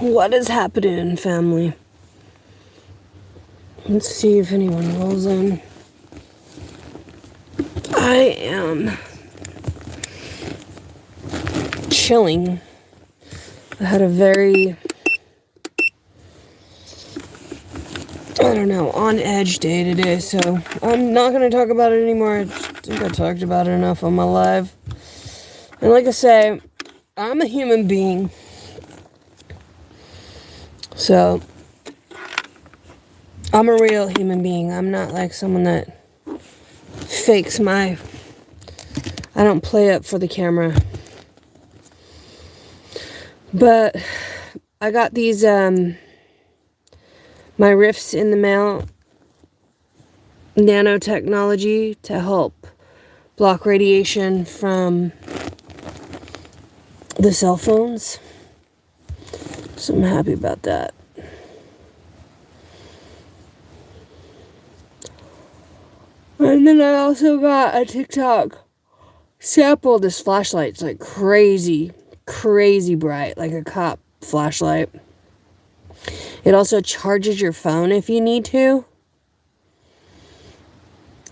What is happening, family? Let's see if anyone rolls in. I am chilling. I had a very, on edge day today, so I'm not going to talk about it anymore. I think I talked about it enough on my live. And like I say, I'm a human being. So, I'm a real human being. I'm not like someone that fakes I don't play up for the camera. But I got these, my Rifts in the mail. Nanotechnology to help block radiation from the cell phones. So I'm happy about that. And then I also got a TikTok sample. This flashlight. It's like crazy bright, like a cop flashlight. It also charges your phone if you need to.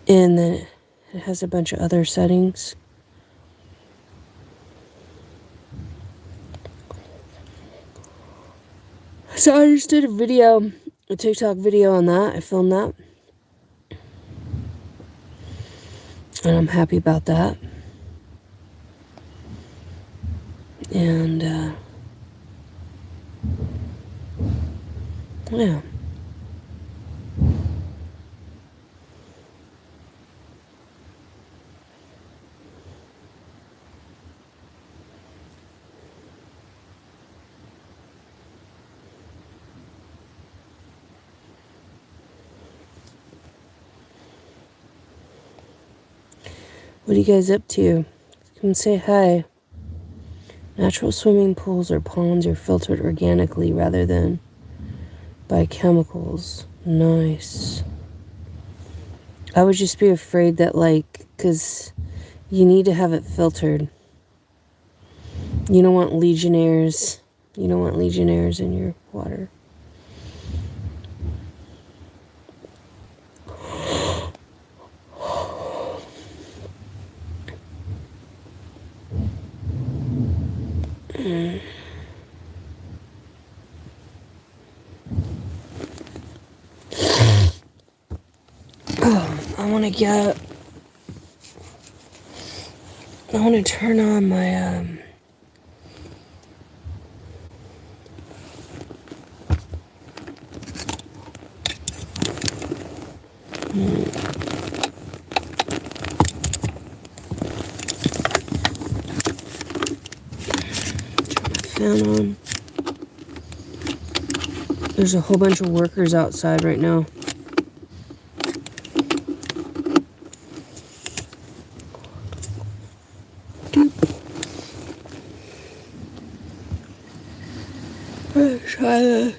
And then it has a bunch of other settings. So I just did a TikTok video on that. I filmed that. And I'm happy about that. And, yeah. What are you guys up to? Come say hi. Natural swimming pools or ponds are filtered organically rather than by chemicals. Nice. I would just be afraid that, because you need to have it filtered. You don't want legionnaires. You don't want legionnaires in your water. I want to turn on my, fan on. There's a whole bunch of workers outside right now. Let's try this.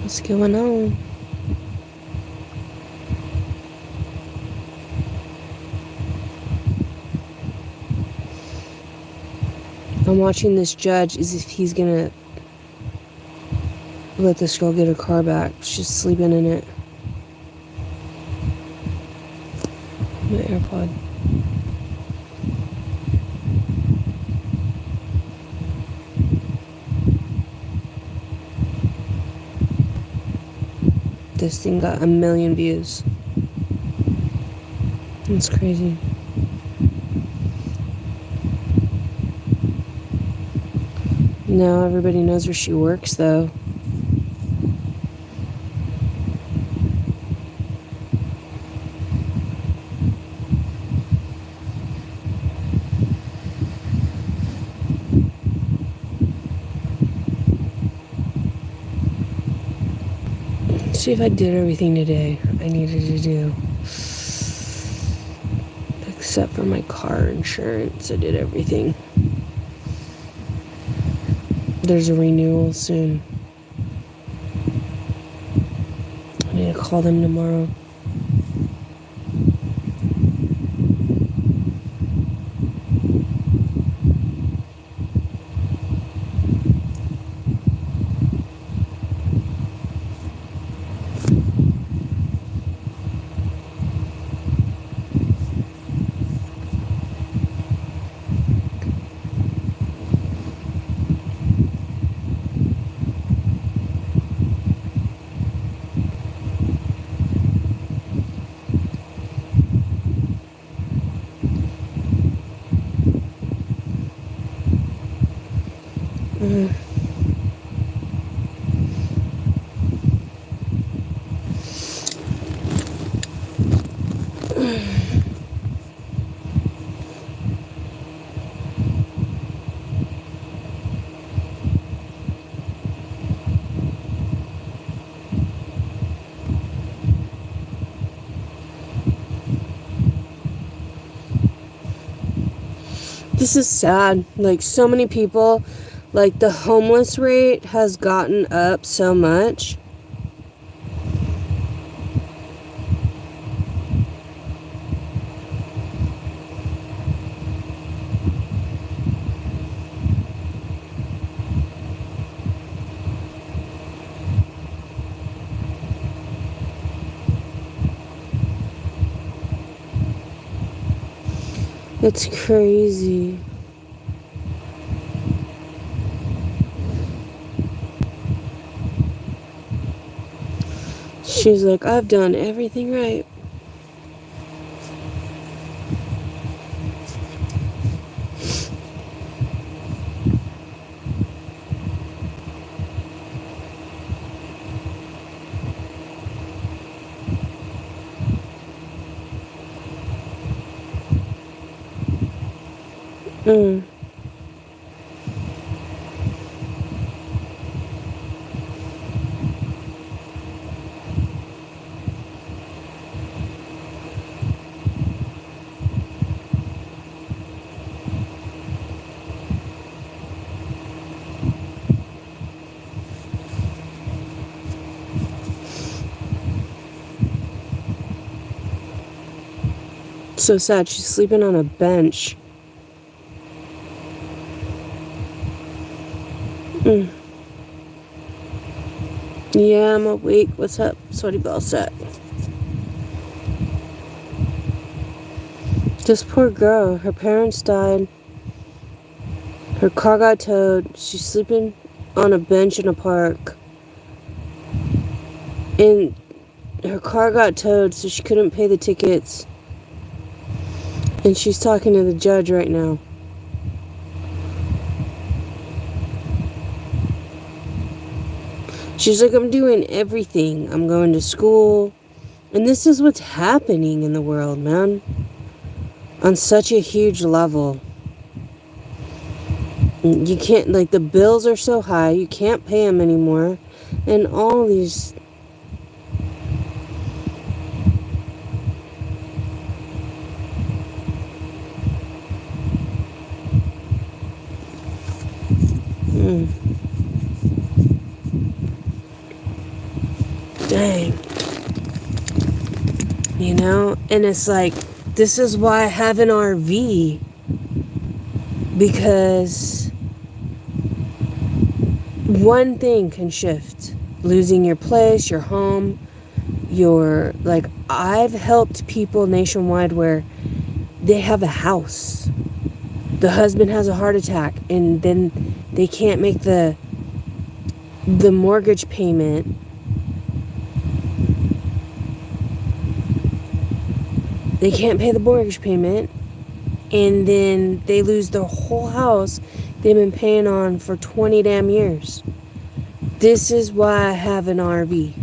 What's going on? I'm watching this judge as if he's gonna let this girl get her car back. She's sleeping in it. My AirPod. This thing got 1 million views. That's crazy. Now everybody knows where she works, though. See if I did everything today I needed to do. Except for my car insurance, I did everything. There's a renewal soon. I need to call them tomorrow. This is sad. Like, so many people, like, the homeless rate has gotten up so much. It's crazy. She's like, I've done everything right. So sad. She's sleeping on a bench. Yeah, I'm awake. What's up? Sweaty ball set. This poor girl. Her parents died. Her car got towed. She's sleeping on a bench in a park. And her car got towed, so she couldn't pay the tickets. And she's talking to the judge right now. She's like, I'm doing everything. I'm going to school. And this is what's happening in the world, man. On such a huge level. You can't, like, the bills are so high. You can't pay them anymore. And all these... Dang. You know? And it's like, this is why I have an RV. Because one thing can shift losing your place, your home, your, like, I've helped people nationwide where they have a house. The husband has a heart attack and then they can't make the mortgage payment. They can't pay the mortgage payment, and then they lose their whole house they've been paying on for 20 damn years. This is why I have an RV.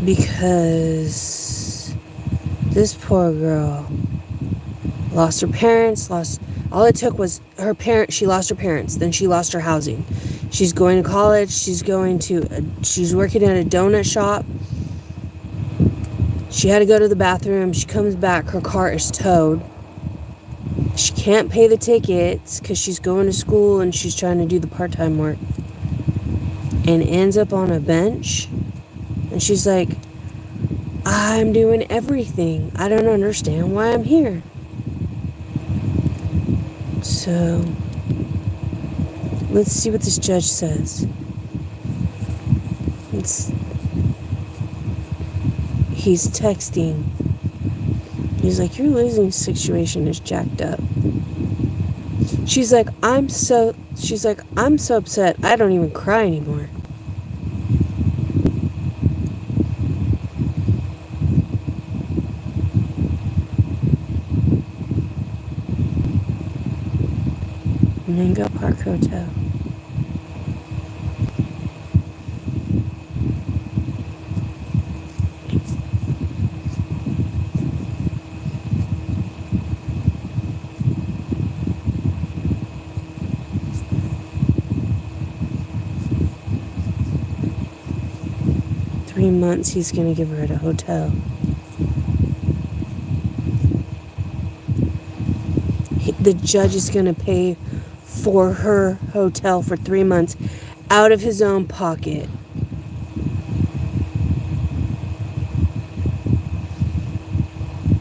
Because this poor girl lost her parents, all it took was her parents. She lost her parents, then she lost her housing. She's going to college, she's working at a donut shop. She had to go to the bathroom. She comes back, her car is towed. She can't pay the tickets because she's going to school and she's trying to do the part-time work. And ends up on a bench. And she's like, I'm doing everything. I don't understand why I'm here. So, let's see what this judge says. He's texting. He's like, your losing situation is jacked up. She's like, I'm so upset, I don't even cry anymore. Mango Park Hotel. Months he's gonna give her at a hotel. The judge is gonna pay for her hotel for 3 months out of his own pocket.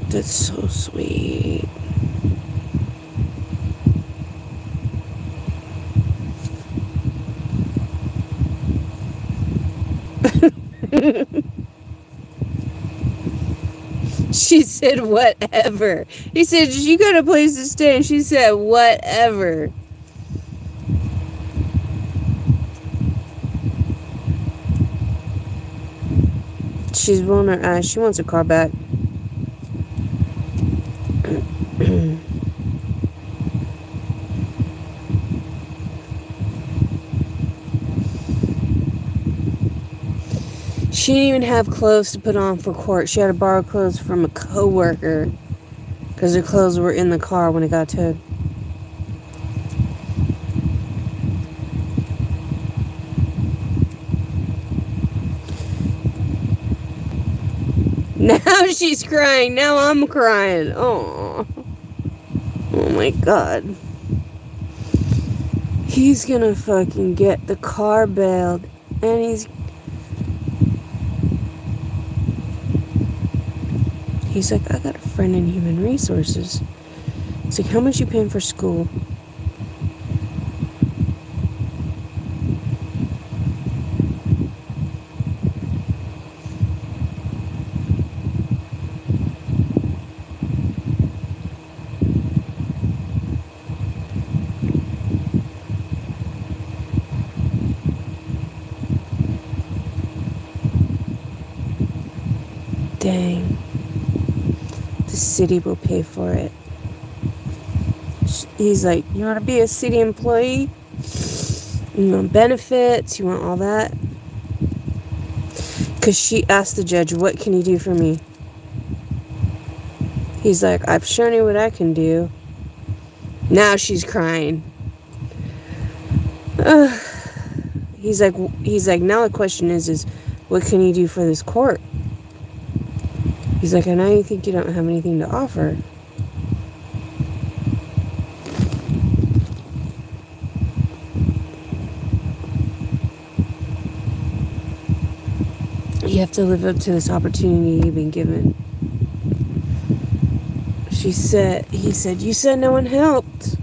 That's so sweet. She said, whatever. He said, you got a place to stay. And she said, whatever. She's rolling her eyes. She wants her car back. She didn't even have clothes to put on for court. She had to borrow clothes from a co-worker because her clothes were in the car when it got towed. Now she's crying. Now I'm crying. Oh my God. He's gonna fucking get the car bailed, and he's like, I got a friend in human resources. He's like, how much you paying for school? Dang. The city will pay for it. He's like, you want to be a city employee? You want benefits? You want all that? Because she asked the judge, what can you do for me? He's like, I've shown you what I can do. Now she's crying. He's like, now the question is what can you do for this court? He's like, I know you think you don't have anything to offer. You have to live up to this opportunity you've been given. He said, you said no one helped.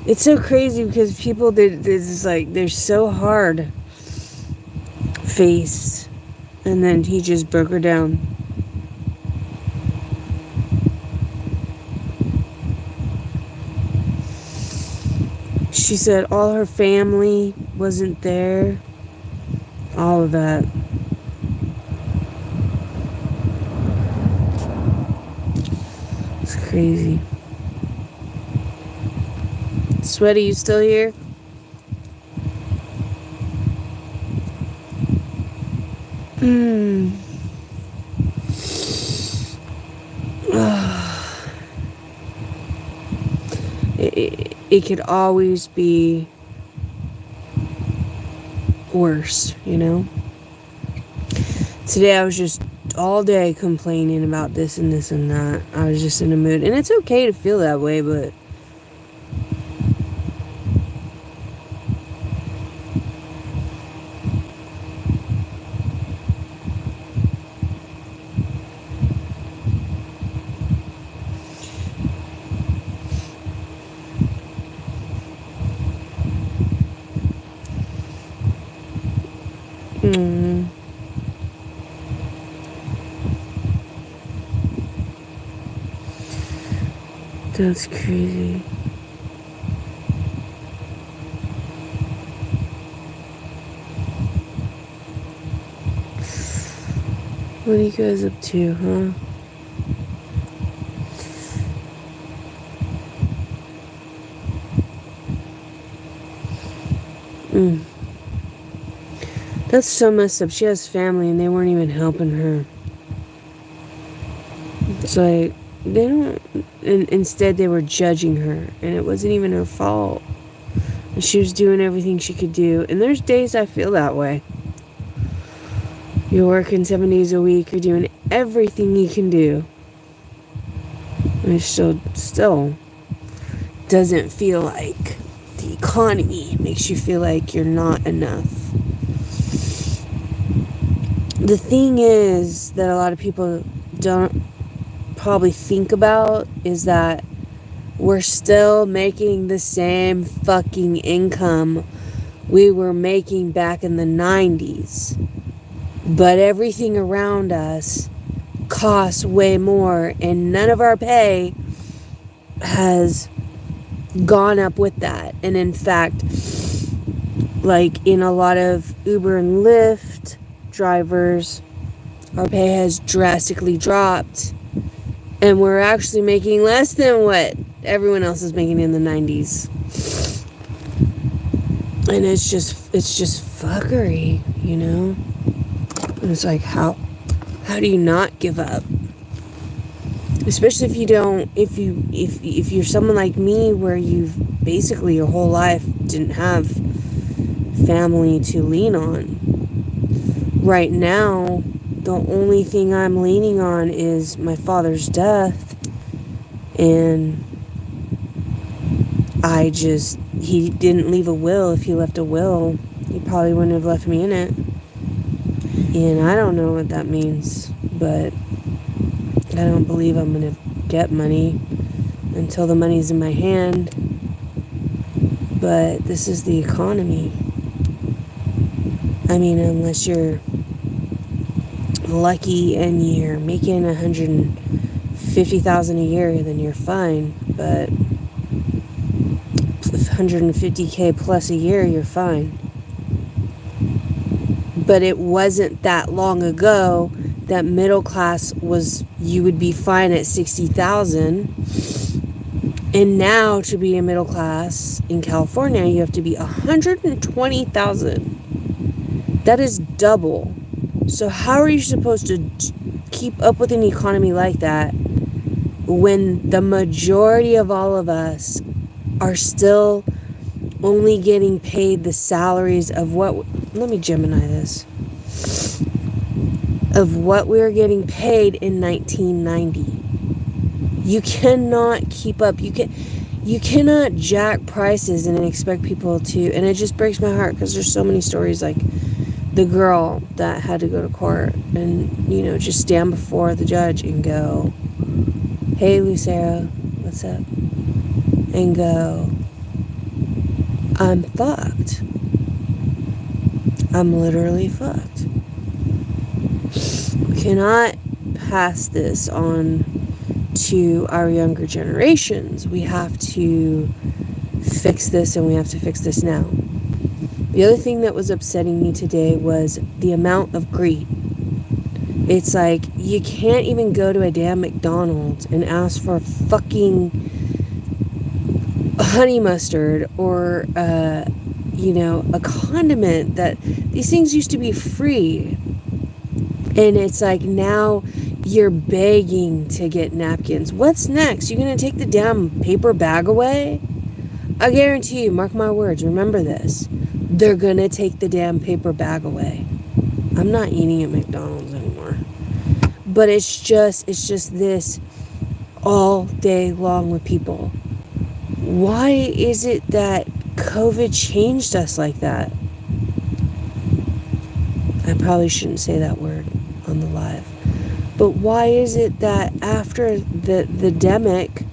It's so crazy because people that is like they're so hard faced, and then he just broke her down. She said all her family wasn't there. All of that. It's crazy. Sweaty, you still here? It could always be worse, you know? Today I was just all day complaining about this and this and that. I was just in a mood. And it's okay to feel that way, but that's crazy. What are you guys up to, huh? That's so messed up. She has family and they weren't even helping her. It's like, they don't... And instead they were judging her. And it wasn't even her fault. And she was doing everything she could do. And there's days I feel that way. You're working 7 days a week. You're doing everything you can do. And it still doesn't feel like the economy makes you feel like you're not enough. The thing is that a lot of people don't probably think about is that we're still making the same fucking income we were making back in the 90s. But everything around us costs way more, and none of our pay has gone up with that. And in fact, like in a lot of Uber and Lyft drivers, our pay has drastically dropped, and we're actually making less than what everyone else is making in the 90s. And it's just fuckery, you know? And it's like, how do you not give up? Especially if you don't, if you're someone like me where you've basically your whole life didn't have family to lean on. Right now, the only thing I'm leaning on is my father's death. And he didn't leave a will. If he left a will, he probably wouldn't have left me in it. And I don't know what that means, but I don't believe I'm going to get money until the money's in my hand. But this is the economy. I mean, unless you're lucky and you're making $150,000 a year, then you're fine. But $150K plus a year, you're fine. But it wasn't that long ago that middle class you would be fine at $60,000. And now to be a middle class in California, you have to be $120,000. That is double. So how are you supposed to keep up with an economy like that when the majority of all of us are still only getting paid the salaries of let me Gemini this, of what we were getting paid in 1990. You cannot keep up. You cannot jack prices and expect people to, and it just breaks my heart because there's so many stories like the girl that had to go to court and, just stand before the judge and go, "Hey, Lucero, what's up?" And go, I'm fucked. I'm literally fucked. We cannot pass this on to our younger generations. We have to fix this, and we have to fix this now. The other thing that was upsetting me today was the amount of greed. It's like, you can't even go to a damn McDonald's and ask for fucking honey mustard or, a condiment that these things used to be free. And it's like, now you're begging to get napkins. What's next? You're going to take the damn paper bag away? I guarantee you, mark my words, remember this. They're going to take the damn paper bag away. I'm not eating at McDonald's anymore. But it's just this all day long with people. Why is it that COVID changed us like that? I probably shouldn't say that word on the live. But why is it that after the demic,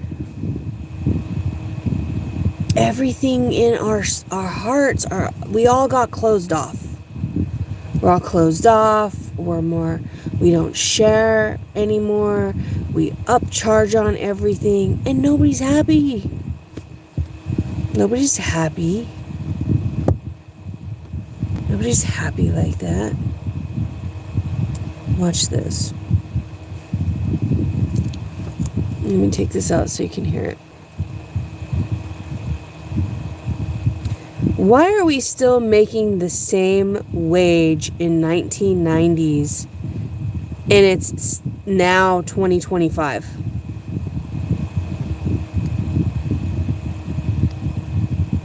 everything in our hearts we all got closed off. We're all closed off. We don't share anymore. We upcharge on everything, and nobody's happy. Nobody's happy. Nobody's happy like that. Watch this. Let me take this out so you can hear it. Why are we still making the same wage in 1990s and it's now 2025?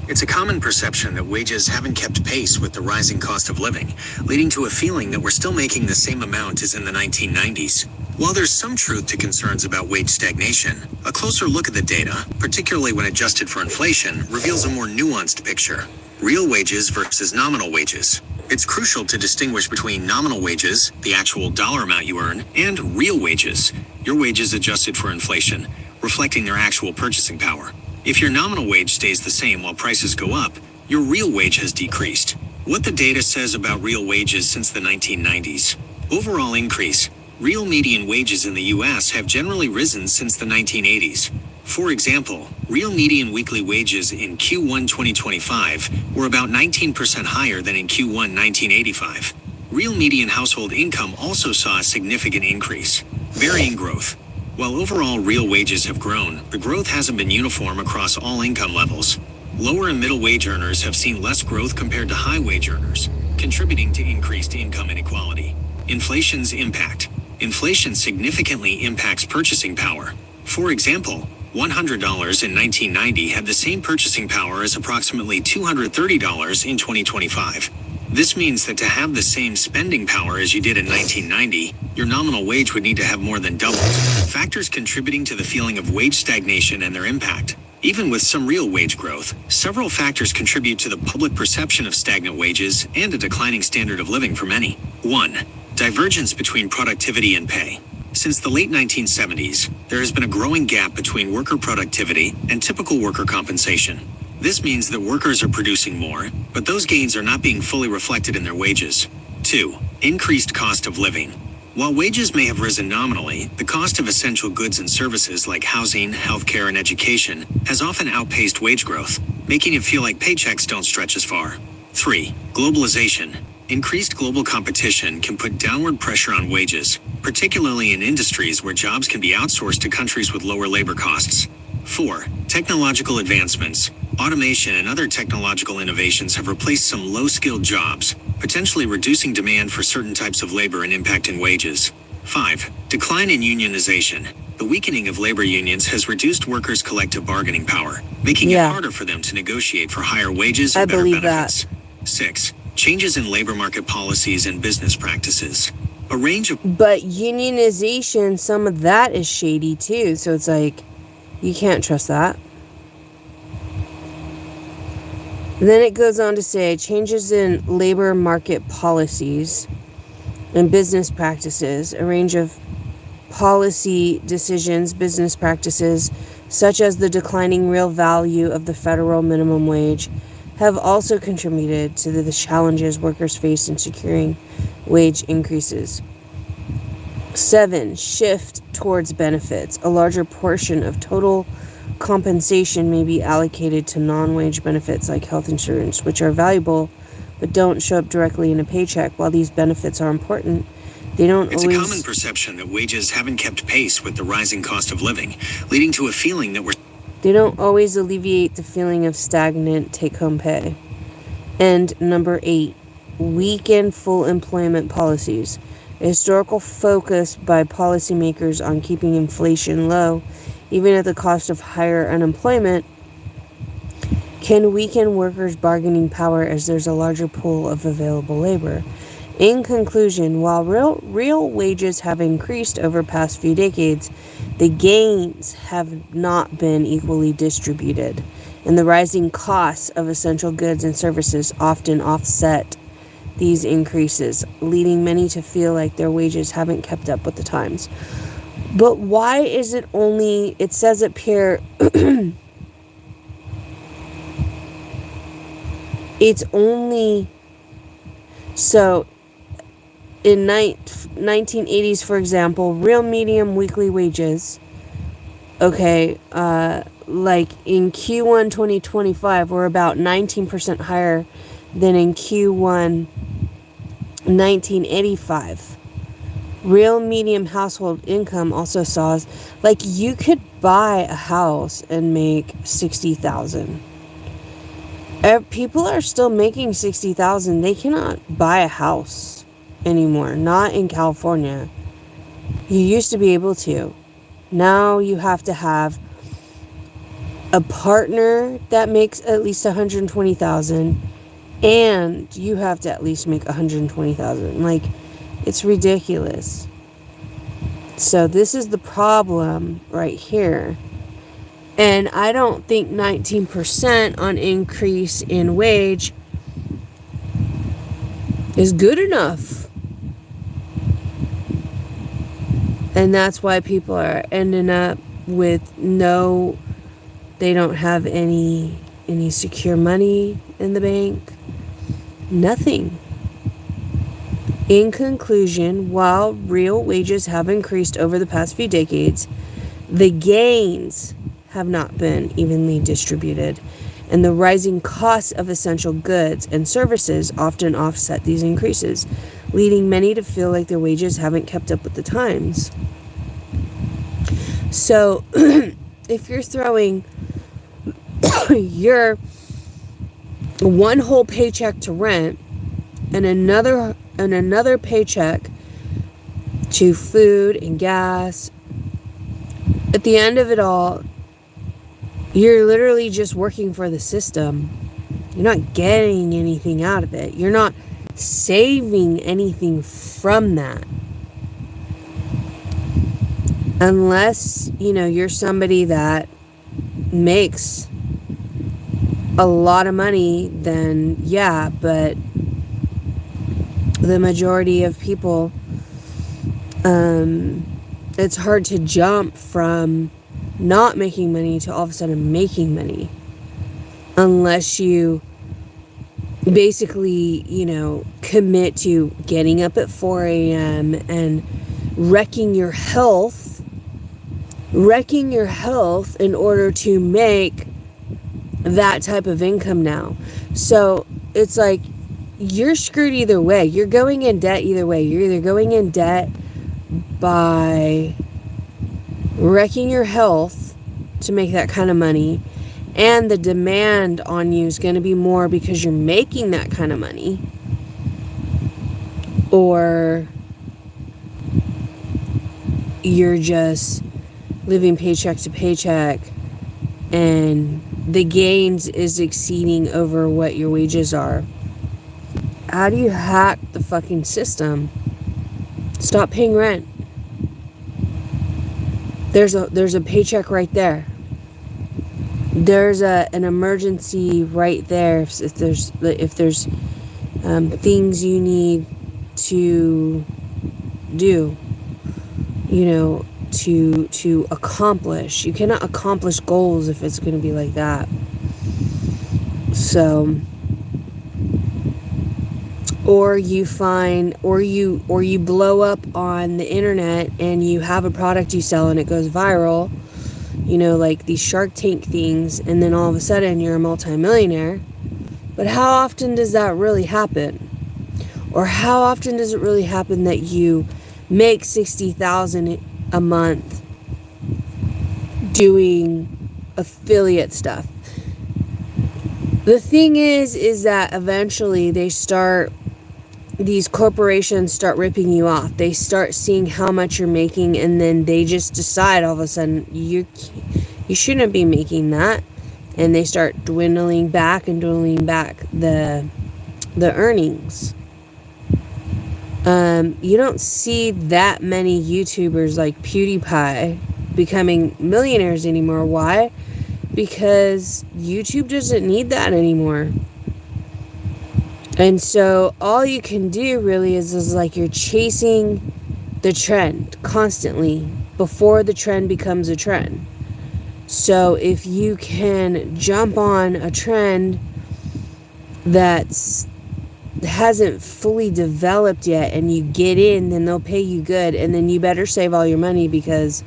It's a common perception that wages haven't kept pace with the rising cost of living, leading to a feeling that we're still making the same amount as in the 1990s. While there's some truth to concerns about wage stagnation, a closer look at the data, particularly when adjusted for inflation, reveals a more nuanced picture. Real wages versus nominal wages. It's crucial to distinguish between nominal wages, the actual dollar amount you earn, and real wages, your wages adjusted for inflation, reflecting their actual purchasing power. If your nominal wage stays the same while prices go up, your real wage has decreased. What the data says about real wages since the 1990s. Overall increase. Real median wages in the U.S. have generally risen since the 1980s. For example, real median weekly wages in Q1 2025 were about 19% higher than in Q1 1985. Real median household income also saw a significant increase. Varying growth. While overall real wages have grown, the growth hasn't been uniform across all income levels. Lower and middle wage earners have seen less growth compared to high wage earners, contributing to increased income inequality. Inflation's impact. Inflation significantly impacts purchasing power. For example, $100 in 1990 had the same purchasing power as approximately $230 in 2025. This means that to have the same spending power as you did in 1990, your nominal wage would need to have more than doubled. Factors contributing to the feeling of wage stagnation and their impact. Even with some real wage growth, several factors contribute to the public perception of stagnant wages and a declining standard of living for many. 1. Divergence between productivity and pay. Since the late 1970s, there has been a growing gap between worker productivity and typical worker compensation. This means that workers are producing more, but those gains are not being fully reflected in their wages. 2. Increased cost of living. While wages may have risen nominally, the cost of essential goods and services like housing, healthcare, and education has often outpaced wage growth, making it feel like paychecks don't stretch as far. 3. Globalization. Increased global competition can put downward pressure on wages, particularly in industries where jobs can be outsourced to countries with lower labor costs. 4. Technological advancements. Automation and other technological innovations have replaced some low-skilled jobs, potentially reducing demand for certain types of labor and impacting wages. 5. Decline in unionization. The weakening of labor unions has reduced workers' collective bargaining power, making it harder for them to negotiate for higher wages and better benefits. 6. Changes in labor market policies and business practices. A range of... But unionization, some of that is shady too, so it's like, you can't trust that. And then it goes on to say, changes in labor market policies and business practices, a range of policy decisions, business practices, such as the declining real value of the federal minimum wage, have also contributed to the challenges workers face in securing wage increases. 7. Shift towards benefits. A larger portion of total compensation may be allocated to non-wage benefits like health insurance, which are valuable but don't show up directly in a paycheck. While these benefits are important, they don't It's always... a common perception that wages haven't kept pace with the rising cost of living, leading to a feeling that They don't always alleviate the feeling of stagnant take-home pay. And number 8, weaken full employment policies. A historical focus by policymakers on keeping inflation low, even at the cost of higher unemployment, can weaken workers' bargaining power as there's a larger pool of available labor. In conclusion, while real wages have increased over past few decades, the gains have not been equally distributed, and the rising costs of essential goods and services often offset these increases, leading many to feel like their wages haven't kept up with the times. But why is it only, it says up here, it's only, so in 1980s, for example, real medium weekly wages, like in Q1 2025, were about 19% higher than in Q1 1985. Real medium household income also saw, like, you could buy a house and make $60,000. People are still making $60,000. They cannot buy a house anymore. Not in California. You used to be able to. Now you have to have a partner that makes at least $120,000, and you have to at least make $120,000. Like, it's ridiculous. So this is the problem right here. And I don't think 19% on increase in wage is good enough. And that's why people are ending up with they don't have any secure money in the bank. Nothing. In conclusion, while real wages have increased over the past few decades, the gains have not been evenly distributed, and the rising costs of essential goods and services often offset these increases, leading many to feel like their wages haven't kept up with the times. So, if you're throwing your one whole paycheck to rent and another paycheck to food and gas, at the end of it all, you're literally just working for the system. You're not getting anything out of it. You're not saving anything from that. Unless, you're somebody that makes a lot of money, then yeah, but the majority of people, it's hard to jump from not making money to all of a sudden making money, unless you basically, commit to getting up at 4 a.m. and wrecking your health in order to make that type of income now. So it's like, you're screwed either way. You're going in debt either way. You're either going in debt by wrecking your health to make that kind of money, and the demand on you is going to be more because you're making that kind of money, or you're just living paycheck to paycheck and the gains is exceeding over what your wages are. How do you hack the fucking system? Stop paying rent. There's a paycheck right there. There's an emergency right there. If there's things you need to do, to accomplish. You cannot accomplish goals if it's going to be like that. So, or you blow up on the internet and you have a product you sell and it goes viral, like these Shark Tank things, and then all of a sudden you're a multimillionaire. But how often does that really happen? Or how often does it really happen that you make $60,000 a month doing affiliate stuff? The thing is that eventually these corporations start ripping you off. They start seeing how much you're making, and then they just decide all of a sudden you shouldn't be making that, and they start dwindling back the earnings. You don't see that many YouTubers like PewDiePie becoming millionaires anymore. Why? Because YouTube doesn't need that anymore. And so all you can do really is like you're chasing the trend constantly before the trend becomes a trend. So if you can jump on a trend that's hasn't fully developed yet and you get in, then they'll pay you good, and then you better save all your money, because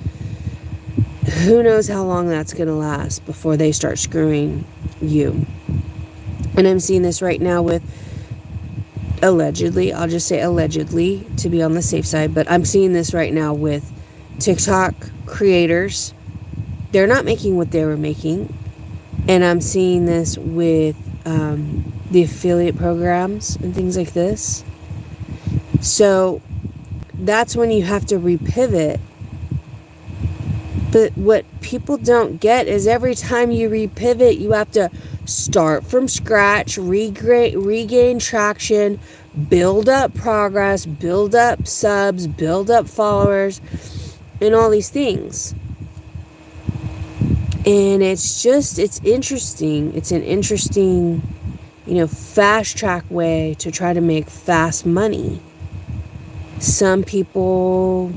who knows how long that's going to last before they start screwing you. And I'm seeing this right now with, allegedly, I'll just say allegedly to be on the safe side, but I'm seeing this right now with TikTok creators. They're not making what they were making. And I'm seeing this with the affiliate programs and things like this. So that's when you have to repivot. But what people don't get is every time you repivot, you have to start from scratch, regain traction, build up progress, build up subs, build up followers, and all these things. And it's interesting. It's an interesting, fast track way to try to make fast money. Some people,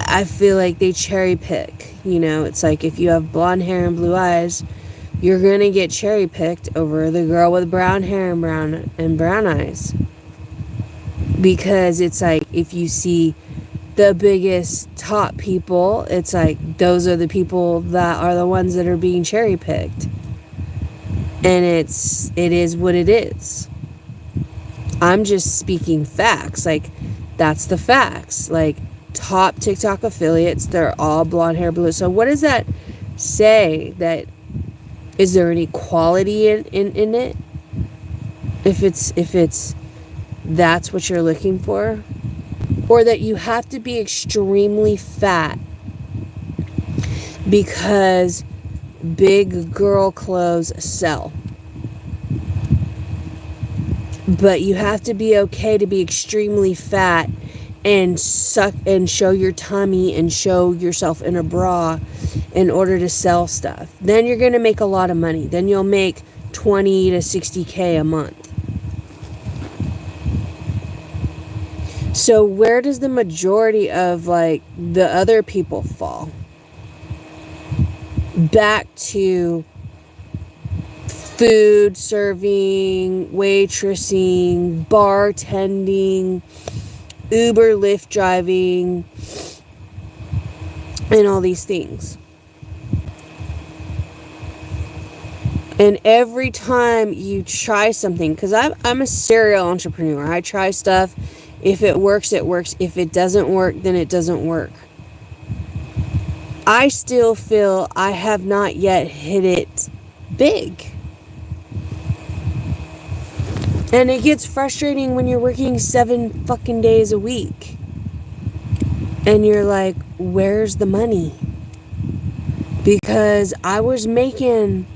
I feel like they cherry pick. It's like if you have blonde hair and blue eyes, you're going to get cherry picked over the girl with brown hair and brown eyes. Because it's like if you see the biggest top people, it's like those are the people that are the ones that are being cherry picked. And it is what it is. I'm just speaking facts. Like, that's the facts. Like, top TikTok affiliates, they're all blonde hair, blue. So what does that say? That is there any quality in it? If it's that's what you're looking for? Or that you have to be extremely fat because big girl clothes sell. But you have to be okay to be extremely fat and suck and show your tummy and show yourself in a bra in order to sell stuff. Then you're going to make a lot of money. Then you'll make 20 to 60K a month. So where does the majority of like the other people fall? Back to food serving, waitressing, bartending, Uber, Lyft driving, and all these things. And every time you try something, because I'm a serial entrepreneur, I try stuff. If it works, it works. If it doesn't work, then it doesn't work. I still feel I have not yet hit it big. And it gets frustrating when you're working 7 fucking days a week. And you're like, where's the money? Because I was making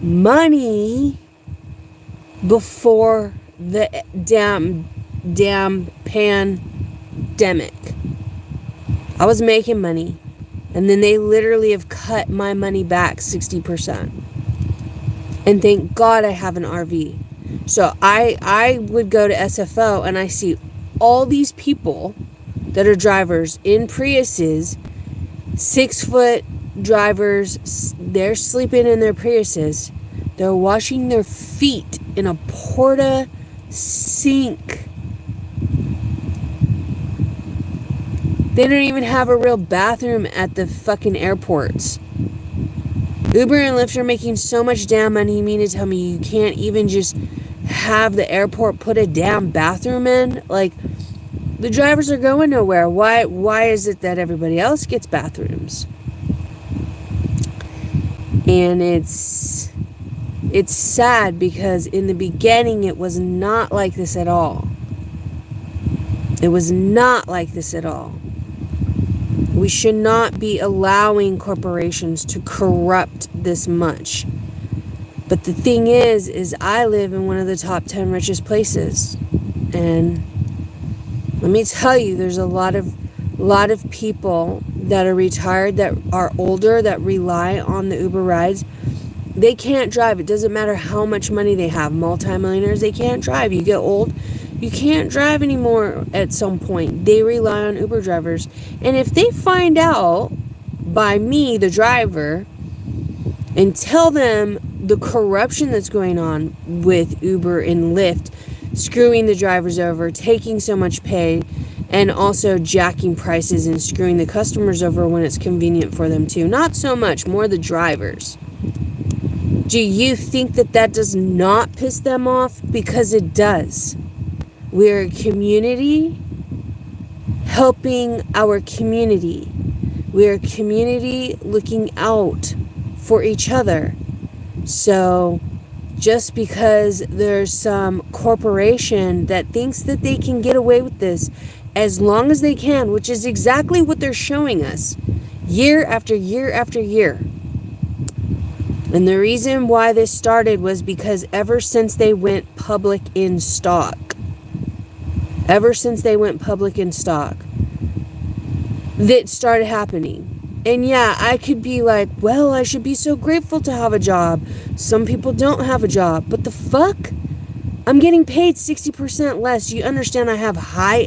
money before the damn pandemic. I was making money. And then they literally have cut my money back 60%. And thank God I have an RV. So I would go to SFO and I see all these people that are drivers in Priuses, 6-foot drivers, they're sleeping in their Priuses They're washing their feet in a porta sink. They don't even have a real bathroom at the fucking airports. Uber and Lyft are making so much damn money. You mean to tell me you can't even just have the airport put a damn bathroom in? Like, the drivers are going nowhere. Why is it that everybody else gets bathrooms? And it's sad because in the beginning it was not like this at all. It was not like this at all. We should not be allowing corporations to corrupt this much. But the thing is I live in one of the top 10 richest places. And let me tell you, there's a lot of people that are retired, that are older, that rely on the Uber rides. They can't drive. It doesn't matter how much money they have. Multimillionaires, they can't drive. You get old, you can't drive anymore at some point. They rely on Uber drivers. And if they find out by me, the driver, and tell them the corruption that's going on with Uber and Lyft, screwing the drivers over, taking so much pay, and also jacking prices and screwing the customers over when it's convenient for them too. Not so much, more the drivers. Do you think that does not piss them off? Because it does. We're a community helping our community. We're a community looking out for each other. So just because there's some corporation that thinks that they can get away with this as long as they can, which is exactly what they're showing us year after year after year. And the reason why this started was because ever since they went public in stock, that started happening. And yeah, I could be like, well, I should be so grateful to have a job. Some people don't have a job. But the fuck? I'm getting paid 60% less. You understand I have high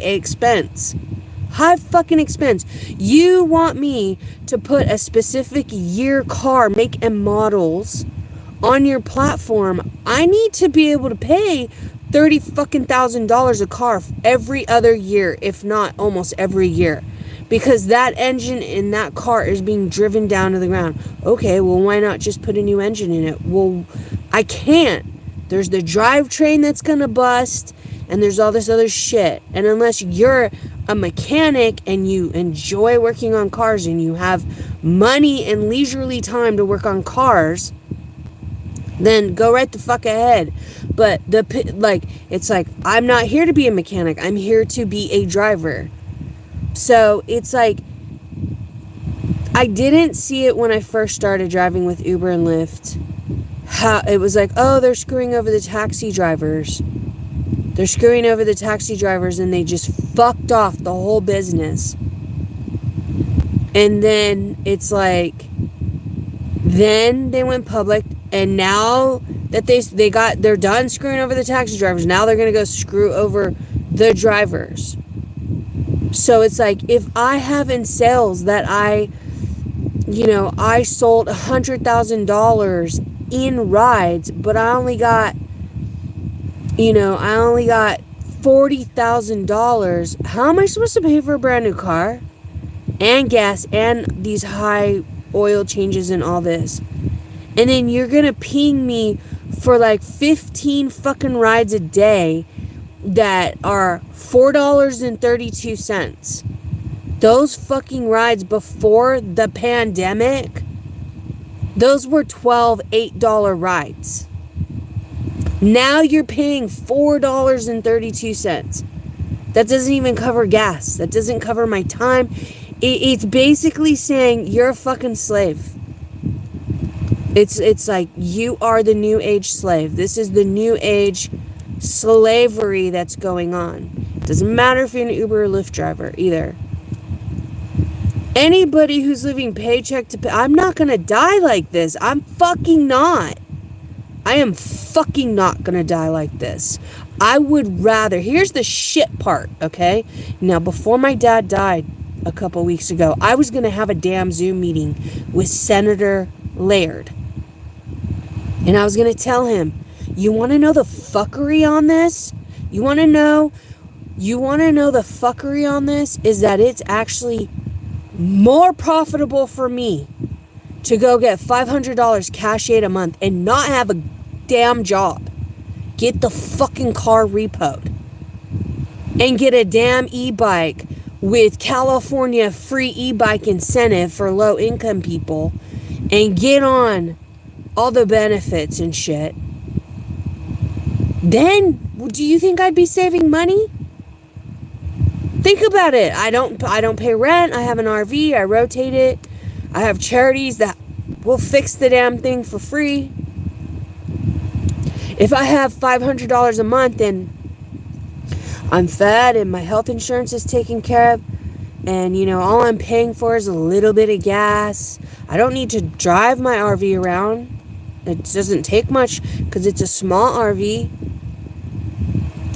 fucking expense. You want me to put a specific year car, make and models on your platform. I need to be able to pay $30,000 a car every other year, if not almost every year. Because that engine in that car is being driven down to the ground. Okay, well, why not just put a new engine in it? Well, I can't. There's the drivetrain that's gonna bust, and there's all this other shit. And unless you're a mechanic and you enjoy working on cars and you have money and leisurely time to work on cars, then go right the fuck ahead. But it's like, I'm not here to be a mechanic. I'm here to be a driver. So it's like, I didn't see it when I first started driving with Uber and Lyft. How it was like, oh, they're screwing over the taxi drivers. And they just fucked off the whole business. And then it's like, then they went public, and now that they're done screwing over the taxi drivers, now they're gonna go screw over the drivers. So it's like, if I have in sales that I sold $100,000 in rides, but I only got $40,000, how am I supposed to pay for a brand new car and gas and these high oil changes and all this? And then you're gonna ping me for like 15 fucking rides a day that are $4.32. Those fucking rides before the pandemic, those were $8 rides. Now you're paying $4.32. That doesn't even cover gas. That doesn't cover my time. It's basically saying you're a fucking slave. It's like, you are the new age slave. This is the new age slavery that's going on. It doesn't matter if you're an Uber or Lyft driver either. Anybody who's living paycheck to pay, I'm not gonna die like this. I'm fucking not. I am fucking not gonna die like this. I would rather, here's the shit part, okay? Now, before my dad died a couple weeks ago, I was gonna have a damn Zoom meeting with Senator Laird. And I was going to tell him, you want to know the fuckery on this? You want to know the fuckery on this is that it's actually more profitable for me to go get $500 cash aid a month and not have a damn job. Get the fucking car repoed and get a damn e-bike with California free e-bike incentive for low income people and get on all the benefits and shit. Then, do you think I'd be saving money? Think about it. I don't pay rent. I have an RV. I rotate it. I have charities that will fix the damn thing for free. If I have $500 a month and I'm fed and my health insurance is taken care of, and all I'm paying for is a little bit of gas. I don't need to drive my RV around. It doesn't take much because it's a small RV.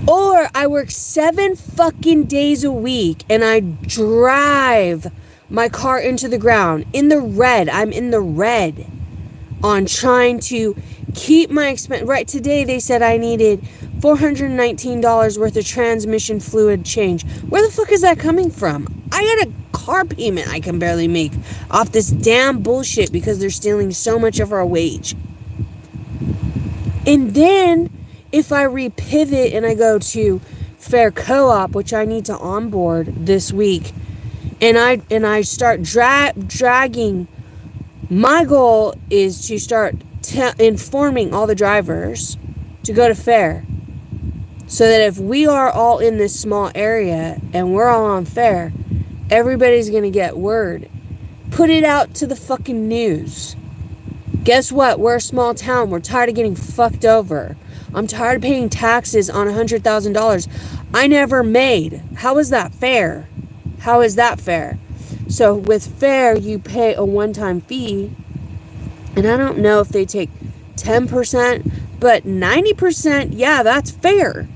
Or I work 7 fucking days a week and I drive my car into the ground in the red. I'm in the red on trying to keep my expense. Right, today they said I needed $419 worth of transmission fluid change. Where the fuck is that coming from? I got a car payment I can barely make off this damn bullshit because they're stealing so much of our wage. And then if I repivot and I go to Fair Co-op, which I need to onboard this week, and I start dragging, my goal is to start informing all the drivers to go to Fair, so that if we are all in this small area and we're all on Fair, everybody's gonna get word. Put it out to the fucking news. Guess what? We're a small town. We're tired of getting fucked over. I'm tired of paying taxes on $100,000 I never made. How is that fair? How is that fair? So with Fair, you pay a one-time fee, and I don't know if they take 10%, but 90%, yeah, that's fair.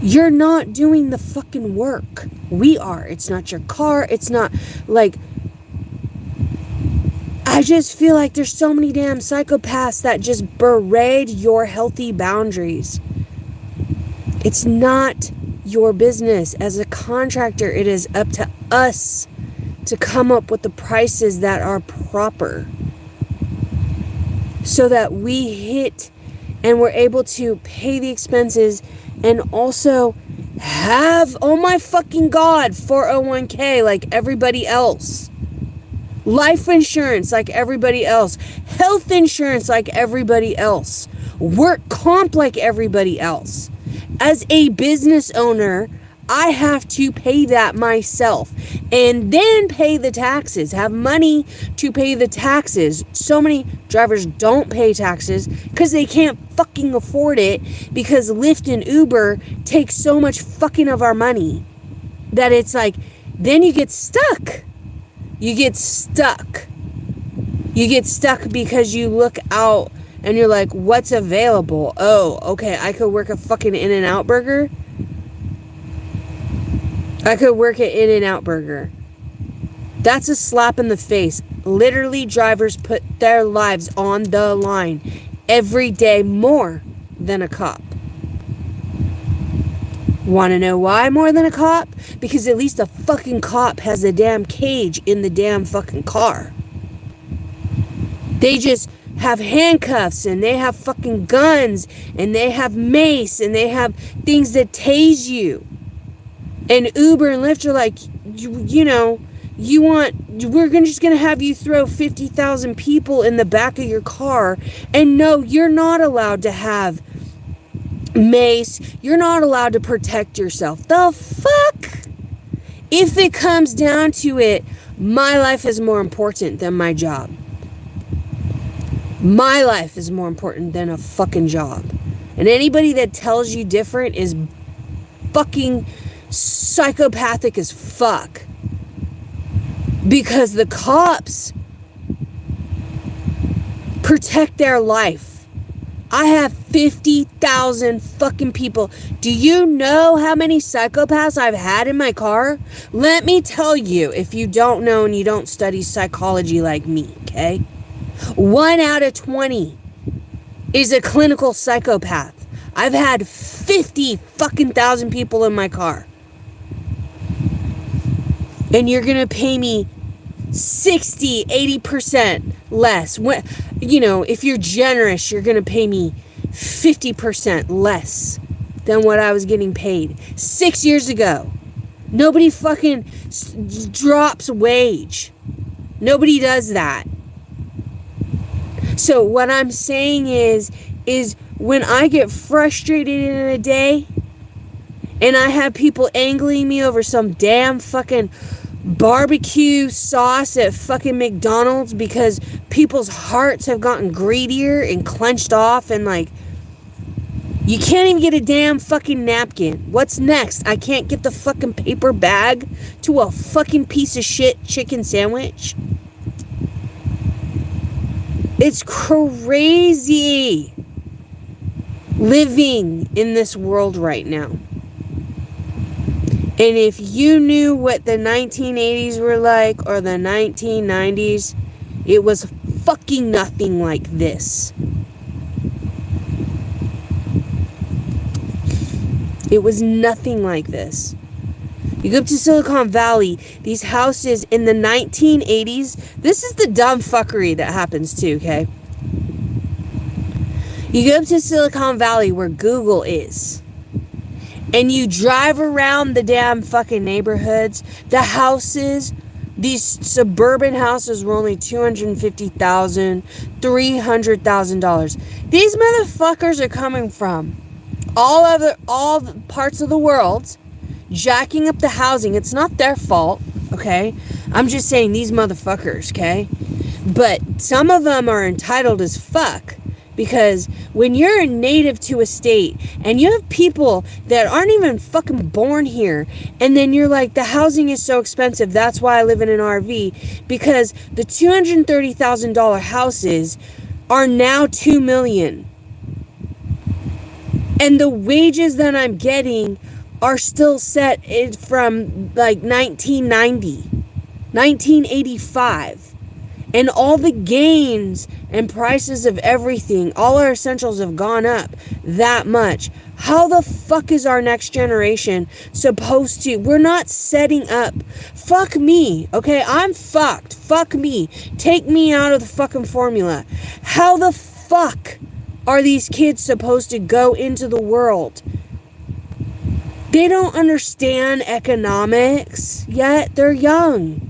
You're not doing the fucking work. We are. It's not your car. It's not like... I just feel like there's so many damn psychopaths that just berate your healthy boundaries. It's not your business. As a contractor, it is up to us to come up with the prices that are proper, so that we hit and we're able to pay the expenses and also have, oh my fucking God, 401k like everybody else. Life insurance like everybody else. Health insurance like everybody else. Work comp like everybody else. As a business owner, I have to pay that myself and then pay the taxes. Have money to pay the taxes. So many drivers don't pay taxes because they can't fucking afford it, because Lyft and Uber take so much fucking of our money that it's like, then you get stuck. You get stuck. You get stuck because you look out and you're like, what's available? Oh, okay, I could work a fucking In-N-Out burger. I could work at In-N-Out burger. That's a slap in the face. Literally, drivers put their lives on the line every day more than a cop. Want to know why more than a cop? Because at least a fucking cop has a damn cage in the damn fucking car. They just have handcuffs, and they have fucking guns, and they have mace, and they have things that tase you. And Uber and Lyft are like, we're just going to have you throw 50,000 people in the back of your car. And no, you're not allowed to have mace. You're not allowed to protect yourself. The fuck? If it comes down to it, my life is more important than my job. My life is more important than a fucking job. And anybody that tells you different is fucking psychopathic as fuck. Because the cops protect their life. I have 50,000 fucking people. Do you know how many psychopaths I've had in my car? Let me tell you, if you don't know and you don't study psychology like me, okay? 1 out of 20 is a clinical psychopath. I've had 50 fucking thousand people in my car. And you're going to pay me 60, 80% less. When, you know, if you're generous, you're going to pay me 50% less than what I was getting paid 6 years ago. Nobody fucking drops wage. Nobody does that. So what I'm saying is when I get frustrated in a day and I have people angling me over some damn fucking barbecue sauce at fucking McDonald's because people's hearts have gotten greedier and clenched off and like, you can't even get a damn fucking napkin. What's next? I can't get the fucking paper bag to a fucking piece of shit chicken sandwich. It's crazy living in this world right now. And if you knew what the 1980s were like or the 1990s, it was fucking nothing like this. It was nothing like this. You go up to Silicon Valley, these houses in the 1980s, this is the dumb fuckery that happens too, okay? You go up to Silicon Valley where Google is, and you drive around the damn fucking neighborhoods, the houses, these suburban houses were only $250,000, $300,000. These motherfuckers are coming from all the parts of the world, jacking up the housing. It's not their fault, okay? I'm just saying these motherfuckers, okay? But some of them are entitled as fuck, because when you're a native to a state and you have people that aren't even fucking born here, and then you're like, the housing is so expensive, that's why I live in an RV, because the $230,000 houses are now $2 million. And the wages that I'm getting are still set from like 1990, 1985. And all the gains and prices of everything, all our essentials have gone up that much. How the fuck is our next generation supposed to? We're not setting up. Fuck me, okay? I'm fucked. Fuck me. Take me out of the fucking formula. How the fuck are these kids supposed to go into the world? They don't understand economics yet. They're young.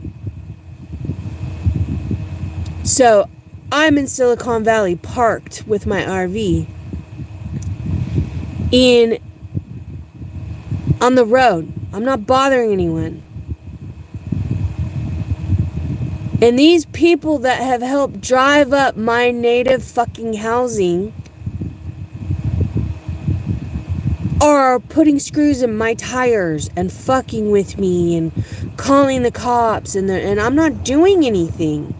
So I'm in Silicon Valley parked with my RV on the road. I'm not bothering anyone. And these people that have helped drive up my native fucking housing are putting screws in my tires and fucking with me and calling the cops, and I'm not doing anything.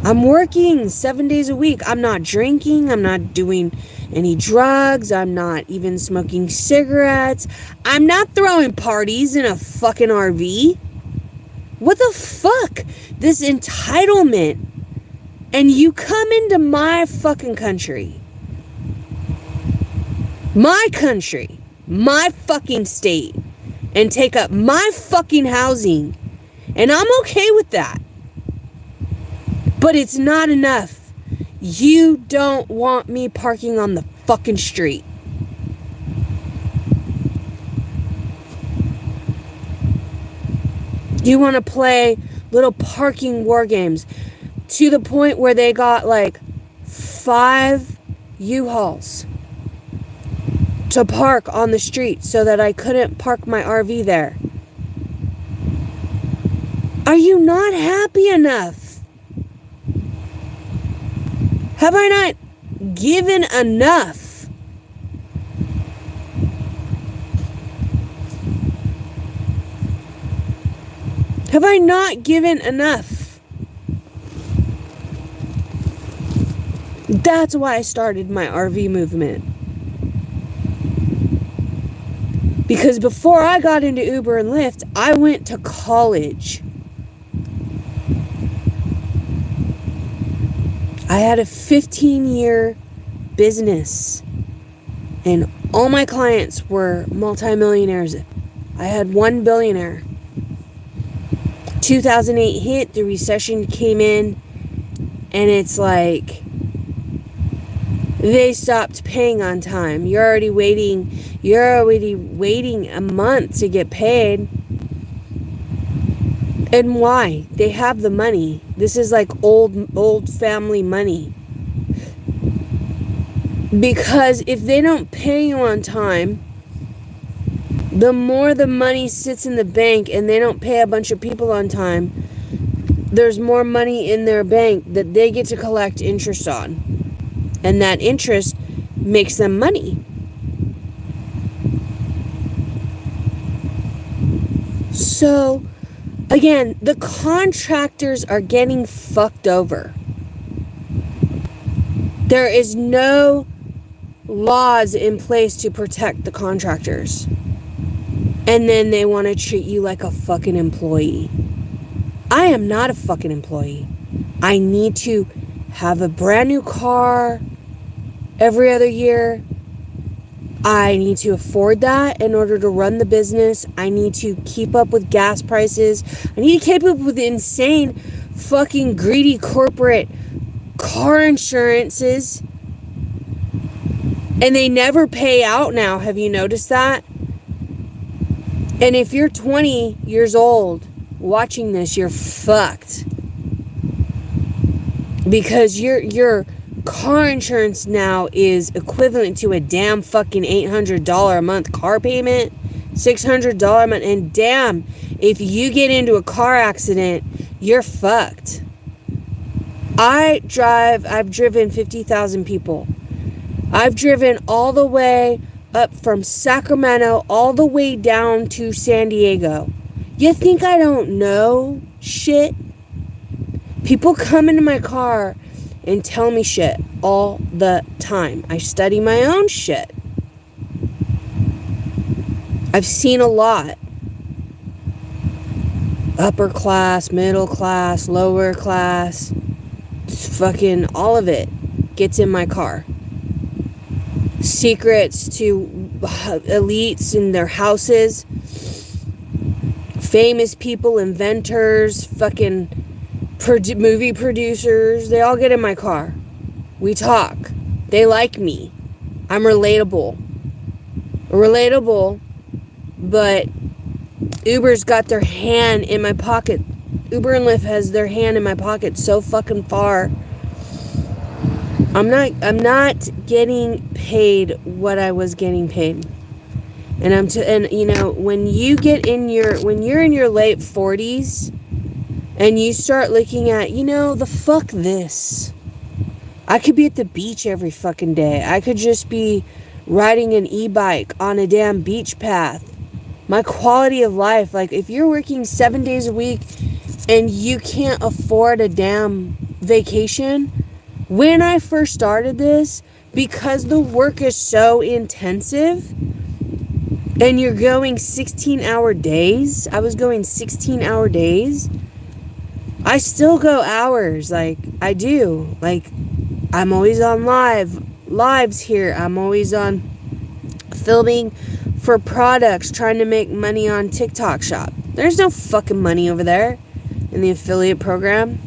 I'm working 7 days a week. I'm not drinking. I'm not doing any drugs. I'm not even smoking cigarettes. I'm not throwing parties in a fucking RV. What the fuck? This entitlement. And you come into my fucking country. My country. My fucking state. And take up my fucking housing. And I'm okay with that. But it's not enough. You don't want me parking on the fucking street. You want to play little parking war games to the point where they got like 5 U-Hauls to park on the street so that I couldn't park my RV there. Are you not happy enough? Have I not given enough? Have I not given enough? That's why I started my RV movement. Because before I got into Uber and Lyft, I went to college. I had a 15-year business. And all my clients were multimillionaires. I had one billionaire. 2008 hit, the recession came in, and it's like they stopped paying on time. You're already waiting a month to get paid. And why? They have the money. This is like old family money. Because if they don't pay you on time, the more the money sits in the bank and they don't pay a bunch of people on time, there's more money in their bank that they get to collect interest on. And that interest makes them money. So, again, the contractors are getting fucked over. There is no laws in place to protect the contractors. And then they want to treat you like a fucking employee. I am not a fucking employee. I need to have a brand new car every other year. I need to afford that in order to run the business. I need to keep up with gas prices. I need to keep up with insane fucking greedy corporate car insurances. And they never pay out now. Have you noticed that? And if you're 20 years old watching this, you're fucked. Because your car insurance now is equivalent to a damn fucking $800 a month car payment, $600 a month. And damn, if you get into a car accident, you're fucked. I've driven 50,000 people. I've driven all the way up from Sacramento all the way down to San Diego. You think I don't know shit? People come into my car and tell me shit all the time. I study my own shit. I've seen a lot. Upper class, middle class, lower class. Fucking all of it gets in my car. Secrets to elites in their houses. Famous people, inventors, fucking movie producers. They all get in my car. We talk. They like me. I'm relatable. But Uber's got their hand in my pocket. Uber and Lyft has their hand in my pocket so fucking far. I'm not getting paid what I was getting paid. And you know, when you're in your late 40s and you start looking at, you know, the fuck this. I could be at the beach every fucking day. I could just be riding an e-bike on a damn beach path. My quality of life, like if you're working 7 days a week and you can't afford a damn vacation. When I first started this, because the work is so intensive and you're going 16-hour days, I was going 16-hour days. I still go hours, like I do. Like I'm always on lives here. I'm always on filming for products, trying to make money on TikTok Shop. There's no fucking money over there in the affiliate program.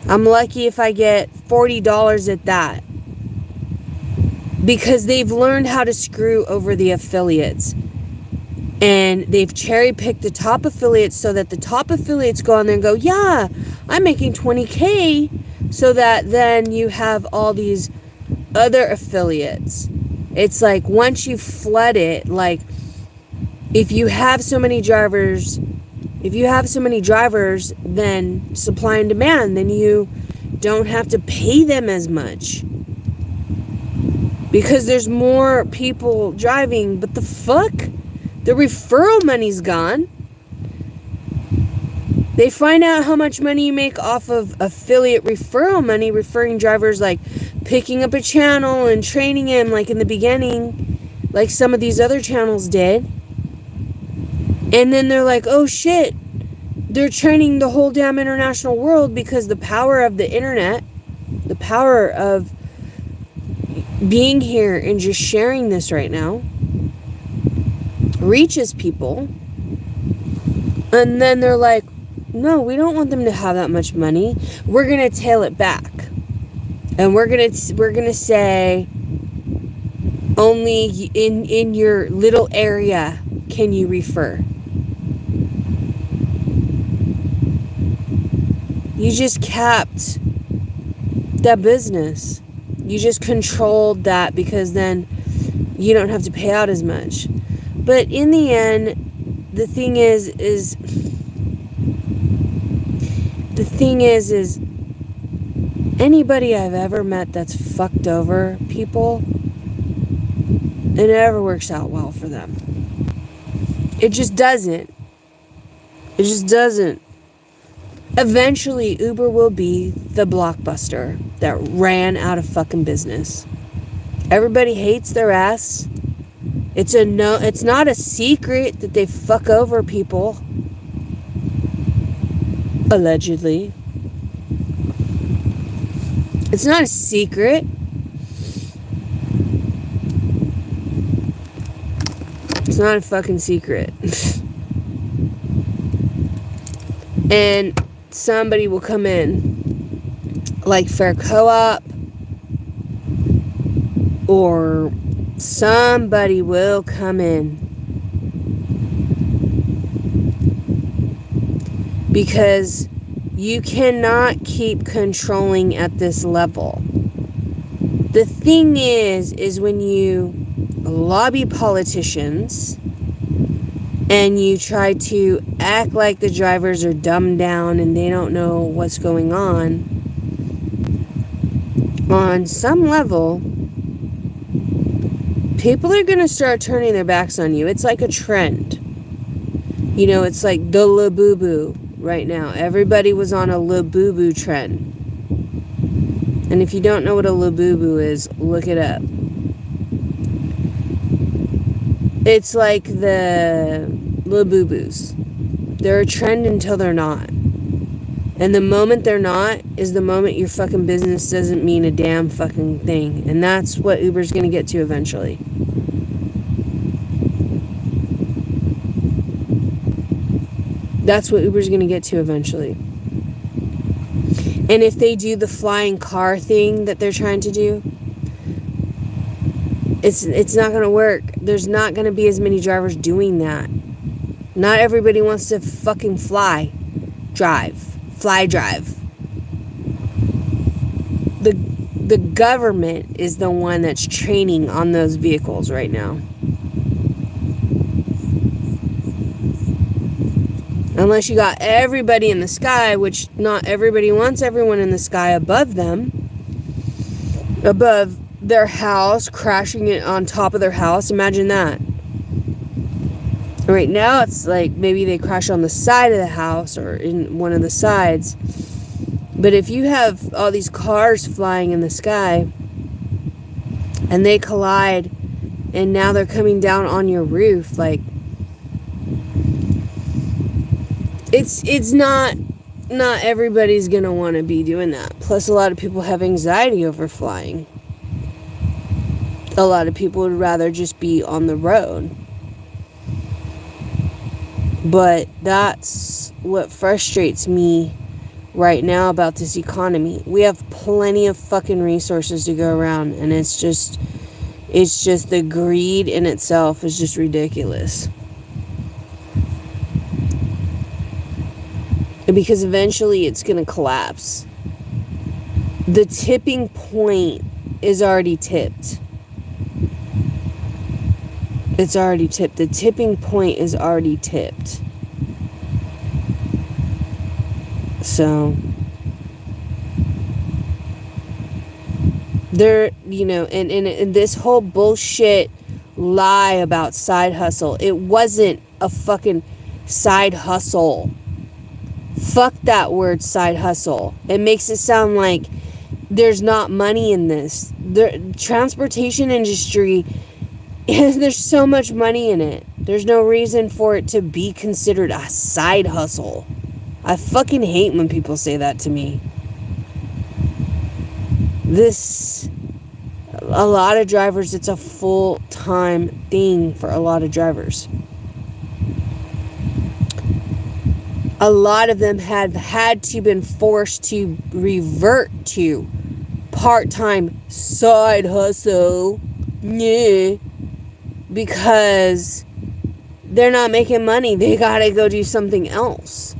I'm lucky if I get $40 at that. Because they've learned how to screw over the affiliates. And they've cherry-picked the top affiliates so that the top affiliates go on there and go, yeah, I'm making $20K. So that then you have all these other affiliates. It's like once you flood it, like if you have so many drivers, then supply and demand, then you don't have to pay them as much. Because there's more people driving, but the fuck? The referral money's gone. They find out how much money you make off of affiliate referral money, referring drivers, like picking up a channel and training him like in the beginning, like some of these other channels did. And then they're like, oh shit, they're training the whole damn international world because the power of the internet, the power of being here and just sharing this right now reaches people, and then they're like, no, we don't want them to have that much money. We're gonna tail it back, and we're gonna say only in your little area can you refer. You just capped that business. You just controlled that, because then you don't have to pay out as much. But in the end, the thing is anybody I've ever met that's fucked over people, it never works out well for them. It just doesn't. It just doesn't. Eventually, Uber will be the blockbuster that ran out of fucking business. Everybody hates their ass. It's not a secret that they fuck over people. Allegedly. It's not a secret. It's not a fucking secret. And somebody will come in, like Fair Co-op, or somebody will come in, because you cannot keep controlling at this level. The thing is when you lobby politicians and you try to act like the drivers are dumbed down and they don't know what's going on some level, people are going to start turning their backs on you. It's like a trend. You know, it's like the Labubu right now. Everybody was on a Labubu trend. And if you don't know what a Labubu is, look it up. It's like the Labubus. They're a trend until they're not. And the moment they're not is the moment your fucking business doesn't mean a damn fucking thing. And that's what Uber's going to get to eventually. That's what Uber's going to get to eventually. And if they do the flying car thing that they're trying to do, it's not going to work. There's not going to be as many drivers doing that. Not everybody wants to fucking fly drive. The government is the one that's training on those vehicles right now. Unless you got everybody in the sky, which not everybody wants everyone in the sky above them. Above their house, crashing it on top of their house. Imagine that. Right now it's like maybe they crash on the side of the house or in one of the sides. But if you have all these cars flying in the sky and they collide and now they're coming down on your roof, like, it's not everybody's gonna want to be doing that. Plus, a lot of people have anxiety over flying. A lot of people would rather just be on the road. But that's what frustrates me right now about this economy. We have plenty of fucking resources to go around, and it's just the greed in itself is just ridiculous. Because eventually it's going to collapse. The tipping point is already tipped. It's already tipped. The tipping point is already tipped. So, there, you know, and this whole bullshit lie about side hustle, it wasn't a fucking side hustle. Fuck that word, side hustle. It makes it sound like there's not money in this. The transportation industry, there's so much money in it. There's no reason for it to be considered a side hustle. I fucking hate when people say that to me. A lot of drivers, it's a full-time thing for a lot of drivers. A lot of them have had to been forced to revert to part-time side hustle. Yeah. Because they're not making money. They gotta go do something else.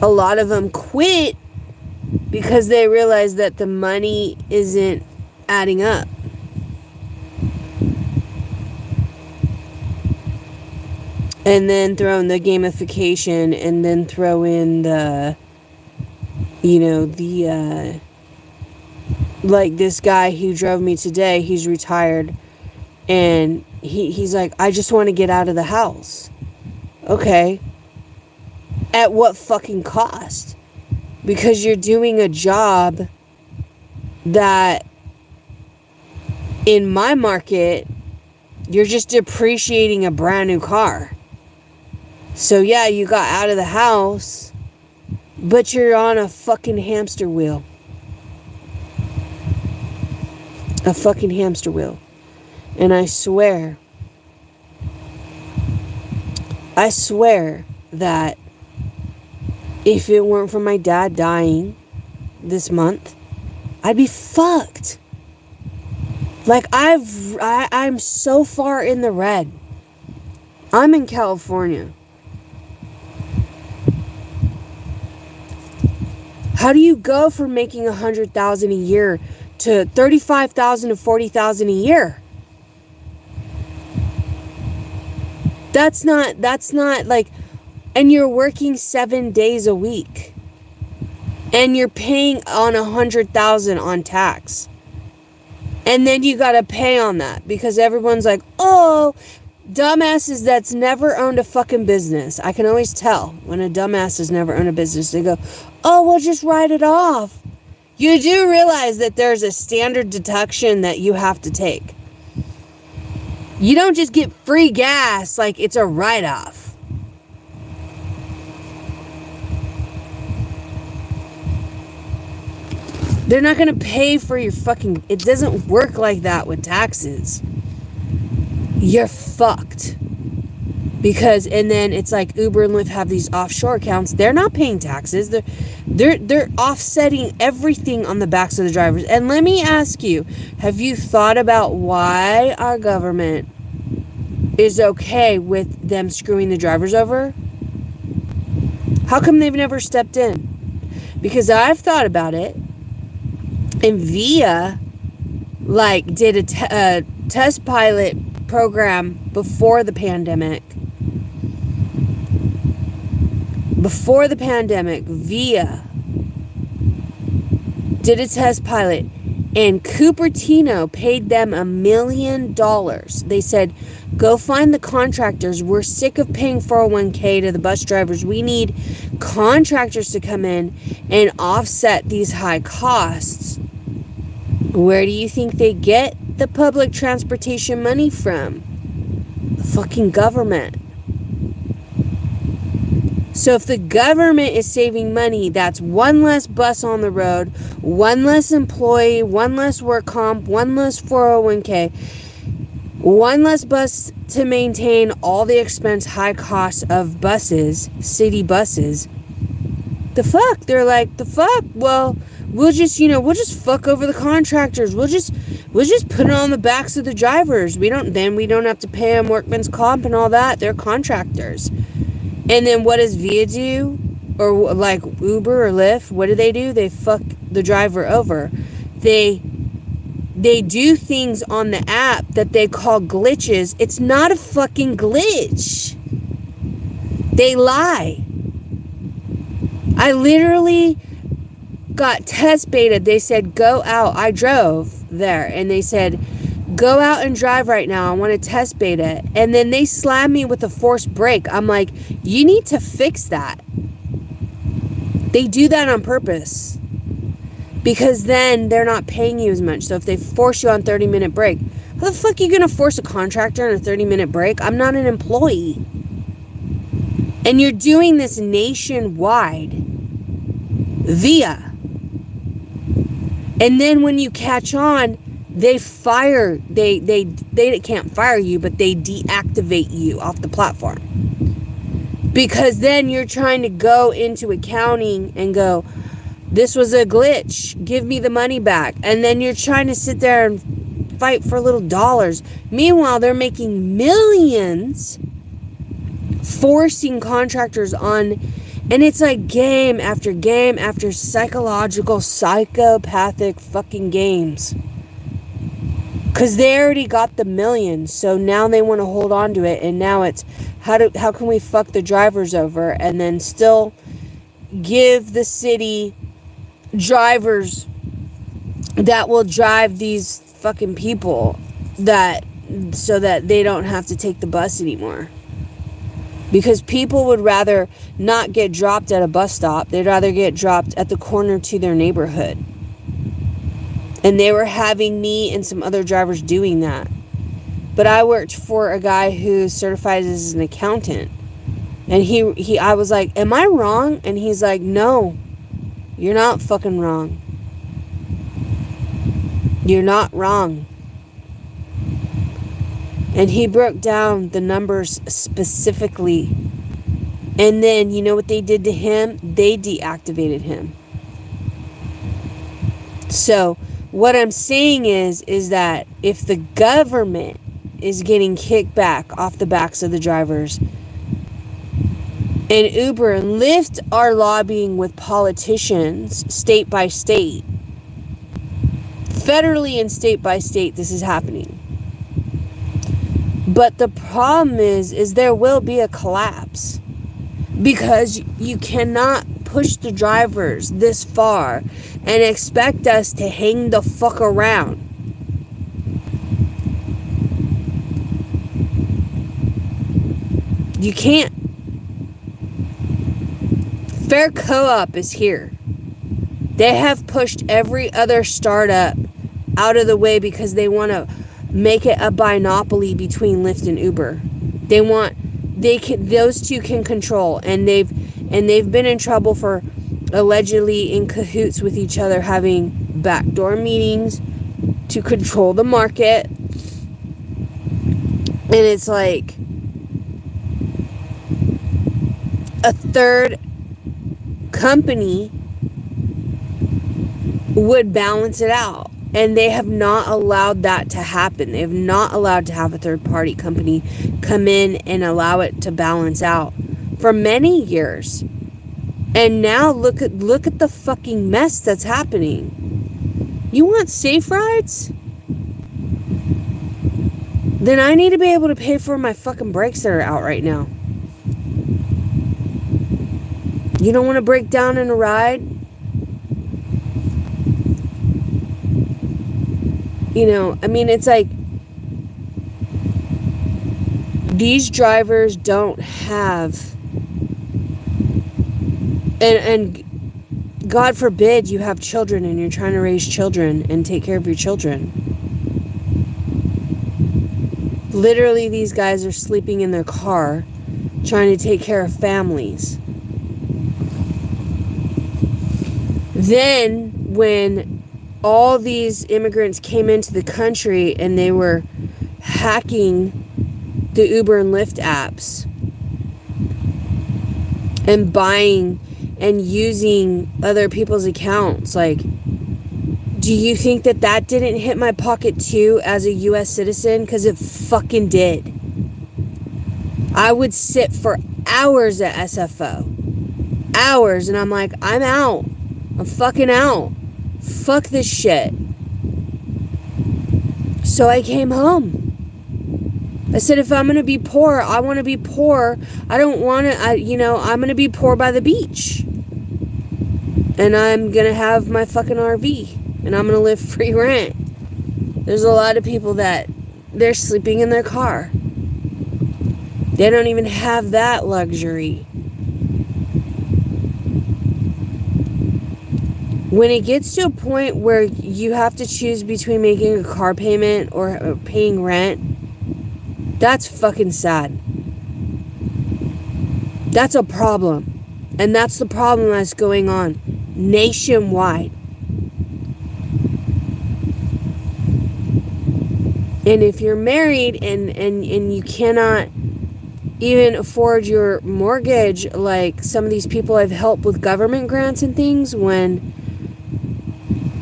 A lot of them quit because they realize that the money isn't adding up. And then throw in the gamification, and then throw in the, like this guy who drove me today, he's retired, and he's like, I just want to get out of the house. Okay. At what fucking cost? Because you're doing a job that, in my market, you're just depreciating a brand new car. So yeah, you got out of the house, but you're on a fucking hamster wheel. A fucking hamster wheel. And I swear that if it weren't for my dad dying this month, I'd be fucked. Like, I'm so far in the red. I'm in California. How do you go from making $100,000 a year to $35,000 to $40,000 a year? That's not like, and you're working 7 days a week, and you're paying on $100,000 on tax, and then you gotta pay on that because everyone's like, oh, dumbasses that's never owned a fucking business. I can always tell when a dumbass has never owned a business. They go, oh, well, just write it off. You do realize that there's a standard deduction that you have to take. You don't just get free gas like it's a write-off. They're not going to pay for your fucking... It doesn't work like that with taxes. You're fucked. Because, and then it's like Uber and Lyft have these offshore accounts. They're not paying taxes. They're offsetting everything on the backs of the drivers. And let me ask you, have you thought about why our government is okay with them screwing the drivers over? How come they've never stepped in? Because I've thought about it. And VIA, did a test pilot program before the pandemic. Before the pandemic, VIA did a test pilot, and Cupertino paid them $1 million. They said, go find the contractors. We're sick of paying 401k to the bus drivers. We need contractors to come in and offset these high costs. Where do you think they get the public transportation money from? The fucking government. So if the government is saving money, that's one less bus on the road, one less employee, one less work comp, one less 401k, one less bus to maintain all the expense, high costs of buses, city buses. The fuck? They're like, the fuck? Well, we'll just fuck over the contractors. We'll just put it on the backs of the drivers. We don't have to pay them workman's comp and all that. They're contractors. And then what does VIA do? Or like Uber or Lyft, what do? They fuck the driver over. They do things on the app that they call glitches. It's not a fucking glitch. They lie. I literally got test baited. They said, go out. I drove there, and they said, go out and drive right now. I want to test beta. And then they slammed me with a forced brake. I'm like, you need to fix that. They do that on purpose. Because then they're not paying you as much. So if they force you on 30-minute break, how the fuck are you going to force a contractor on a 30-minute break? I'm not an employee. And you're doing this nationwide. VIA. And then when you catch on, they can't fire you, but they deactivate you off the platform. Because then you're trying to go into accounting and go, this was a glitch, give me the money back. And then you're trying to sit there and fight for little dollars. Meanwhile, they're making millions forcing contractors on, and it's like game after game after psychological, psychopathic fucking games. Because they already got the millions, so now they want to hold on to it, and now it's how can we fuck the drivers over and then still give the city drivers that will drive these fucking people so that they don't have to take the bus anymore. Because people would rather not get dropped at a bus stop. They'd rather get dropped at the corner to their neighborhood. And they were having me and some other drivers doing that. But I worked for a guy who's certified as an accountant. And I was like, am I wrong? And he's like, no, you're not fucking wrong. You're not wrong. And he broke down the numbers specifically. And then, you know what they did to him? They deactivated him. So, what I'm saying is that if the government is getting kickback off the backs of the drivers, and Uber and Lyft are lobbying with politicians state by state, federally and state by state, this is happening. But the problem is there will be a collapse, because you cannot push the drivers this far and expect us to hang the fuck around. You can't. Fair Co-op is here. They have pushed every other startup out of the way because they want to make it a binopoly between Lyft and Uber. Those two can control, and they've been in trouble for allegedly in cahoots with each other, having backdoor meetings to control the market. And it's like a third company would balance it out. And they have not allowed that to happen. They have not allowed to have a third-party company come in and allow it to balance out for many years. And now look at the fucking mess that's happening. You want safe rides? Then I need to be able to pay for my fucking brakes that are out right now. You don't want to break down in a ride? You know, I mean, it's like these drivers don't have, and God forbid you have children and you're trying to raise children and take care of your children. Literally, these guys are sleeping in their car trying to take care of families. Then when all these immigrants came into the country and they were hacking the Uber and Lyft apps and buying and using other people's accounts, like, do you think that didn't hit my pocket too as a U.S. citizen? Because it fucking did. I would sit for hours at SFO. Hours. And I'm like, I'm out. I'm fucking out. Fuck this shit. So I came home. I said, if I'm going to be poor, I want to be poor. I don't want to, I'm going to be poor by the beach. And I'm going to have my fucking RV. And I'm going to live free rent. There's a lot of people that they're sleeping in their car. They don't even have that luxury. When it gets to a point where you have to choose between making a car payment or paying rent, that's fucking sad. That's a problem. And that's the problem that's going on nationwide. And if you're married and you cannot even afford your mortgage, like some of these people I've helped with government grants and things, when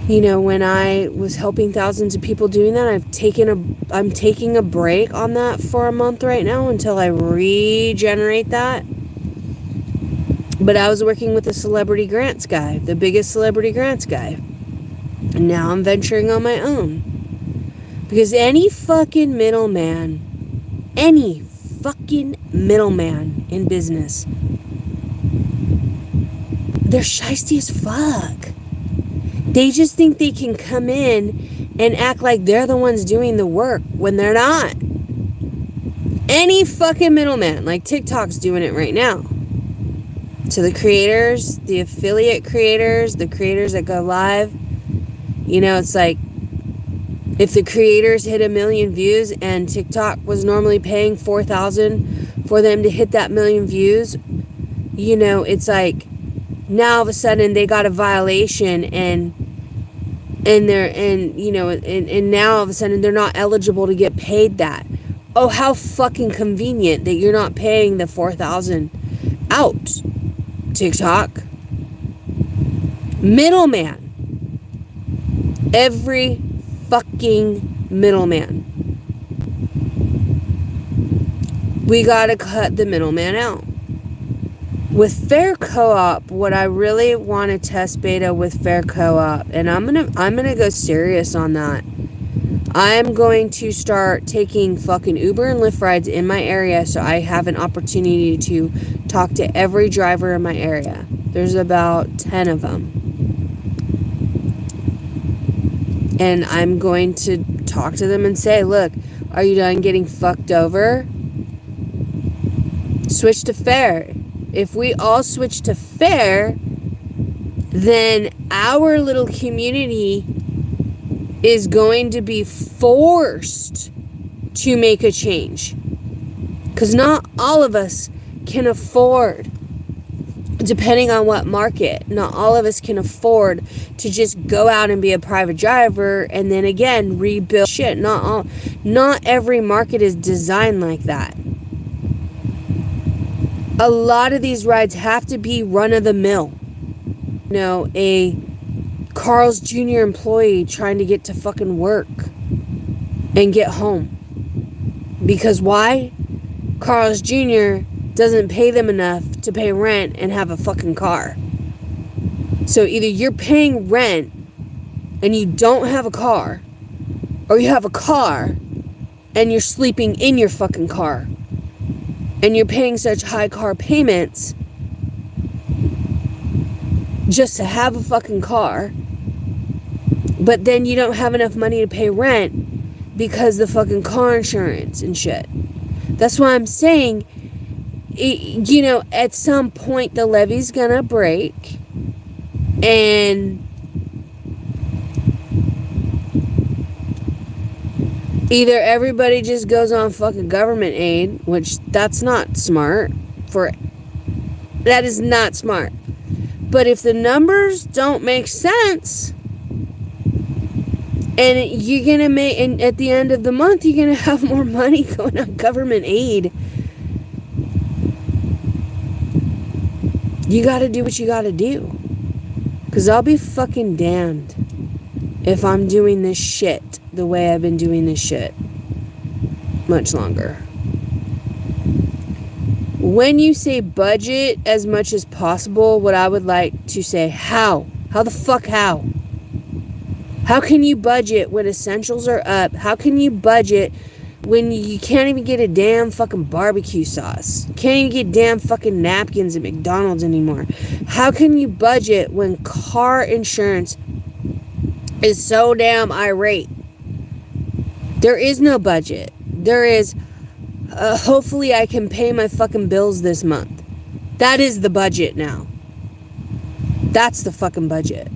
I was helping thousands of people doing that, I'm taking a break on that for a month right now until I regenerate that. But I was working with a celebrity grants guy, the biggest celebrity grants guy. And now I'm venturing on my own. Because any fucking middleman in business, they're shiesty as fuck. They just think they can come in and act like they're the ones doing the work when they're not. Any fucking middleman, like TikTok's doing it right now. To the creators, the affiliate creators, the creators that go live, it's like, if the creators hit 1 million views and TikTok was normally paying $4,000 for them to hit that 1 million views, it's like, now all of a sudden they got a violation and now all of a sudden they're not eligible to get paid that. Oh, how fucking convenient that you're not paying the $4,000 out, TikTok. Middleman. Every fucking middleman. We gotta cut the middleman out. With Fair Co-op, what I really want to test beta with Fair Co-op, and I'm gonna go serious on that. I'm going to start taking fucking Uber and Lyft rides in my area so I have an opportunity to talk to every driver in my area. There's about 10 of them. And I'm going to talk to them and say, look, are you done getting fucked over? Switch to Fair. If we all switch to Fair, then our little community is going to be forced to make a change. Because not all of us can afford, depending on what market, not all of us can afford to just go out and be a private driver and then again rebuild shit. Not every market is designed like that. A lot of these rides have to be run-of-the-mill. A Carl's Jr. employee trying to get to fucking work and get home. Because why? Carl's Jr. doesn't pay them enough to pay rent and have a fucking car. So either you're paying rent and you don't have a car, or you have a car and you're sleeping in your fucking car. And you're paying such high car payments just to have a fucking car, but then you don't have enough money to pay rent because the fucking car insurance and shit. That's why I'm saying, at some point the levee's gonna break, and either everybody just goes on fucking government aid, which that's not smart. That is not smart. But if the numbers don't make sense, and you're gonna make, and at the end of the month you're gonna have more money going on government aid, you gotta do what you gotta do. Because I'll be fucking damned if I'm doing this shit the way I've been doing this shit much longer. When you say budget as much as possible, what I would like to say, how? How the fuck how? How can you budget when essentials are up? How can you budget when you can't even get a damn fucking barbecue sauce? Can't even get damn fucking napkins at McDonald's anymore. How can you budget when car insurance is so damn irate? There is no budget. There is, hopefully I can pay my fucking bills this month. That is the budget now. That's the fucking budget.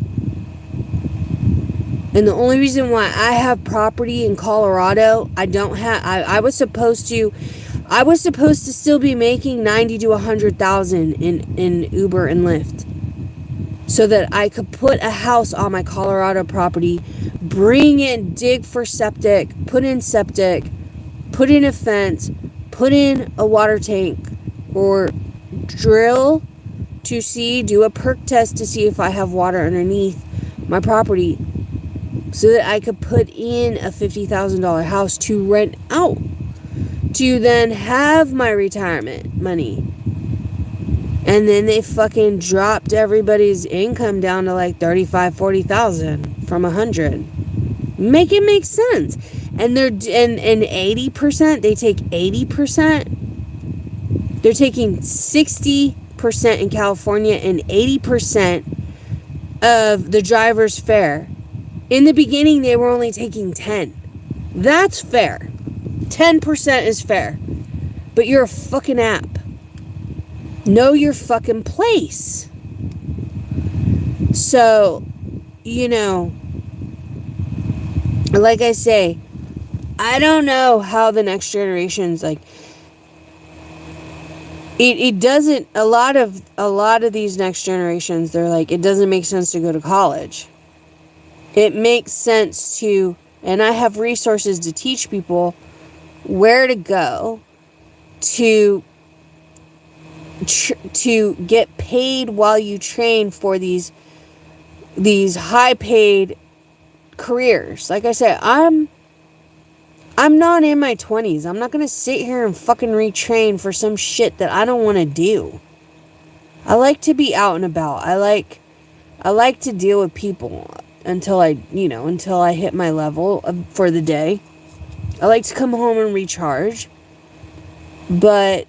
And the only reason why I have property in Colorado, I was supposed to still be making $90,000 to $100,000 in Uber and Lyft. so that I could put a house on my Colorado property, bring in, dig for septic, put in a fence, put in a water tank, or drill to see, do a perk test to see if I have water underneath my property, so that I could put in a $50,000 house to rent out, to then have my retirement money. And then they fucking dropped everybody's income down to like 35, 40,000 from 100. Make it make sense. And they're, and 80%, they take 80%. They're taking 60% in California and 80% of the driver's fare. In the beginning, they were only taking 10. That's fair. 10% is fair. But you're a fucking app. Know your fucking place. So, you know, like I say, I don't know how the next generation's like. It doesn't, a lot of these next generations, they're like, it doesn't make sense to go to college. It makes sense to, and I have resources to teach people where to go to get paid while you train for these high paid careers. Like I said, I'm not in my 20s. I'm not going to sit here and fucking retrain for some shit that I don't want to do. I like to be out and about. I like to deal with people until I hit my level for the day. I like to come home and recharge. But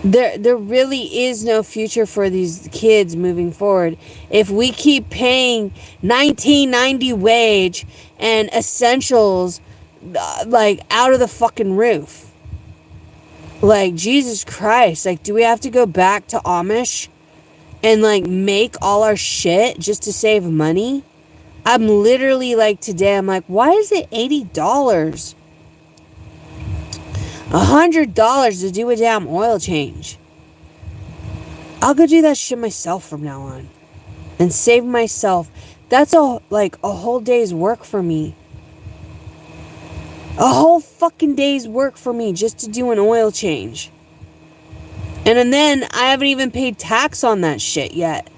there really is no future for these kids moving forward if we keep paying $19.90 wage and essentials like out of the fucking roof. Like, Jesus Christ, like, do we have to go back to Amish and like make all our shit just to save money? I'm literally like, today I'm like, why is it $80? $100 to do a damn oil change. I'll go do that shit myself from now on. And save myself. That's a whole day's work for me. A whole fucking day's work for me just to do an oil change. And then I haven't even paid tax on that shit yet.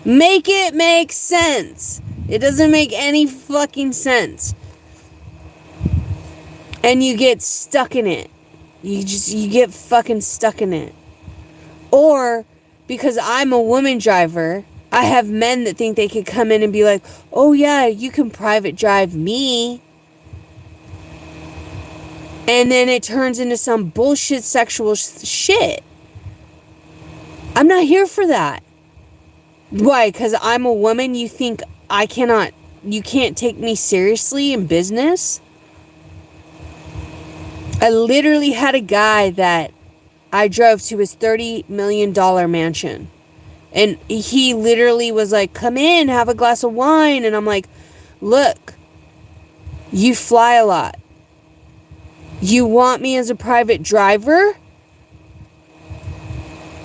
Make it make sense. It doesn't make any fucking sense. And you get stuck in it. You get fucking stuck in it. Or, because I'm a woman driver, I have men that think they could come in and be like, oh yeah, you can private drive me. And then it turns into some bullshit sexual shit. I'm not here for that. Why? Because I'm a woman, you think you can't take me seriously in business? I literally had a guy that I drove to his $30 million mansion. And he literally was like, come in, have a glass of wine. And I'm like, look, you fly a lot. You want me as a private driver?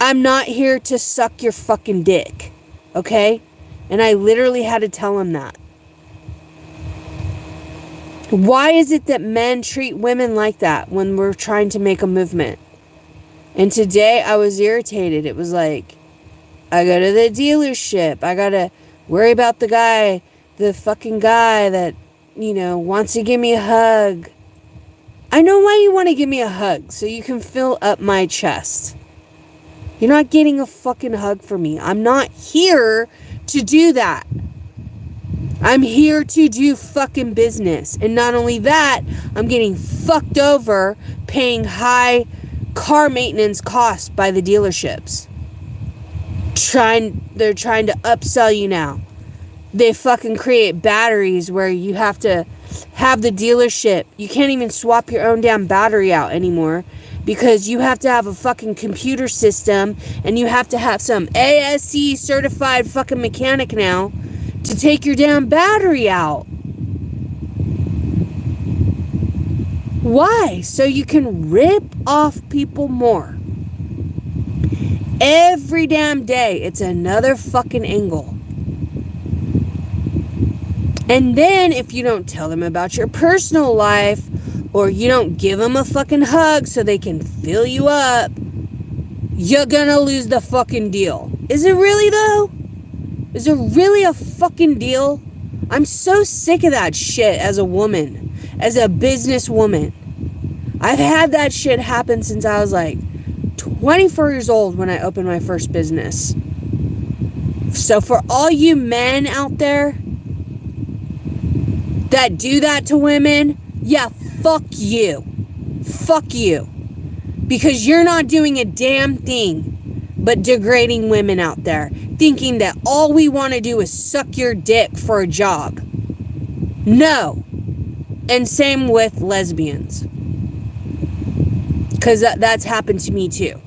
I'm not here to suck your fucking dick. Okay? And I literally had to tell him that. Why is it that men treat women like that when we're trying to make a movement? And today I was irritated. It was like, I go to the dealership. I gotta worry about the fucking guy that, wants to give me a hug. I know why you want to give me a hug, so you can fill up my chest. You're not getting a fucking hug from me. I'm not here to do that. I'm here to do fucking business. And not only that, I'm getting fucked over paying high car maintenance costs by the dealerships. They're trying to upsell you now. They fucking create batteries where you have to have the dealership. You can't even swap your own damn battery out anymore because you have to have a fucking computer system and you have to have some ASC certified fucking mechanic now to take your damn battery out. Why? So you can rip off people more. Every damn day, it's another fucking angle. And then if you don't tell them about your personal life, or you don't give them a fucking hug so they can fill you up, you're gonna lose the fucking deal. Is it really though? Is it really a fucking deal? I'm so sick of that shit as a woman, as a businesswoman. I've had that shit happen since I was like 24 years old when I opened my first business. So for all you men out there that do that to women, yeah, fuck you. Fuck you. Because you're not doing a damn thing but degrading women out there, thinking that all we want to do is suck your dick for a job. No. And same with lesbians. Because that's happened to me too.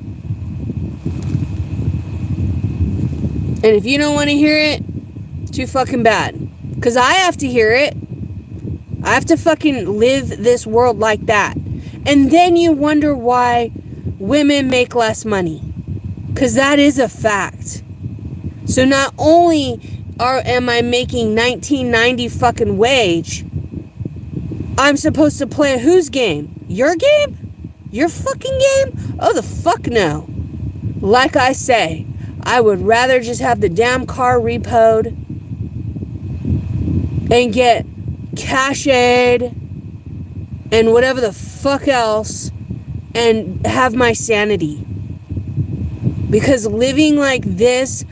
And if you don't want to hear it, too fucking bad. Because I have to hear it. I have to fucking live this world like that. And then you wonder why women make less money. Because that is a fact. So not only am I making $19.90 fucking wage, I'm supposed to play whose game? Your game? Your fucking game? Oh, the fuck no. Like I say, I would rather just have the damn car repoed and get cash aid and whatever the fuck else and have my sanity. Because living like this,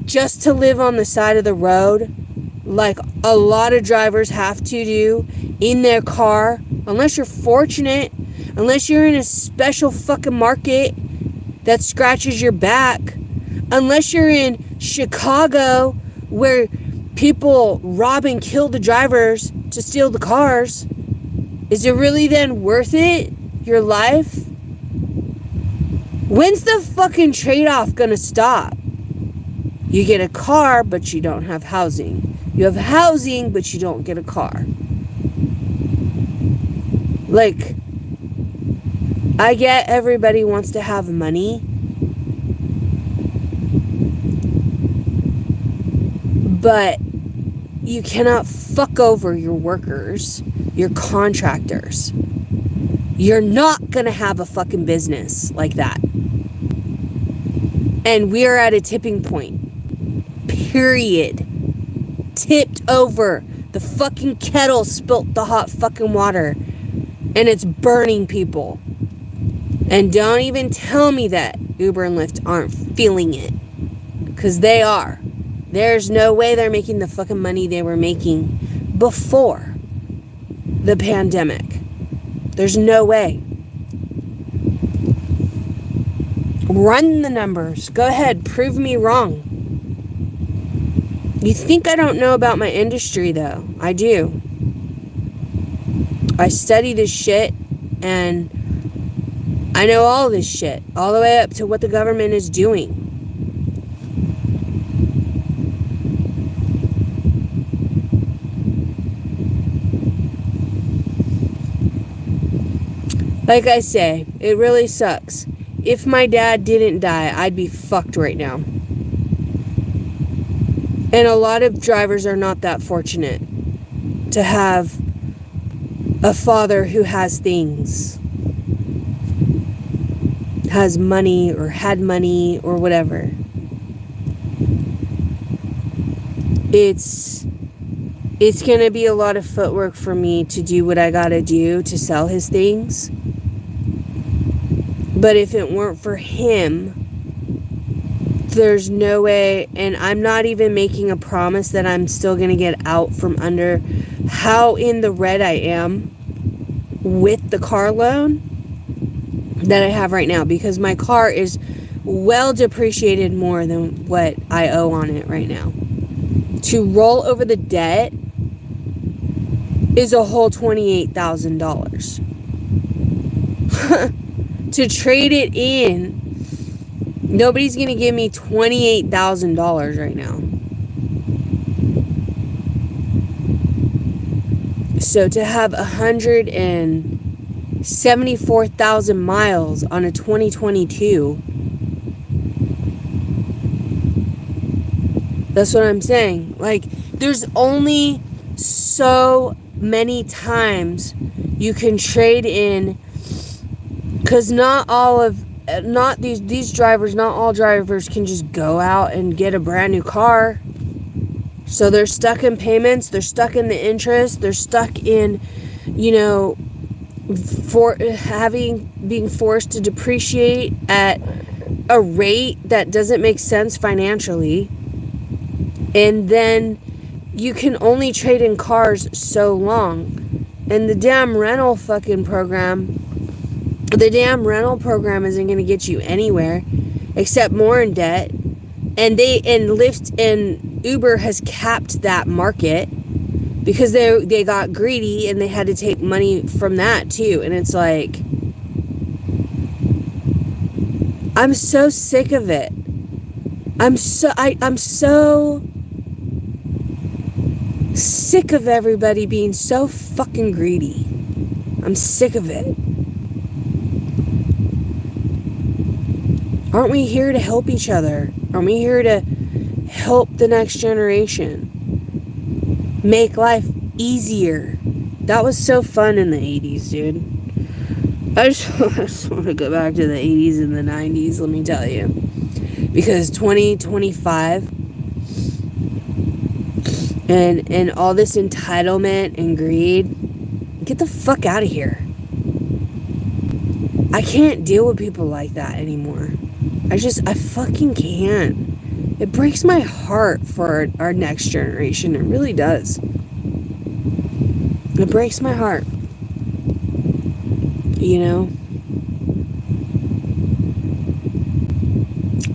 just to live on the side of the road, like a lot of drivers have to do in their car, unless you're fortunate, unless you're in a special fucking market that scratches your back, unless you're in Chicago where people rob and kill the drivers to steal the cars, is it really then worth it? Your life? When's the fucking trade-off gonna stop? You get a car, but you don't have housing. You have housing, but you don't get a car. Like, I get everybody wants to have money, but you cannot fuck over your workers, your contractors. You're not gonna have a fucking business like that. And we're at a tipping point. Period. Tipped over. The fucking kettle spilt the hot fucking water. And it's burning people. And don't even tell me that Uber and Lyft aren't feeling it. Because they are. There's no way they're making the fucking money they were making before the pandemic. There's no way. Run the numbers. Go ahead. Prove me wrong. You think I don't know about my industry, though. I do. I study this shit, and I know all this shit. All the way up to what the government is doing. Like I say, it really sucks. If my dad didn't die, I'd be fucked right now. And a lot of drivers are not that fortunate to have a father who has things. Has money or had money or whatever. It's gonna be a lot of footwork for me to do what I gotta do to sell his things. But if it weren't for him, there's no way, and I'm not even making a promise that I'm still going to get out from under how in the red I am with the car loan that I have right now, because my car is well depreciated more than what I owe on it right now. To roll over the debt is a whole $28,000. To trade it in, nobody's going to give me $28,000 right now. So to have 174,000 miles on a 2022 That's what I'm saying. Like, there's only so many times you can trade in, because not all drivers can just go out and get a brand new car. So they're stuck in payments, they're stuck in the interest, they're stuck in, being forced to depreciate at a rate that doesn't make sense financially. And then you can only trade in cars so long. And the damn rental program isn't going to get you anywhere except more in debt. And Lyft and Uber has capped that market because they got greedy and they had to take money from that too. And it's like, I'm so sick of it. I'm so sick of everybody being so fucking greedy. I'm sick of it. Aren't we here to help each other? Aren't we here to help the next generation? Make life easier. That was so fun in the 80s, dude. I just want to go back to the 80s and the 90s, let me tell you. Because 2025 and all this entitlement and greed, get the fuck out of here. I can't deal with people like that anymore. I fucking can't. It breaks my heart for our next generation. It really does. It breaks my heart.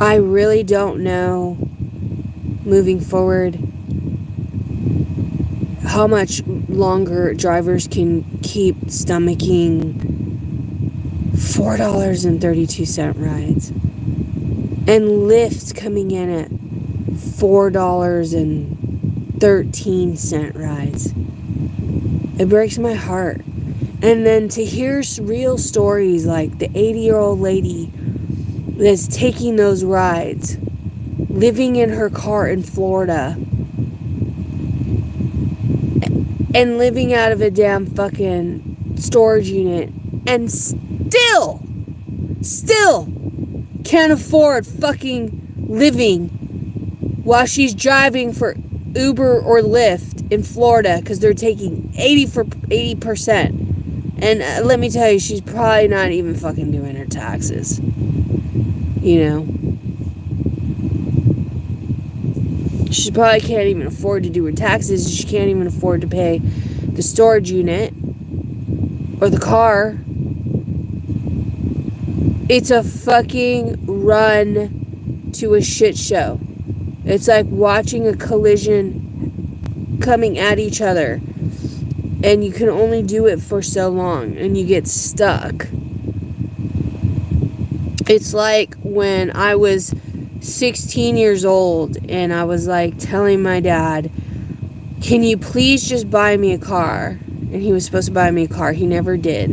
I really don't know, moving forward, how much longer drivers can keep stomaching $4.32 rides. And Lyft coming in at $4.13 rides. It breaks my heart. And then to hear real stories like the 80-year-old lady that's taking those rides, living in her car in Florida, and living out of a damn fucking storage unit, and still can't afford fucking living while she's driving for Uber or Lyft in Florida because they're taking 80%. And let me tell you, she's probably not even fucking doing her taxes. She probably can't even afford to do her taxes. She can't even afford to pay the storage unit or the car. It's a fucking run to a shit show. It's like watching a collision coming at each other. And you can only do it for so long. And you get stuck. It's like when I was 16 years old. And I was like telling my dad, can you please just buy me a car? And he was supposed to buy me a car. He never did.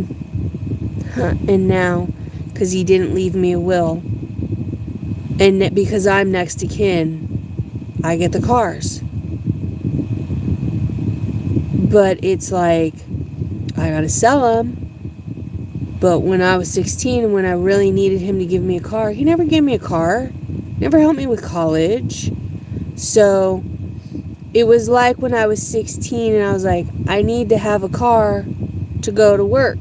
And now, because he didn't leave me a will, and because I'm next to kin, I get the cars. But it's like, I gotta sell them. But when I was 16 and when I really needed him to give me a car, he never gave me a car. Never helped me with college. So it was like when I was 16 and I was like, I need to have a car to go to work.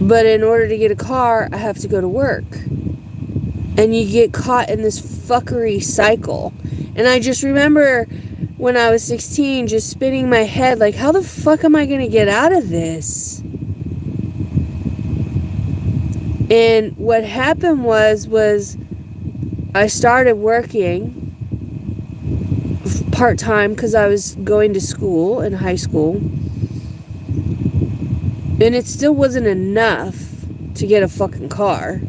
But in order to get a car, I have to go to work. And you get caught in this fuckery cycle. And I just remember when I was 16 just spinning my head like, how the fuck am I going to get out of this? And what happened was I started working part-time because I was going to school in high school. And it still wasn't enough to get a fucking car.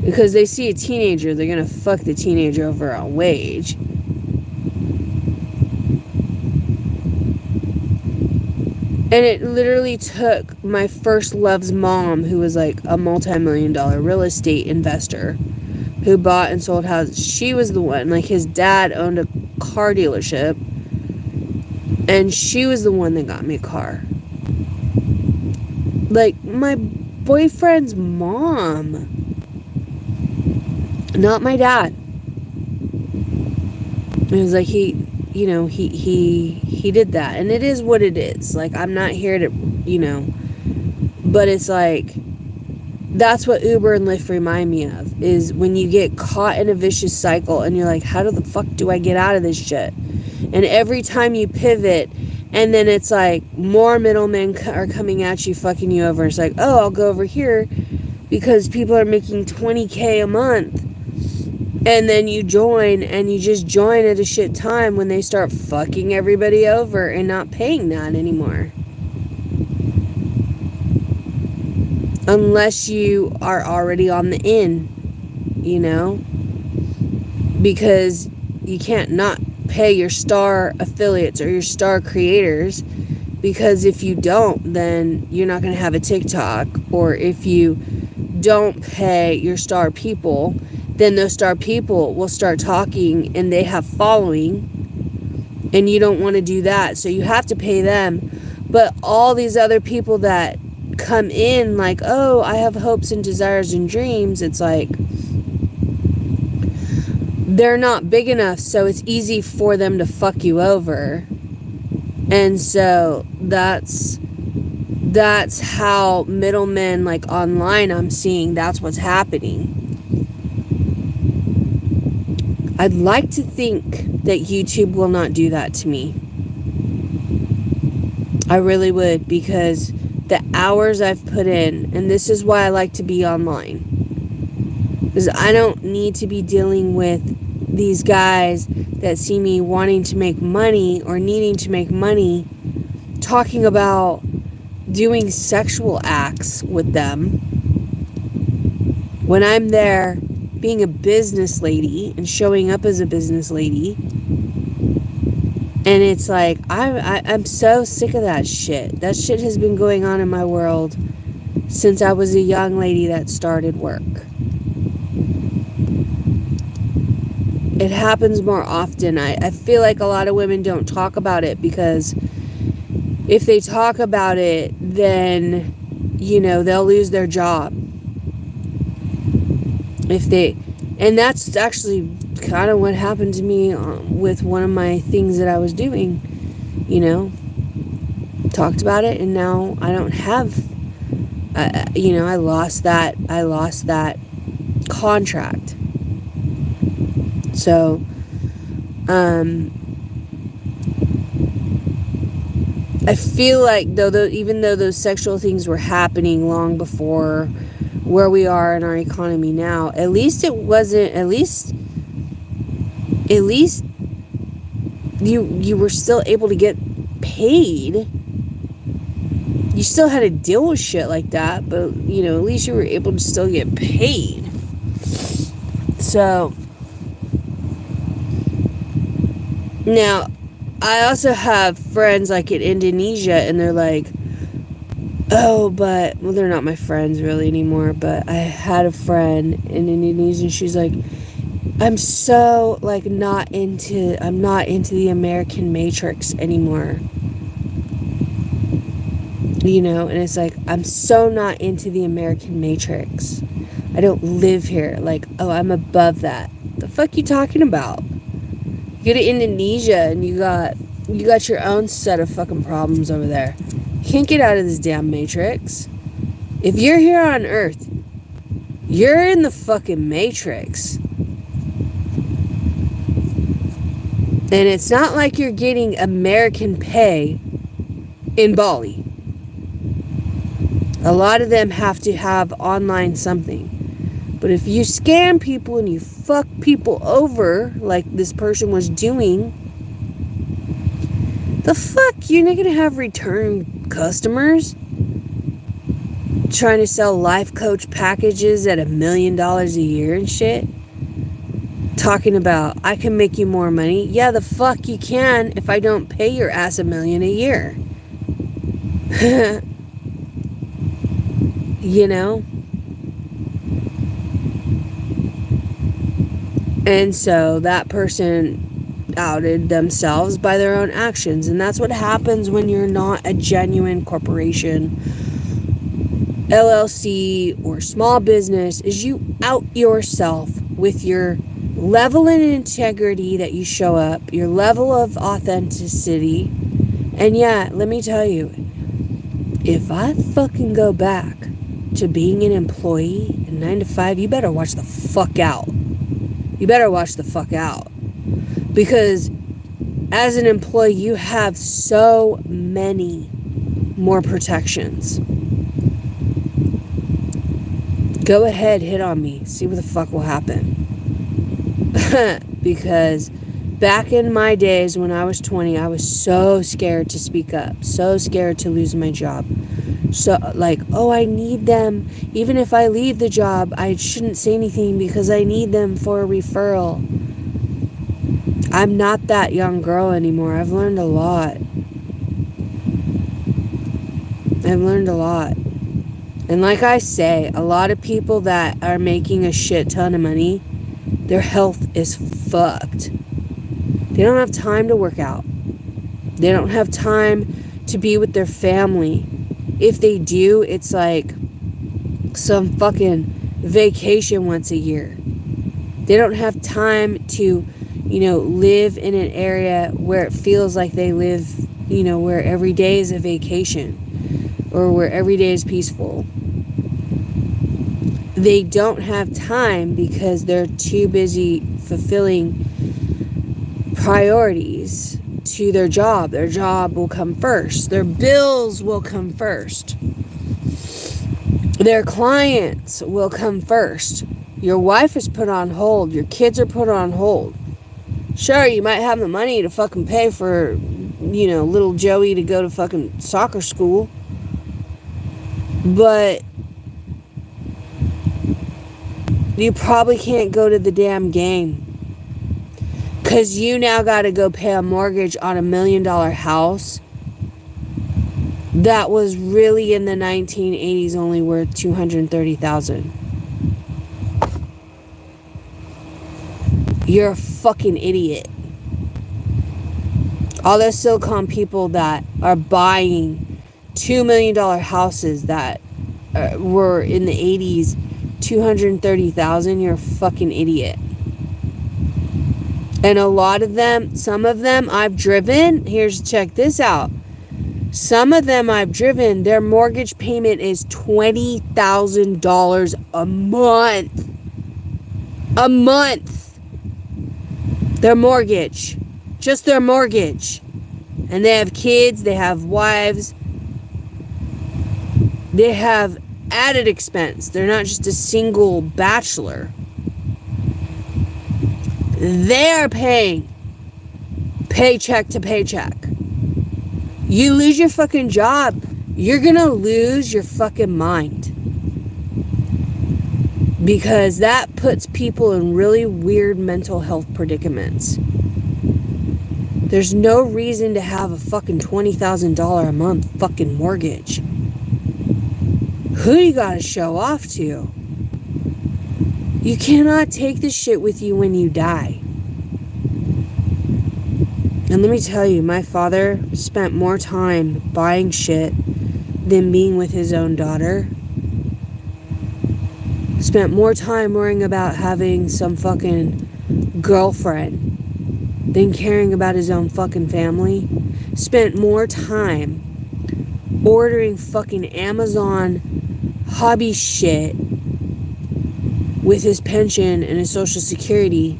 Because they see a teenager, they're going to fuck the teenager over on wage. And it literally took my first love's mom, who was like a multi-million-dollar real estate investor, who bought and sold houses. She was the one. Like, his dad owned a car dealership, and she was the one that got me a car. Like, my boyfriend's mom, not my dad. It was like he did that, and it is what it is. Like, I'm not here to, but it's like, that's what Uber and Lyft remind me of, is when you get caught in a vicious cycle and you're like, how the fuck do I get out of this shit? And every time you pivot, and then it's like more middlemen are coming at you, fucking you over. It's like, oh, I'll go over here because people are making $20,000 a month. And then you join, and you just join at a shit time when they start fucking everybody over and not paying that anymore. Unless you are already on the in, because you can't not pay your star affiliates or your star creators, because if you don't, then you're not going to have a TikTok. Or if you don't pay your star people, then those star people will start talking, and they have following, and you don't want to do that, so you have to pay them. But all these other people that come in like, oh, I have hopes and desires and dreams, it's like they're not big enough, so it's easy for them to fuck you over. And so that's how middlemen, like online, I'm seeing that's what's happening. I'd like to think that YouTube will not do that to me. I really would, because the hours I've put in, and this is why I like to be online, because I don't need to be dealing with these guys that see me wanting to make money or needing to make money, talking about doing sexual acts with them, when I'm there being a business lady and showing up as a business lady. And it's like, I'm so sick of that shit. That shit has been going on in my world since I was a young lady that started work. It happens more often. I feel like a lot of women don't talk about it, because if they talk about it, then, they'll lose their job. And that's actually kind of what happened to me with one of my things that I was doing. Talked about it, and now I don't have, I lost that contract. So, I feel like even though those sexual things were happening long before where we are in our economy now, at least it wasn't, at least you were still able to get paid. You still had to deal with shit like that, but at least you were able to still get paid. So now I also have friends like in Indonesia, and they're like, oh, but, well, they're not my friends really anymore, but I had a friend in Indonesia, and she's like, I'm so, like, I'm not into the American Matrix anymore. And it's like, I'm so not into the American Matrix. I don't live here. Like, oh, I'm above that. The fuck you talking about? You go to Indonesia, and you got your own set of fucking problems over there. You can't get out of this damn Matrix. If you're here on Earth, you're in the fucking Matrix. And it's not like you're getting American pay in Bali. A lot of them have to have online something. But if you scam people and you fuck people over like this person was doing, the fuck? You're not gonna have return customers trying to sell life coach packages at $1 million a year and shit, talking about, I can make you more money. Yeah, the fuck you can, if I don't pay your ass $1 million a year. And so that person outed themselves by their own actions. And that's what happens when you're not a genuine corporation, LLC, or small business, is you out yourself with your level of integrity that you show up, your level of authenticity. And yeah, let me tell you, if I fucking go back to being an employee in 9 to 5, you better watch the fuck out. You better watch the fuck out. Because as an employee, you have so many more protections. Go ahead, hit on me. See what the fuck will happen. Because back in my days when I was 20, I was so scared to speak up. So scared to lose my job. So like, oh, I need them. Even if I leave the job, I shouldn't say anything because I need them for a referral. I'm not that young girl anymore. I've learned a lot. And like I say, a lot of people that are making a shit ton of money, their health is fucked. They don't have time to work out. They don't have time to be with their family. If they do, it's like some fucking vacation once a year. They don't have time to, live in an area where it feels like they live, where every day is a vacation or where every day is peaceful. They don't have time because they're too busy fulfilling priorities to their job. Their job will come first. Their bills will come first. Their clients will come first. Your wife is put on hold. Your kids are put on hold. Sure, you might have the money to fucking pay for, little Joey to go to fucking soccer school. But you probably can't go to the damn game. Because you now got to go pay a mortgage on $1 million house that was really in the 1980s only worth $230,000. You're a fucking idiot. All those Silicon people that are buying $2 million houses that were in the 80s, $230,000, you're a fucking idiot. And a lot of them, some of them I've driven. Check this out. Some of them I've driven, their mortgage payment is $20,000 a month. A month. Their mortgage. Just their mortgage. And they have kids, they have wives. They have added expense. They're not just a single bachelor. They're paying paycheck to paycheck. You lose your fucking job, you're gonna lose your fucking mind. Because that puts people in really weird mental health predicaments. There's no reason to have a fucking $20,000 a month fucking mortgage. Who you gotta show off to? You cannot take this shit with you when you die. And let me tell you, my father spent more time buying shit than being with his own daughter. Spent more time worrying about having some fucking girlfriend than caring about his own fucking family. Spent more time ordering fucking Amazon hobby shit with his pension and his Social Security.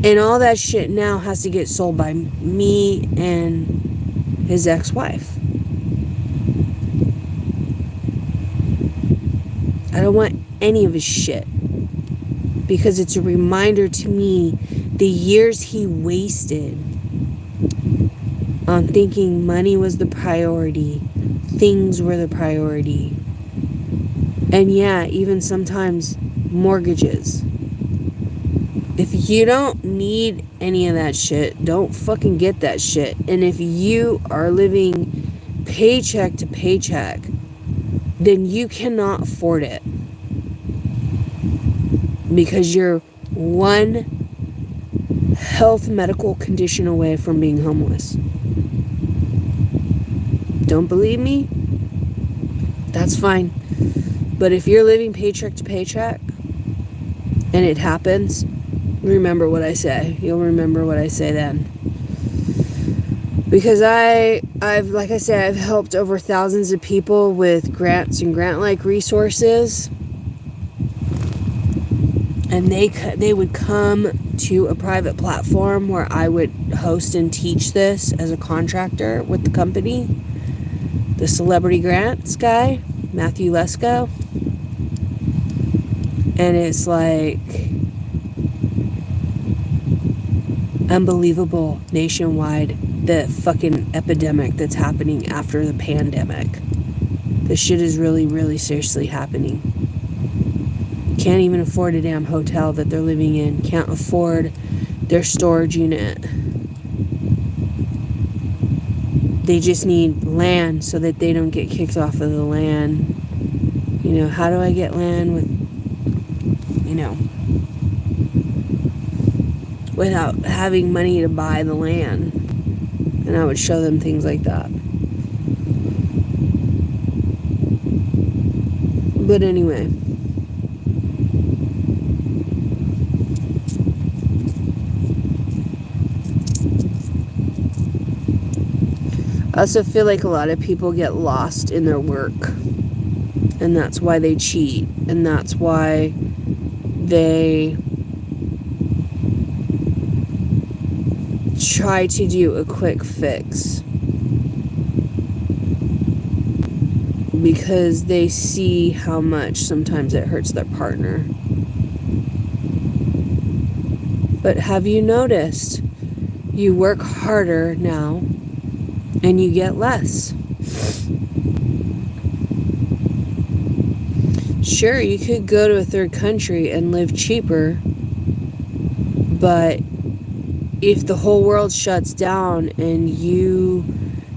And all that shit now has to get sold by me and his ex-wife. I don't want any of his shit. Because it's a reminder to me the years he wasted on thinking money was the priority. Things were the priority. And yeah, even sometimes mortgages. If you don't need any of that shit, don't fucking get that shit. And if you are living paycheck to paycheck, then you cannot afford it. because you're one health medical condition away from being homeless. Don't believe me? That's fine. But if you're living paycheck to paycheck and it happens, remember what I say. You'll remember what I say then. Because I've like I said, I've helped over thousands of people with grants and grant-like resources. And they would come to a private platform where I would host and teach this as a contractor with the company. The celebrity grants guy, Matthew Lesko. And it's like unbelievable nationwide, the fucking epidemic that's happening after the pandemic. This shit is really, really seriously happening. Can't even afford a damn hotel that they're living in. Can't afford their storage unit. They just need land so that they don't get kicked off of the land. You know, how do I get land without having money to buy the land? And I would show them things like that. But anyway. I also feel like a lot of people get lost in their work. And that's why they cheat. And that's why they try to do a quick fix. Because they see how much sometimes it hurts their partner. But have you noticed? You work harder now and you get less. Sure, you could go to a third country and live cheaper, but if the whole world shuts down and you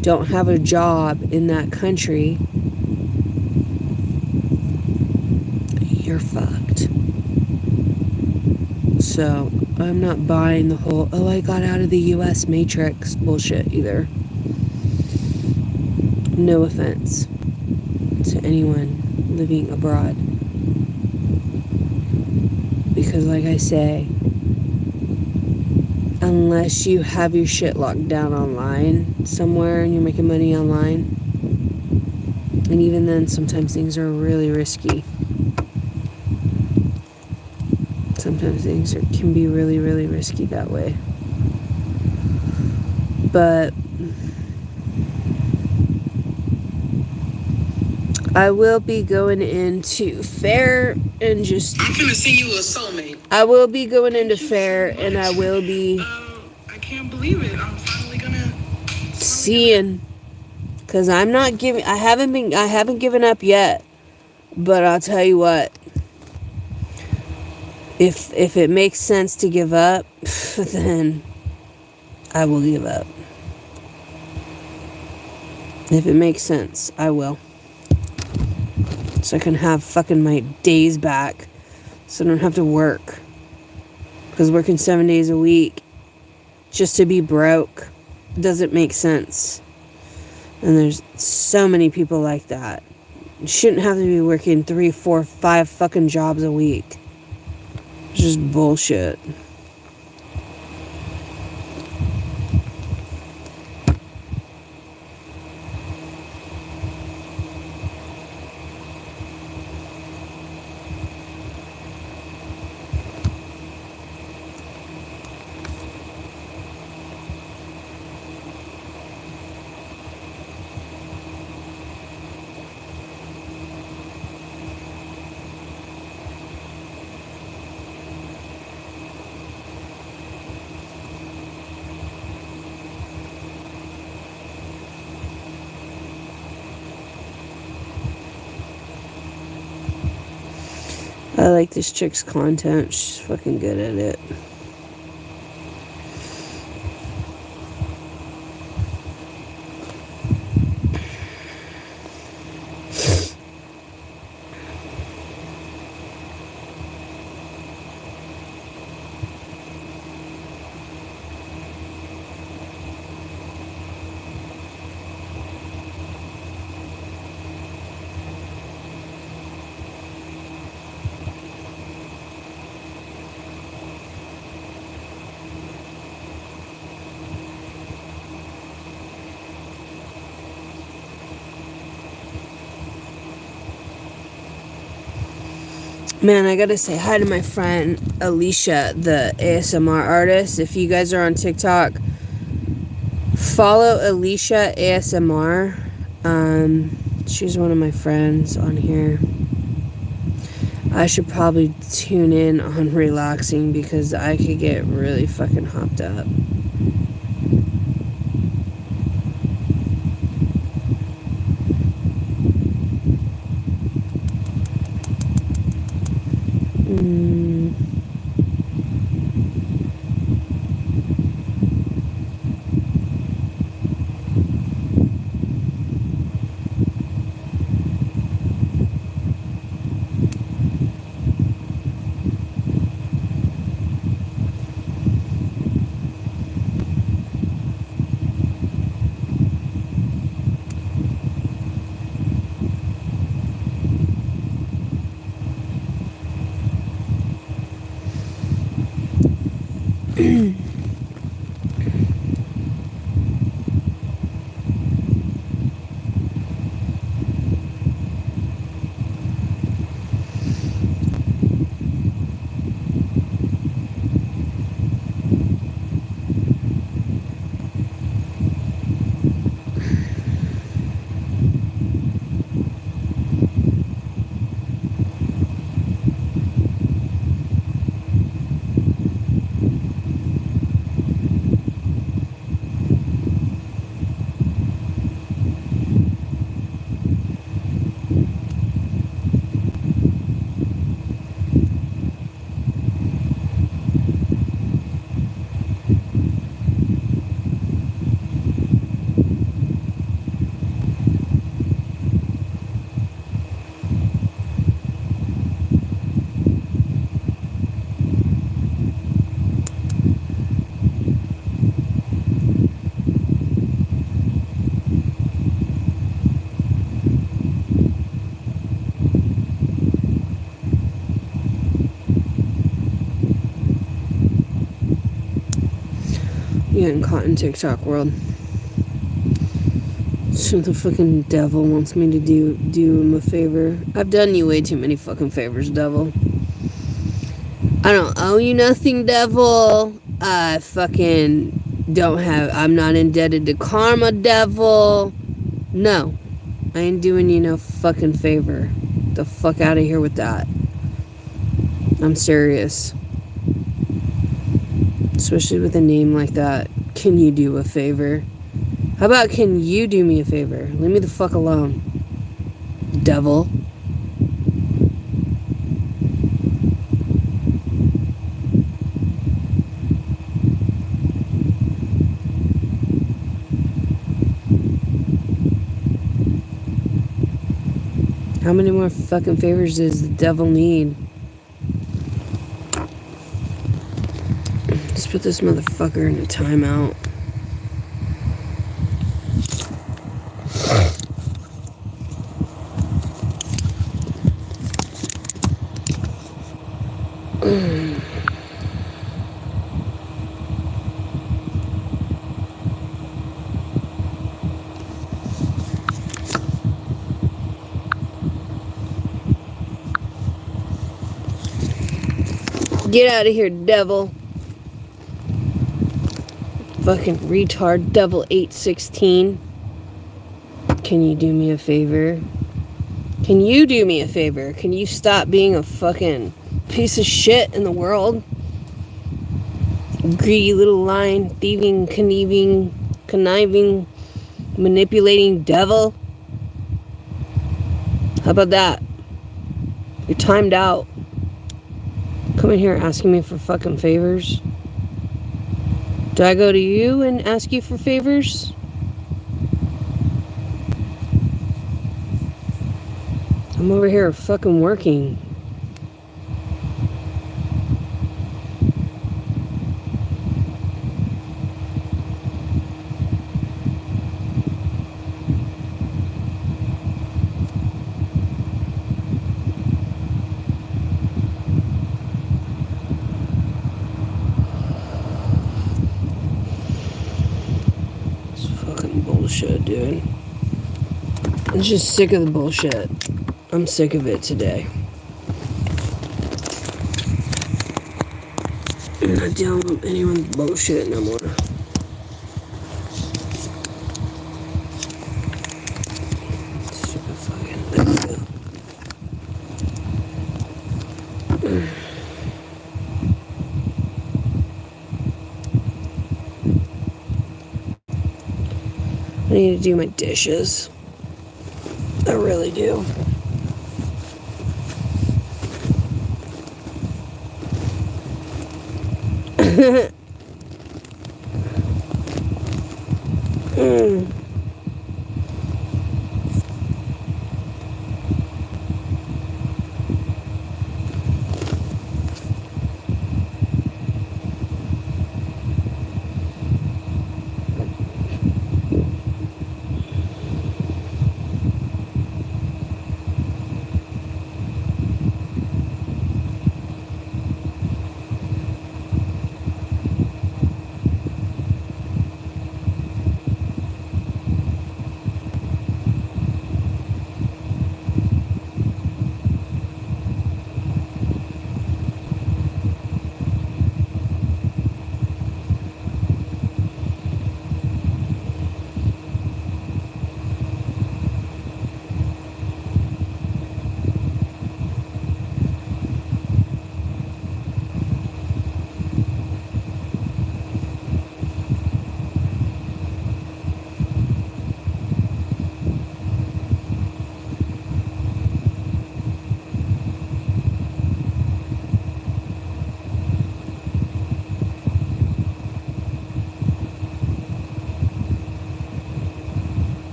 don't have a job in that country, you're fucked. So I'm not buying the whole, oh, I got out of the US matrix bullshit either. No offense to anyone living abroad. Because like I say, unless you have your shit locked down online somewhere and you're making money online, and even then sometimes things are really risky. Sometimes things can be really, really risky that way. But I will be going into fair and just... I'm finna see you a soulmate. I will be going into fair and I will be... I can't believe it. I'm finally gonna... seeing. Because I'm not giving... I haven't given up yet. But I'll tell you what. If it makes sense to give up, then I will give up. If it makes sense, I will. So I can have fucking my days back. So I don't have to work. Because working 7 days a week just to be broke doesn't make sense. And there's so many people like that. You shouldn't have to be working 3, 4, 5 fucking jobs a week. It's just bullshit. I like this chick's content. She's fucking good at it. Man, I gotta say hi to my friend Alicia, the ASMR artist. If you guys are on TikTok, follow Alicia ASMR. She's one of my friends on here. I should probably tune in on relaxing because I could get really fucking hopped up. Getting caught in TikTok world. So the fucking devil wants me to do him a favor. I've done you way too many fucking favors, devil. I don't owe you nothing, devil. I fucking don't have... I'm not indebted to karma, devil. No. I ain't doing you no fucking favor. The fuck out of here with that. I'm serious. Especially with a name like that. Can you do a favor? How about can you do me a favor? Leave me the fuck alone. Devil. How many more fucking favors does the devil need? Let's put this motherfucker in a timeout. Get out of here, devil. Fucking retard, devil 816. Can you do me a favor? Can you do me a favor? Can you stop being a fucking piece of shit in the world? Greedy little lying, thieving, conniving, manipulating devil. How about that? You're timed out. Coming here asking me for fucking favors. Do I go to you and ask you for favors? I'm over here fucking working. Bullshit, dude. I'm just sick of the bullshit. I'm sick of it today. I'm not dealing with anyone's bullshit no more. Stupid fucking. I need to do my dishes. I really do.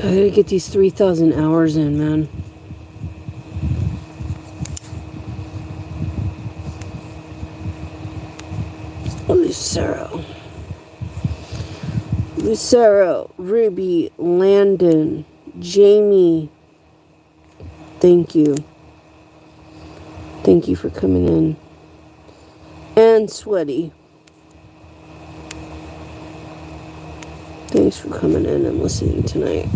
I gotta get these 3,000 hours in, man. Lucero, Ruby, Landon, Jamie. Thank you. Thank you for coming in. And Sweaty. Thanks for coming in and listening tonight.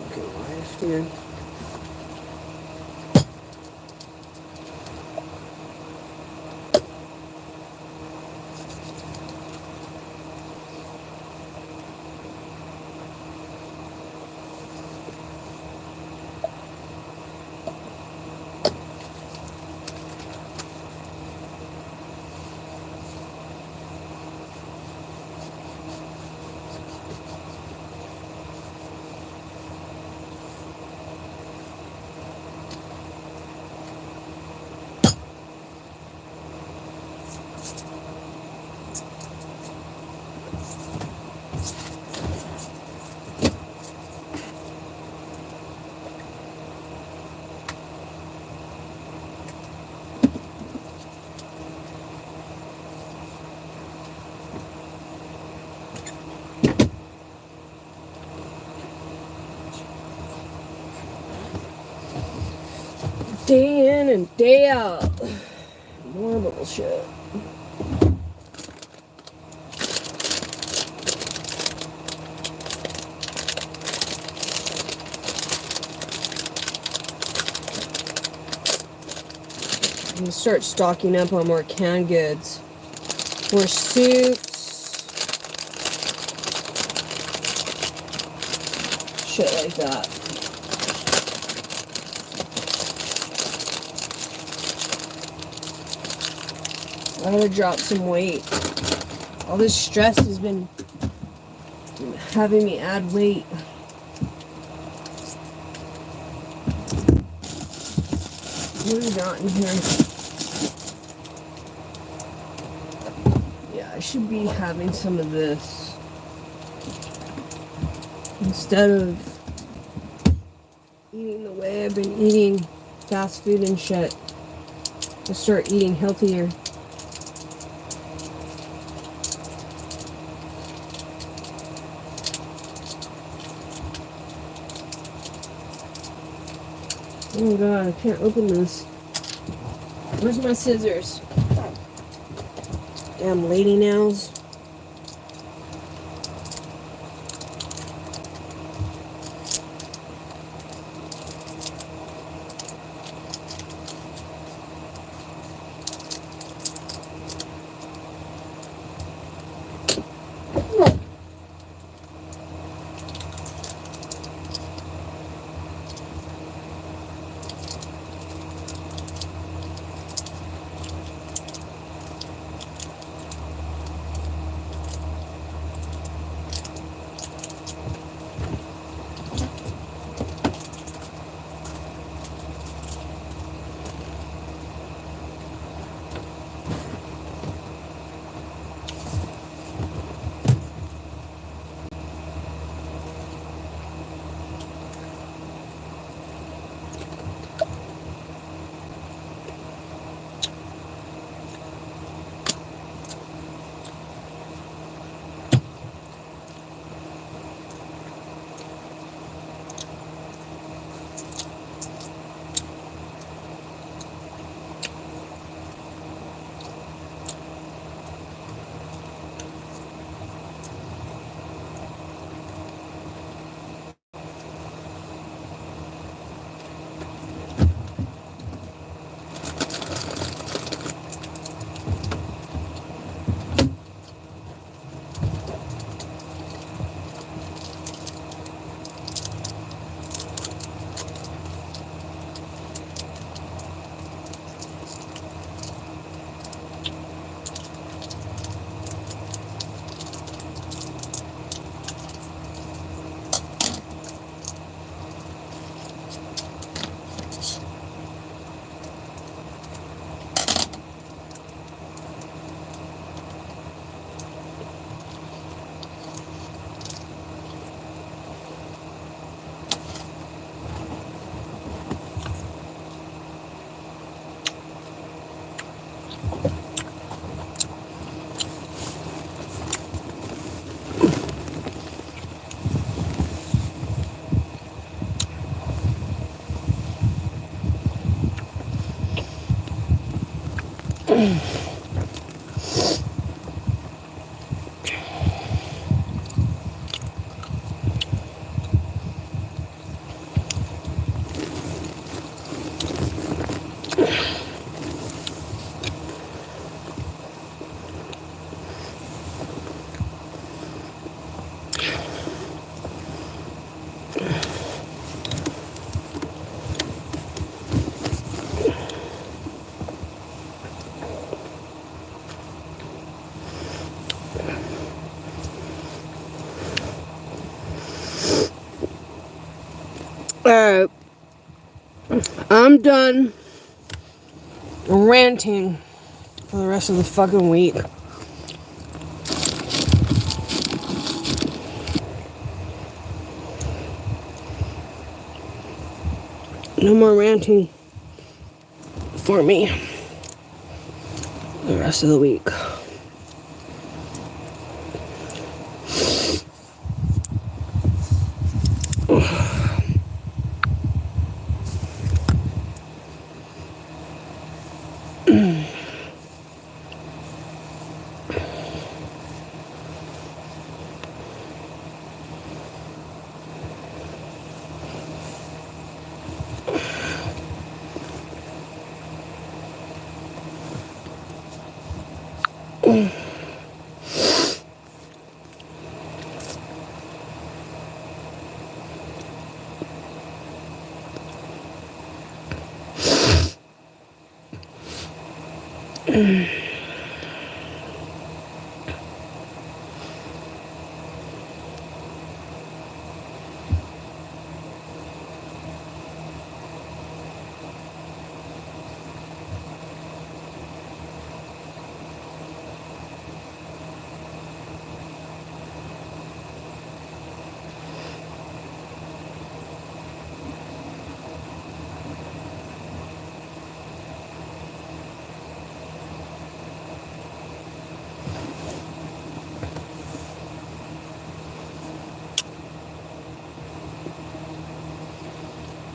Fucking life, dude. Day in and day out. More bullshit. I'm gonna start stocking up on more canned goods. More soups. Shit like that. I gotta drop some weight. All this stress has been having me add weight. What do we got in here? Yeah, I should be having some of this. Instead of eating the way I've been eating fast food and shit. I'll start eating healthier. Oh god, I can't open this. Where's my scissors? Damn lady nails. Alright. I'm done ranting for the rest of the fucking week. No more ranting for me the rest of the week.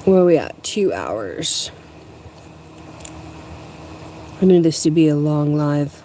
Where are we at? 2 hours. I need this to be a long live.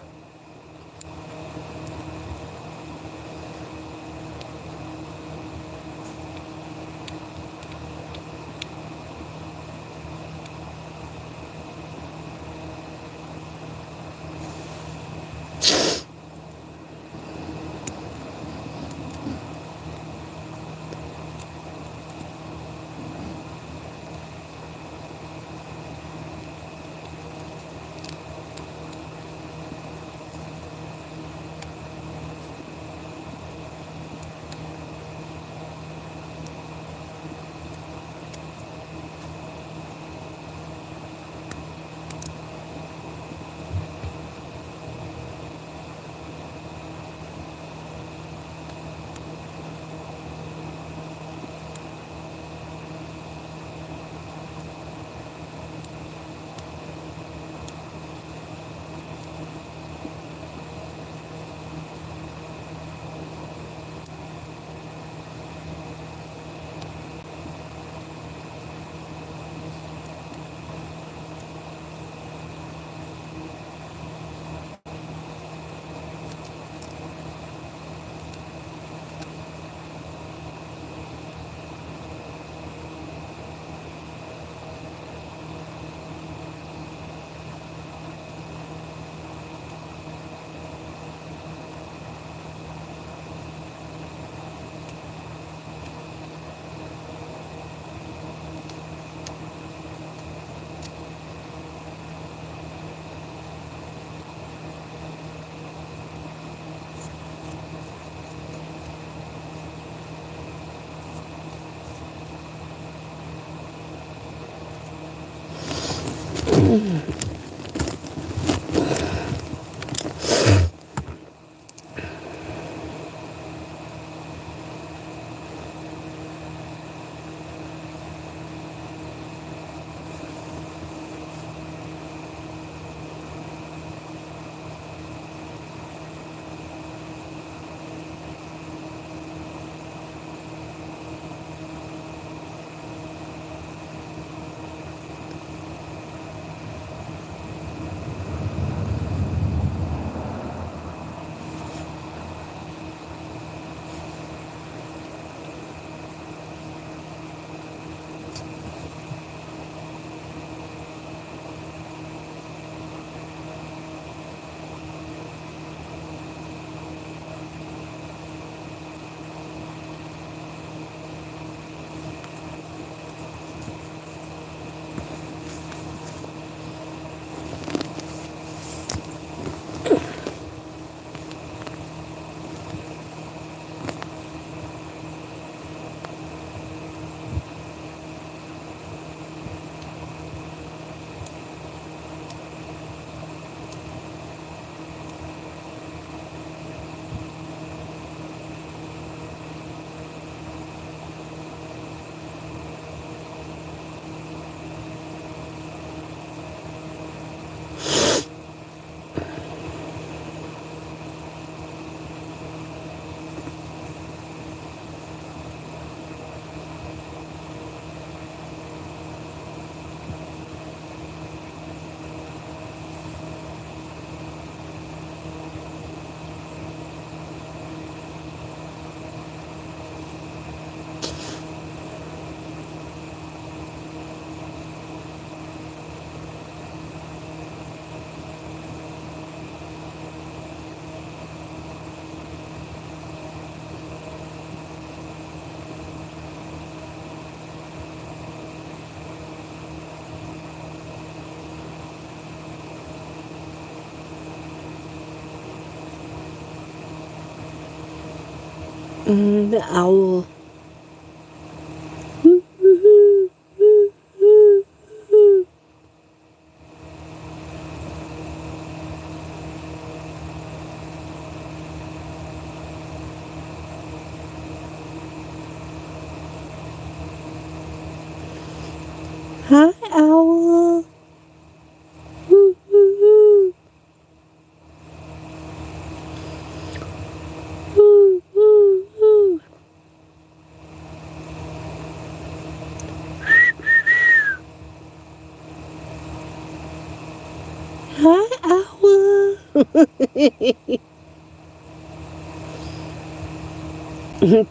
The owl. Hi, owl. Woo, woo, woo. Woo, woo, woo. Hi, owl.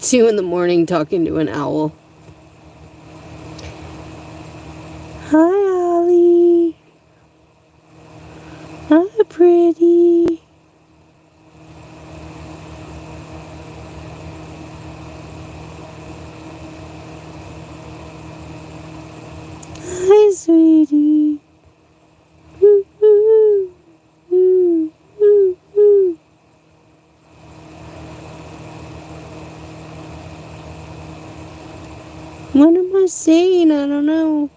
2 in the morning talking to an owl. Hi, Ollie. Hi, pretty. Hi, sweetie. Woo, woo, woo, woo, woo. What am I saying? I don't know.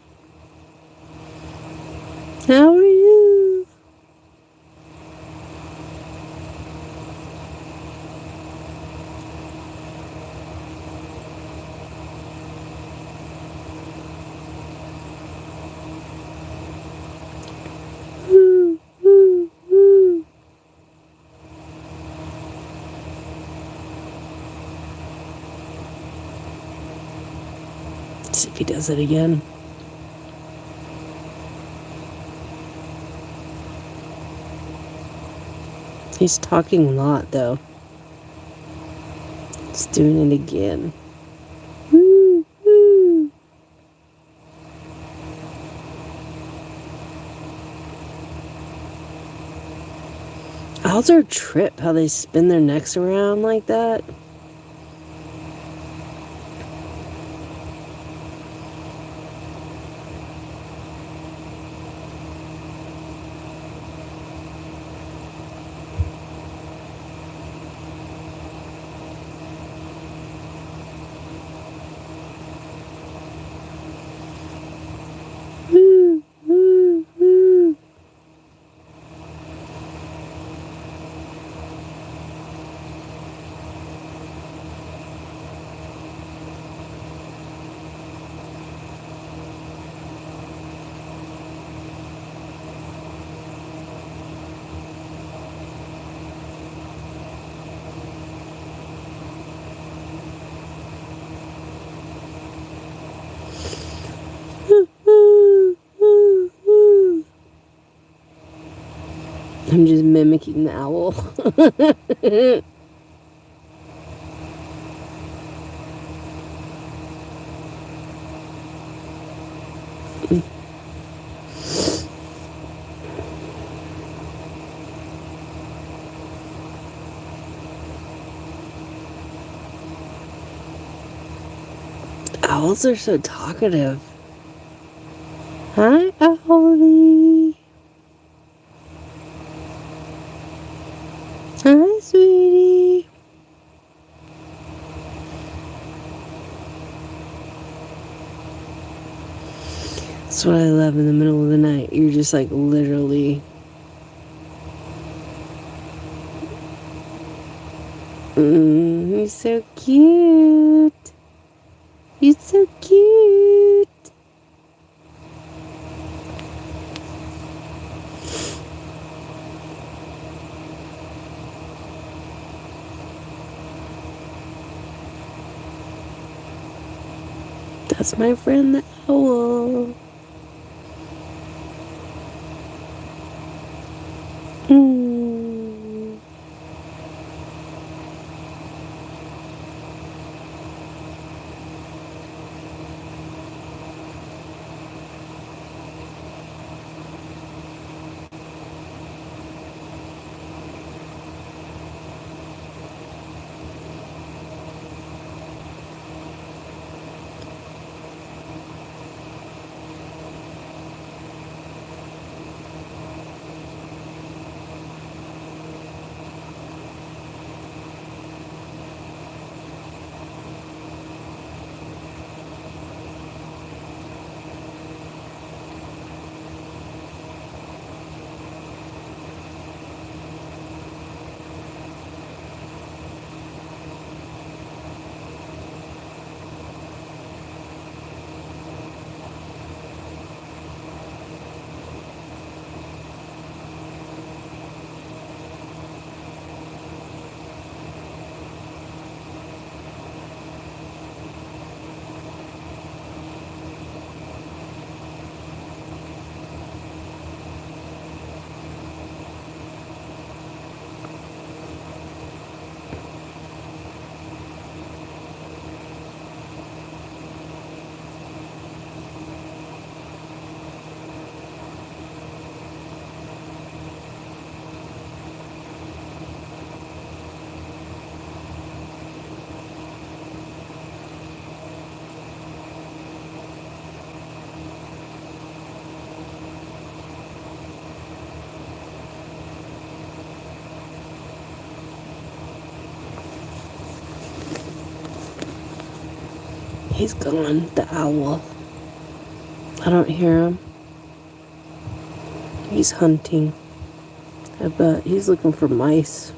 How are you? Woo, woo, woo. Let's see if he does it again. He's talking a lot, though. He's doing it again. Woo, woo. Owls are a trip, how they spin their necks around like that. Woo, woo, woo. Woo, woo, woo. I'm just mimicking the owl. Owls are so talkative. Hi, Owlie. Hi, sweetie. That's what I love in the middle of the night. You're just like literally. He's so cute. He's so cute. That's my friend the owl. He's gone, the owl. I don't hear him. He's hunting. I bet he's looking for mice.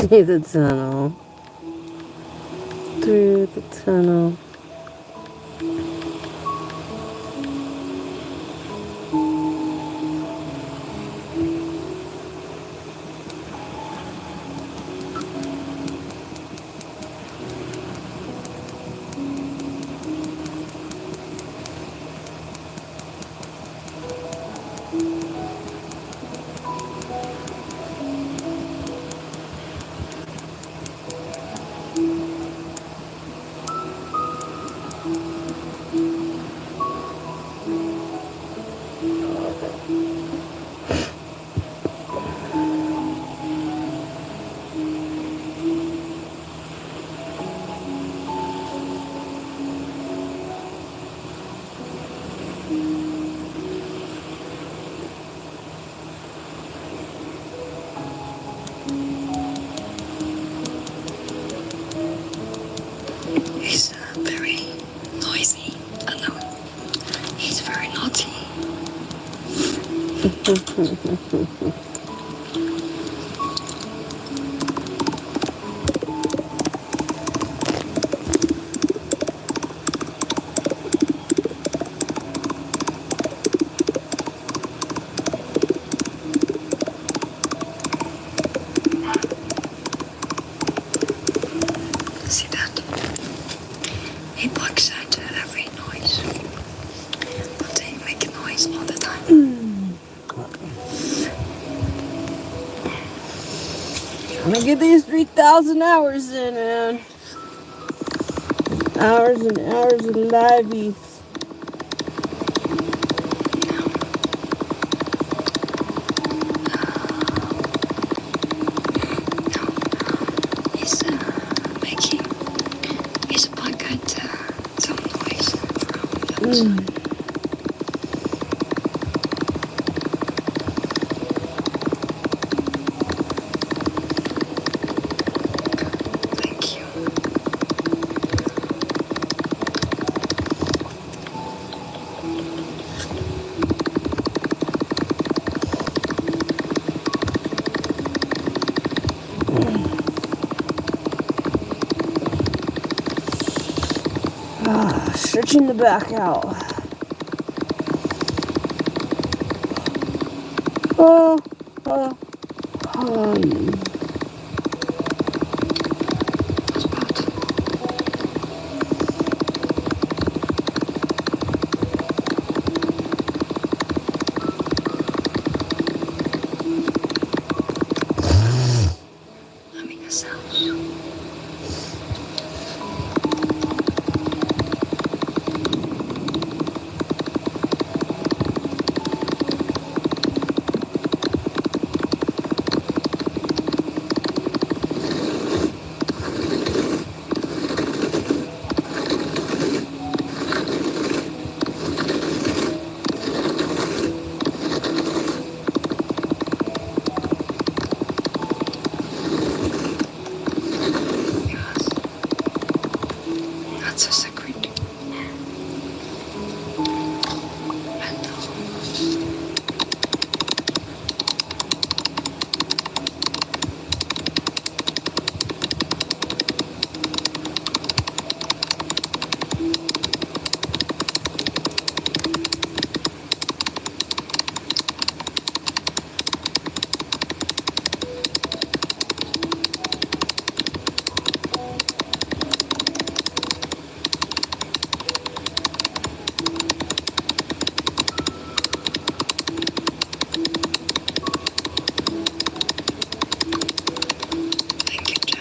Through the tunnel. Through the tunnel. He's very noisy. No, he's very naughty. See that? He blocks out every noise. But they make a noise all the time. Trying to get these 3,000 hours in, man. Hours and hours of live. He's black out some noise from the Thank you. Stretching the back out. Oh. Having a sound. That's a secret. Thank you, Joe.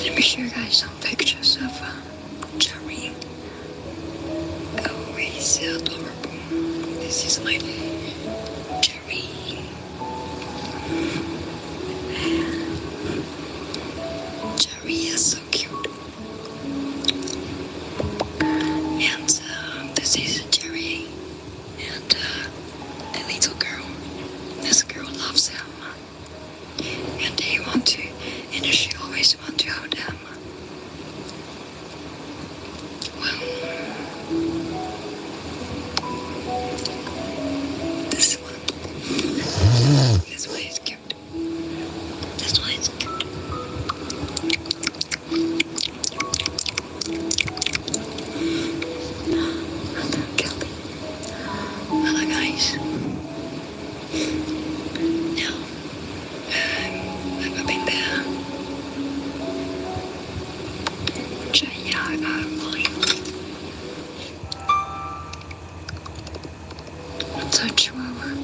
Let me show you guys some pictures of Jerry. Oh, he's so adorable. This is my Jerry. and they want to, and she always want to hold them. Well, this one is cute. This one is cute. Kelly. Hello guys. Now, I've been there. TeulaTwolah.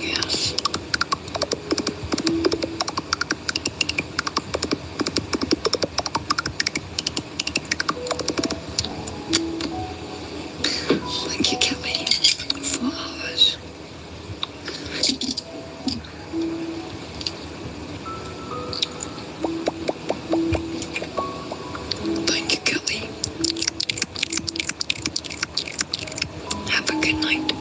Yes. Thank you, Kelly. 4 hours. Thank you, Kelly. Have a good night.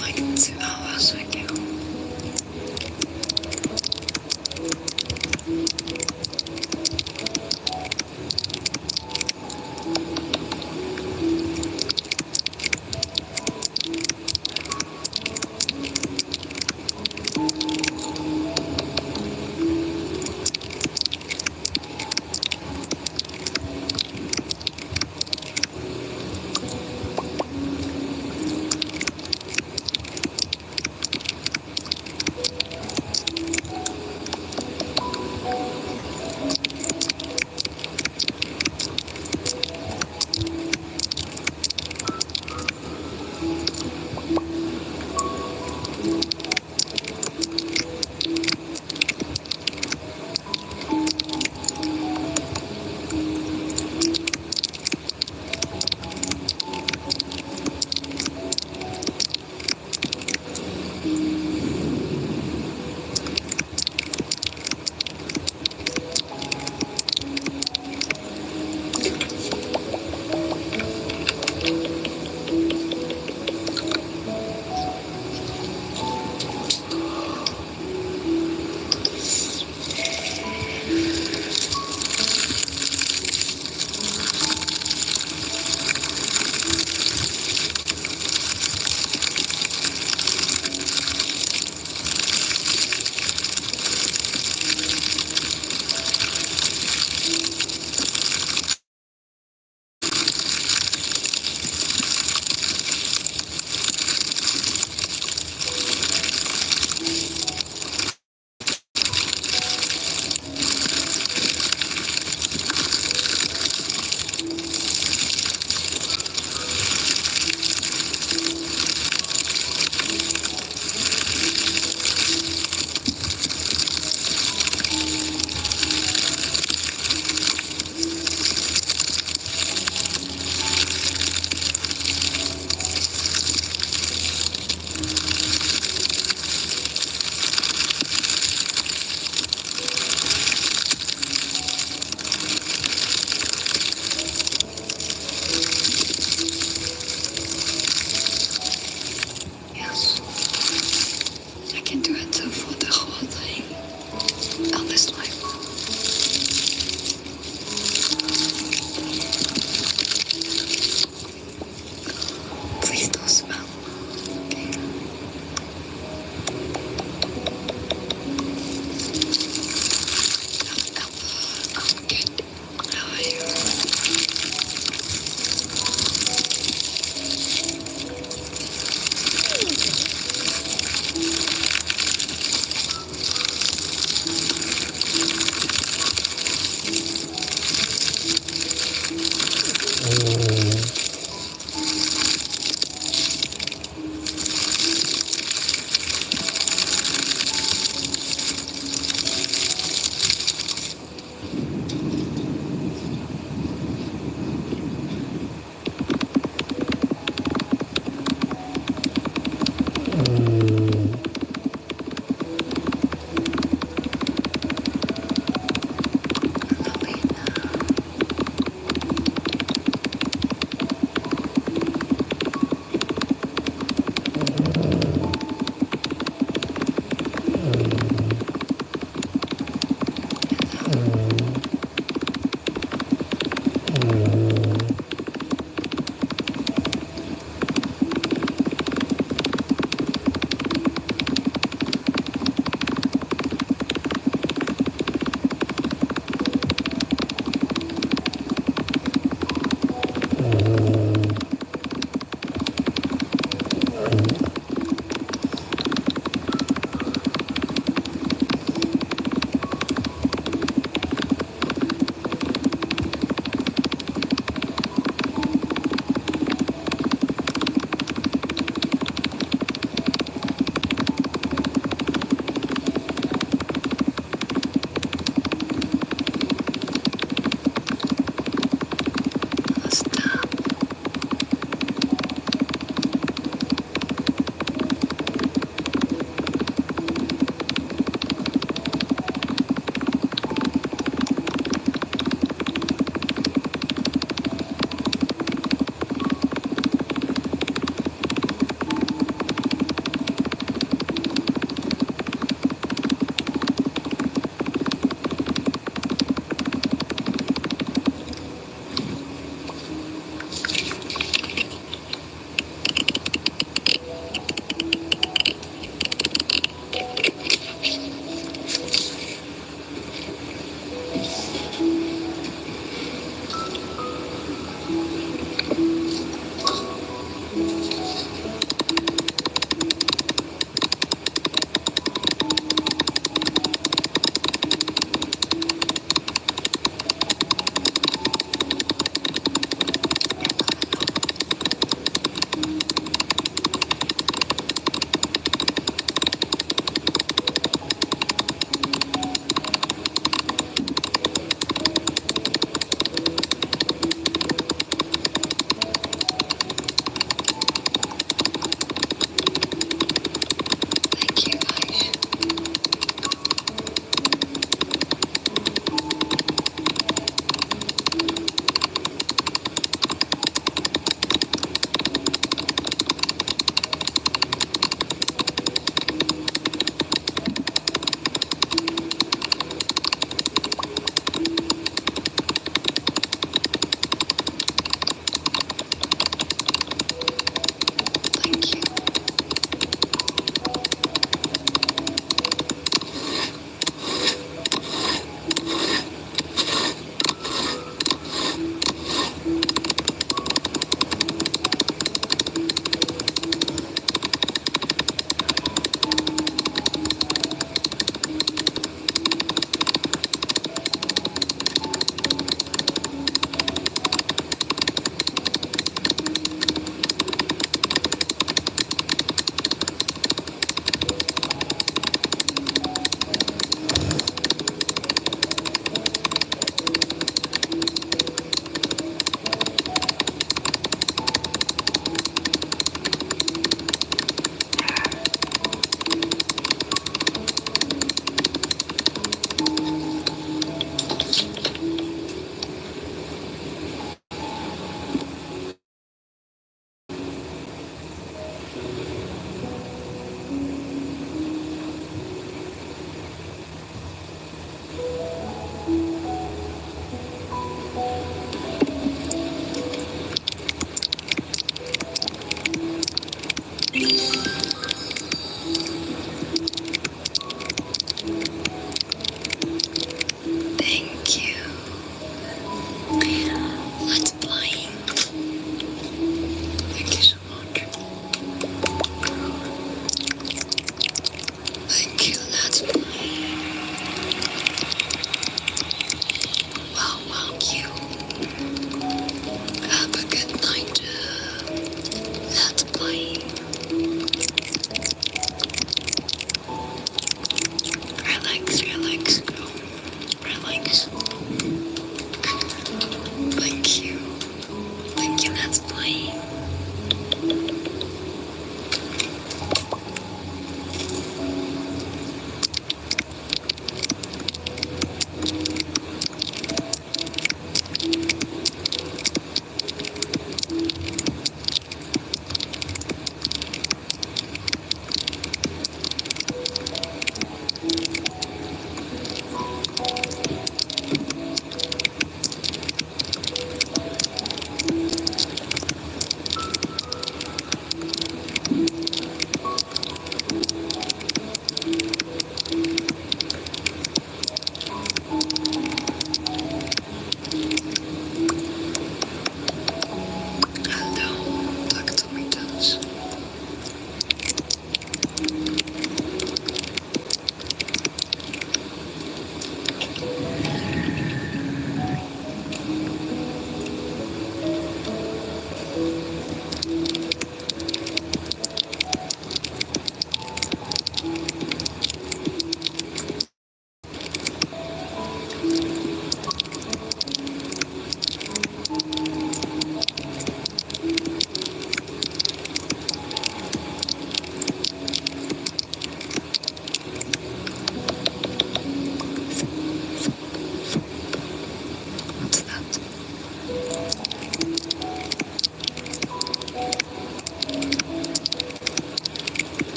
Like 2 hours ago.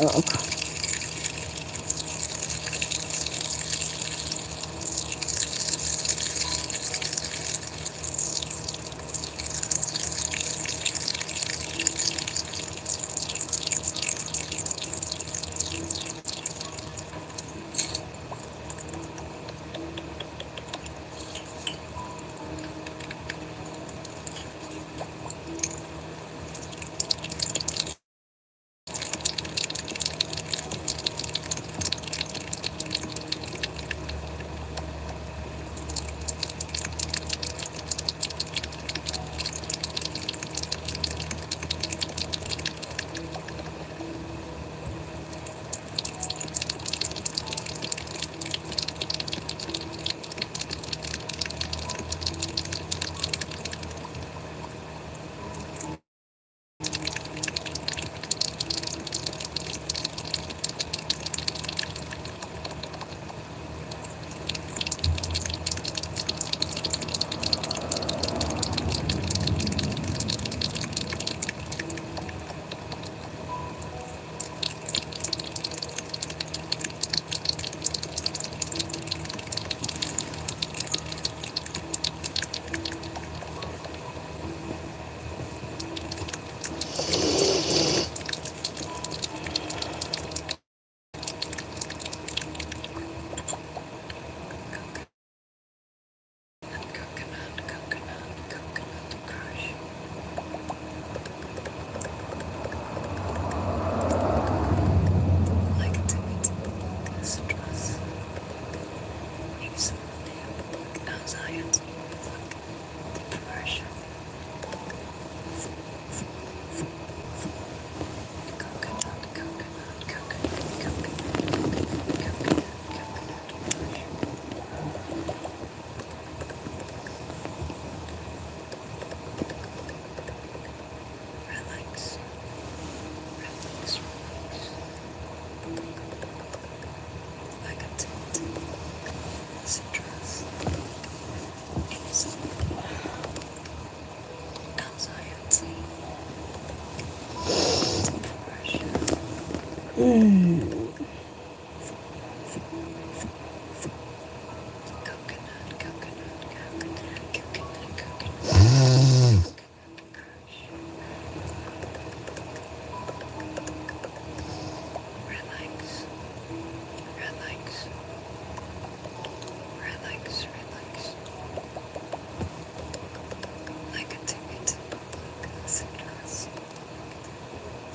dog.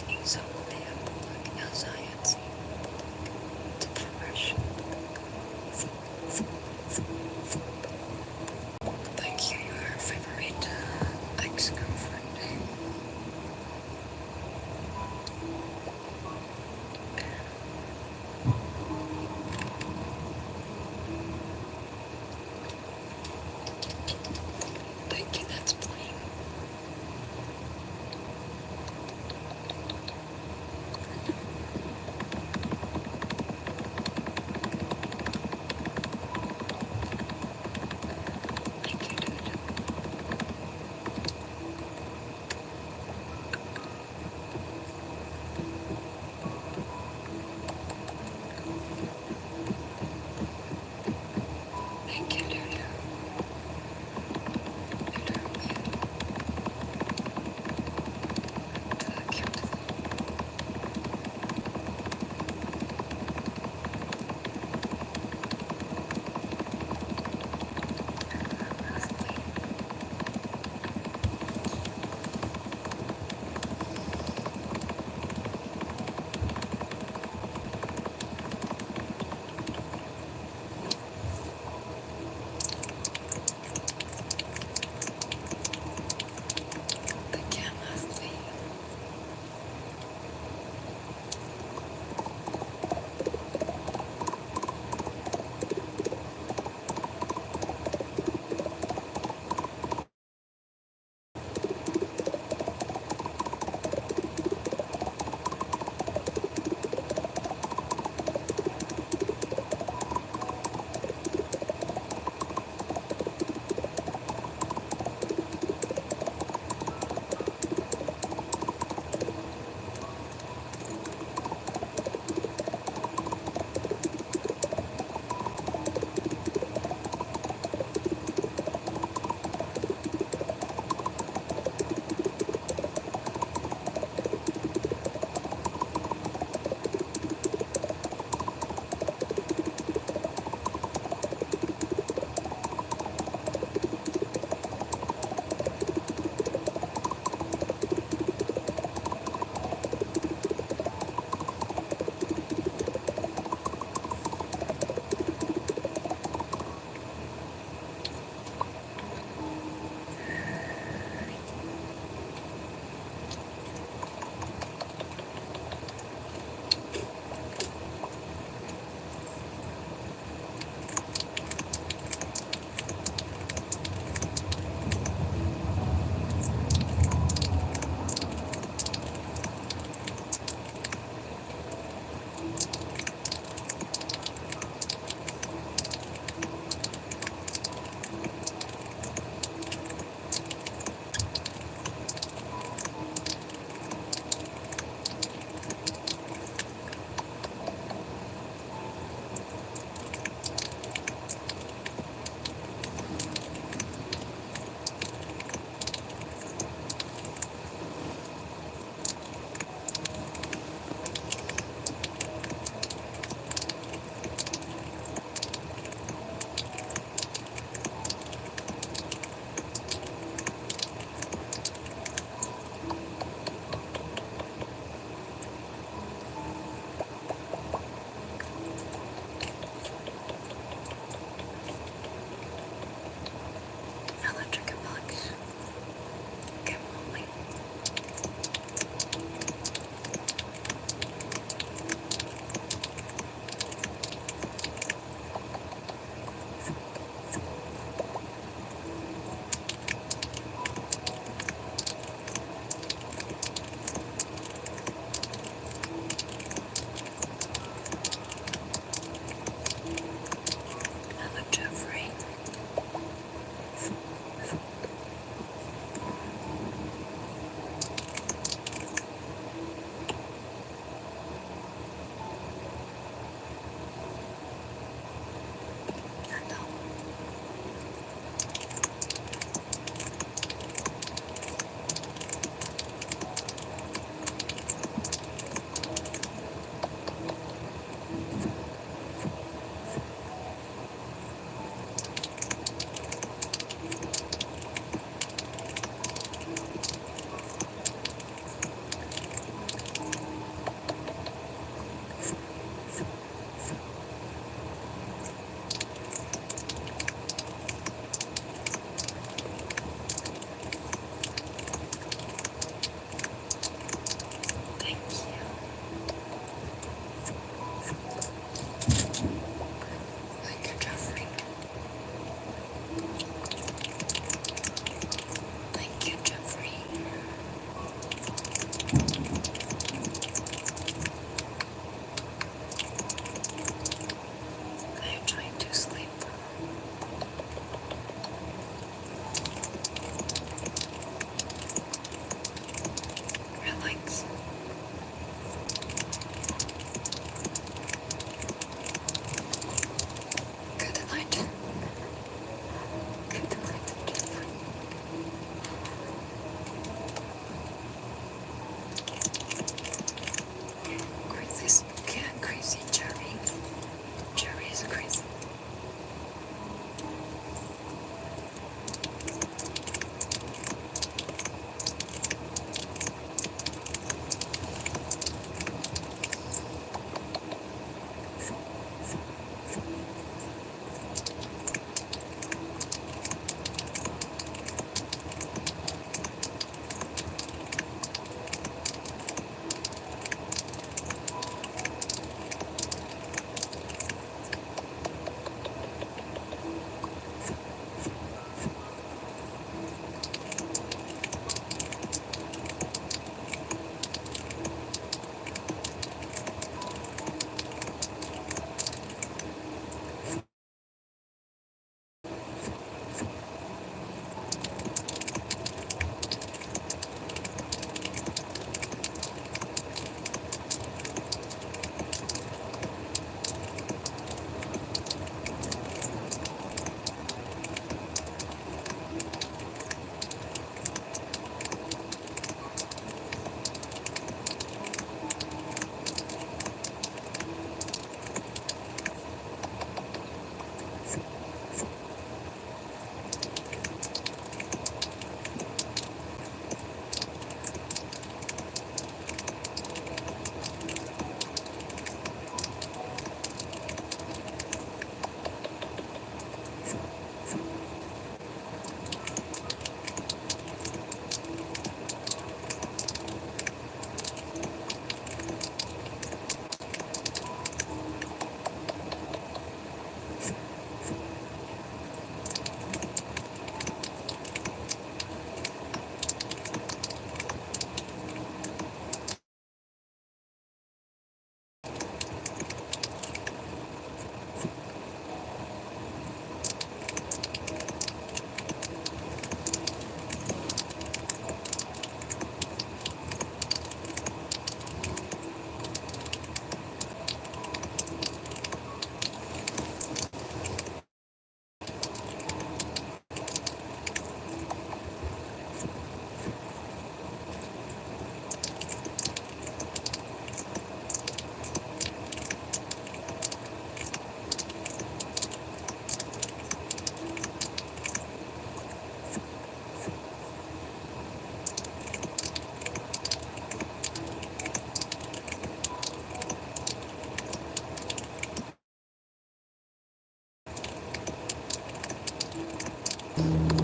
Insomnia, like anxiety.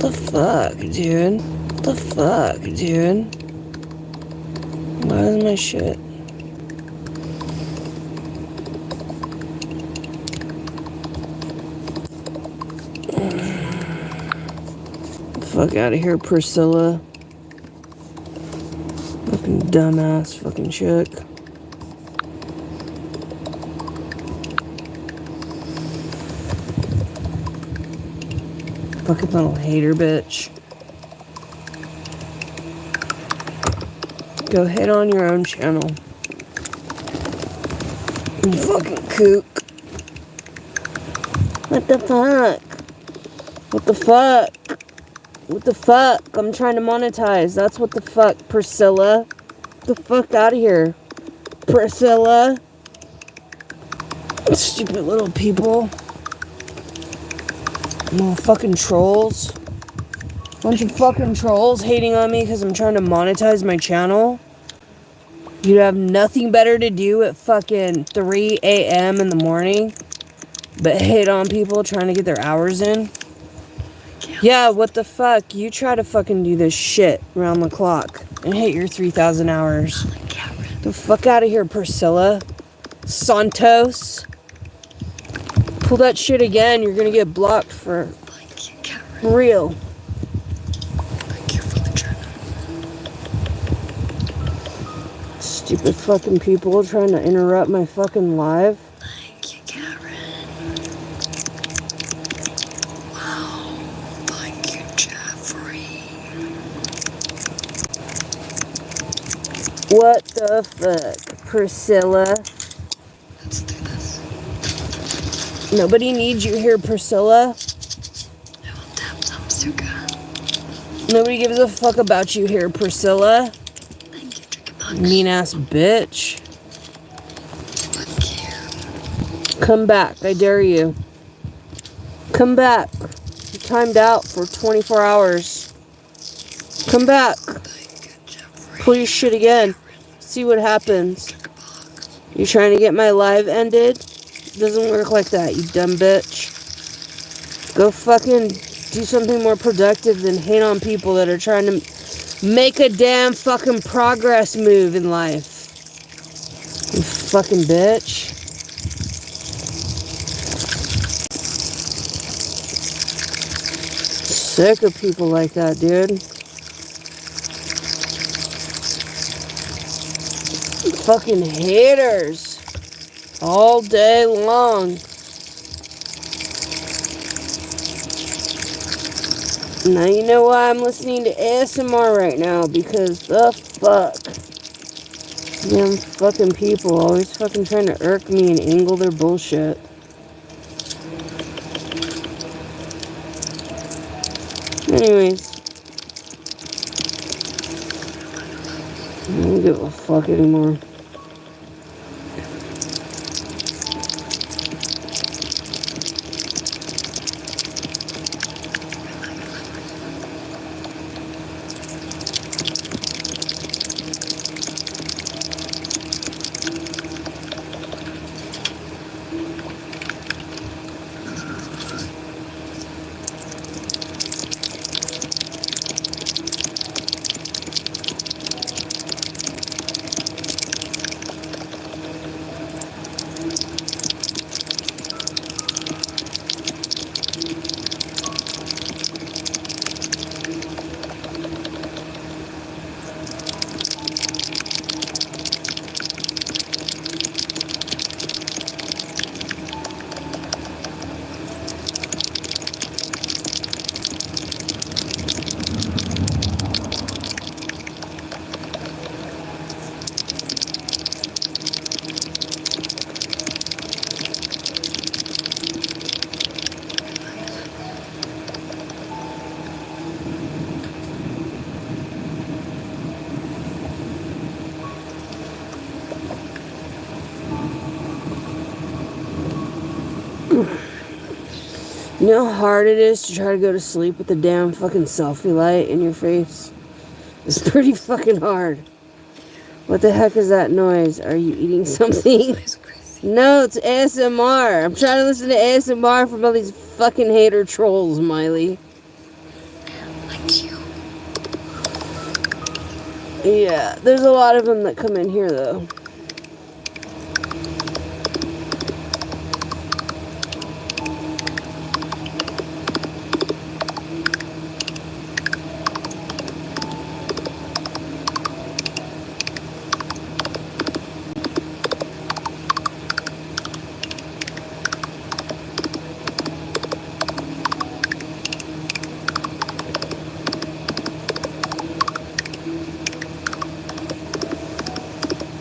the fuck, dude? What the fuck, dude? Why is my shit? Fuck out of here, Priscilla. Fucking dumbass fucking chick. Fucking little hater bitch. Go hit on your own channel. You fucking kook. What the fuck? What the fuck? What the fuck? I'm trying to monetize. That's what the fuck, Priscilla. Get the fuck out of here, Priscilla. Stupid little people. Little fucking trolls. Bunch of fucking trolls hating on me because I'm trying to monetize my channel. You have nothing better to do at fucking 3 a.m. in the morning but hate on people trying to get their hours in. Yeah, what the fuck? You try to fucking do this shit around the clock and hit your 3,000 hours. The fuck out of here, Priscilla. Santos. Pull that shit again, you're gonna get blocked for real. Thank you for the channel. Stupid fucking people trying to interrupt my fucking live. Thank you, Karen. Wow. Thank you, Jeffrey. What the fuck, Priscilla? Let's do this. Nobody needs you here, Priscilla. I will tap some sugar. Nobody gives a fuck about you here, Priscilla. Thank you, Tricky Bugs. Mean ass bitch. Thank you. Come back, I dare you. Come back. You timed out for 24 hours. Come back. Thank you, Jeffrey. Pull your shit again. See what happens. Tricky Bugs. You trying to get my live ended? It doesn't work like that, you dumb bitch. Go fucking do something more productive than hate on people that are trying to make a damn fucking progress move in life. You fucking bitch. Sick of people like that, dude. Fucking haters. All day long. Now you know why I'm listening to ASMR right now, because the fuck. Damn fucking people always fucking trying to irk me and angle their bullshit. Anyways. I don't give a fuck anymore. You know how hard it is to try to go to sleep with the damn fucking selfie light in your face? It's pretty fucking hard. What the heck is that noise? Are you eating something? No, it's ASMR. I'm trying to listen to ASMR from all these fucking hater trolls, Miley. Yeah, there's a lot of them that come in here, though.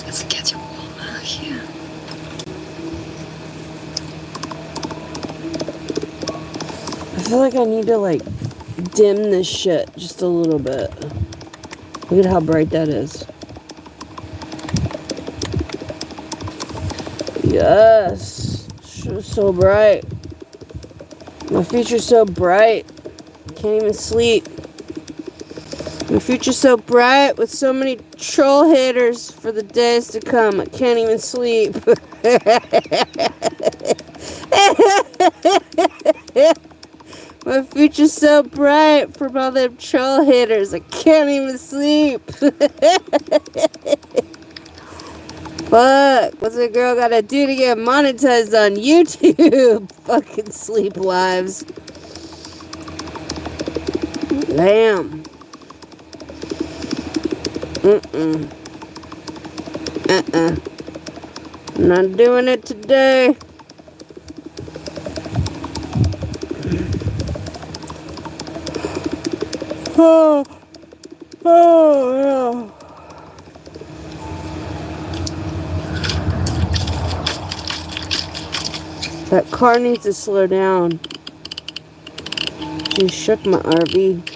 It's getting warmer here. I feel like I need to, like, dim this shit just a little bit. Look at how bright that is. Yes. So bright. My future's so bright. Can't even sleep. My future's so bright with so many troll haters for the days to come. I can't even sleep. My future's so bright from all them troll haters. I can't even sleep. Fuck. What's a girl gotta do to get monetized on YouTube? Fucking sleep lives. Damn. Not doing it today. Oh, yeah. That car needs to slow down. She shook my RV.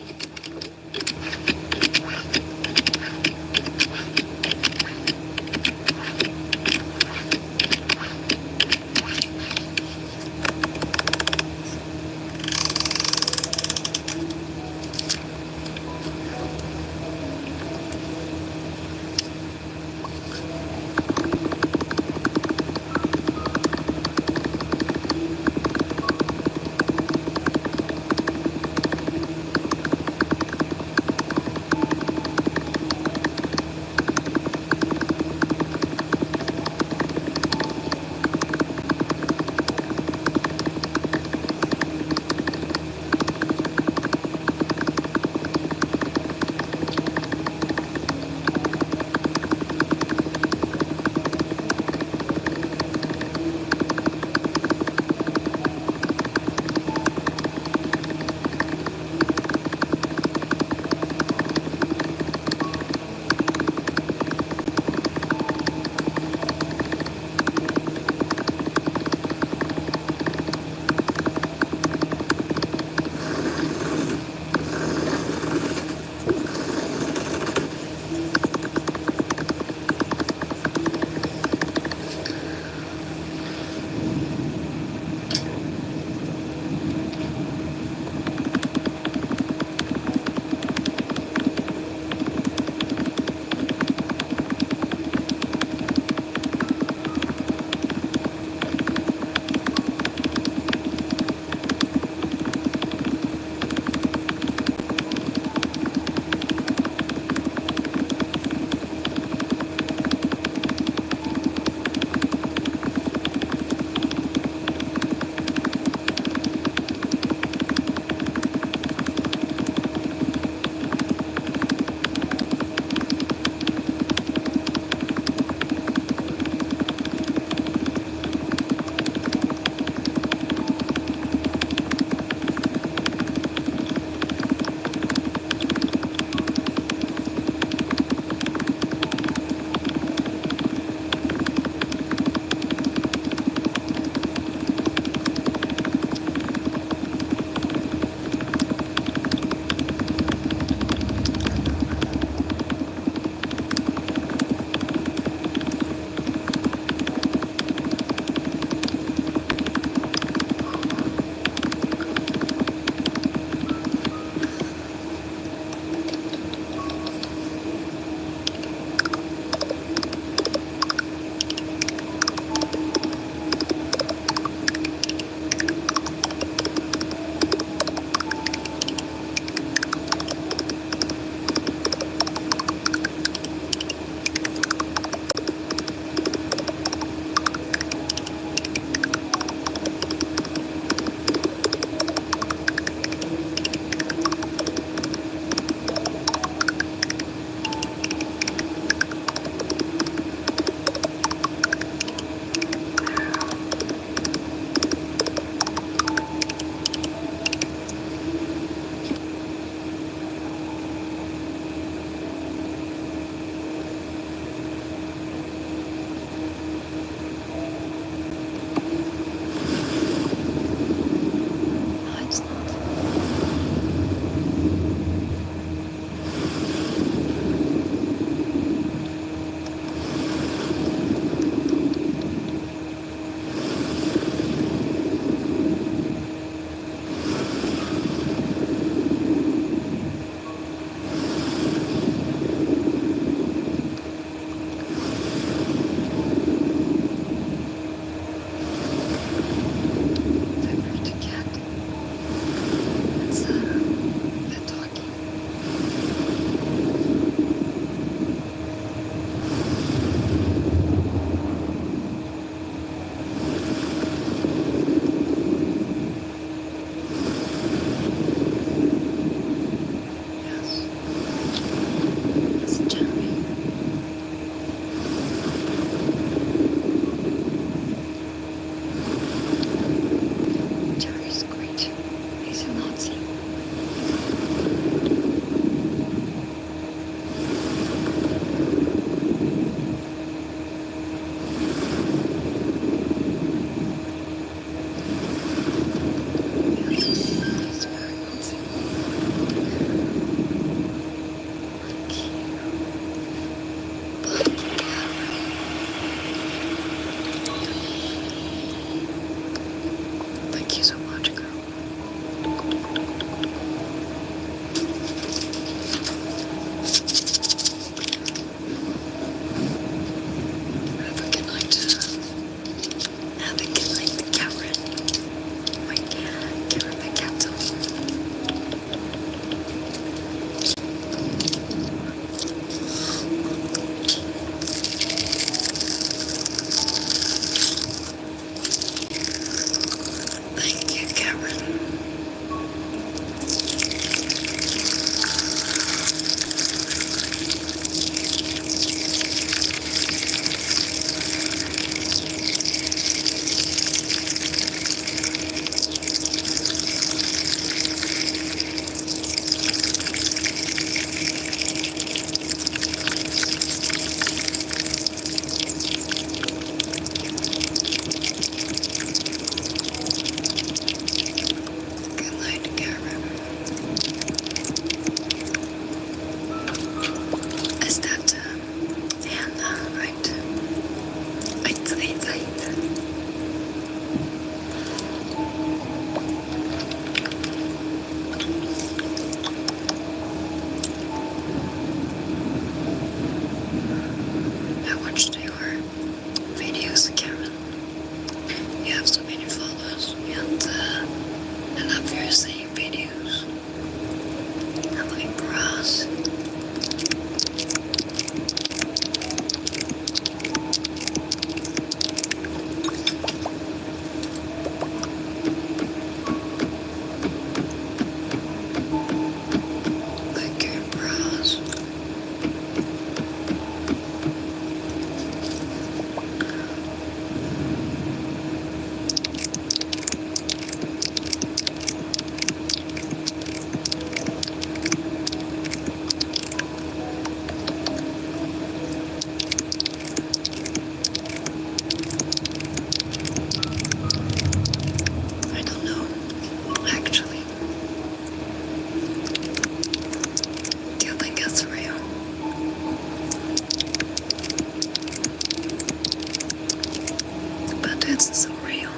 That's so real.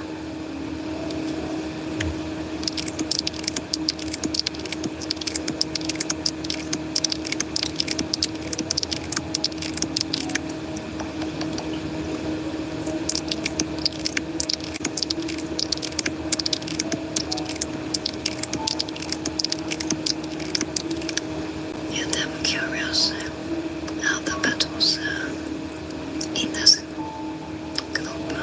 And I'm curious how the battles in this globe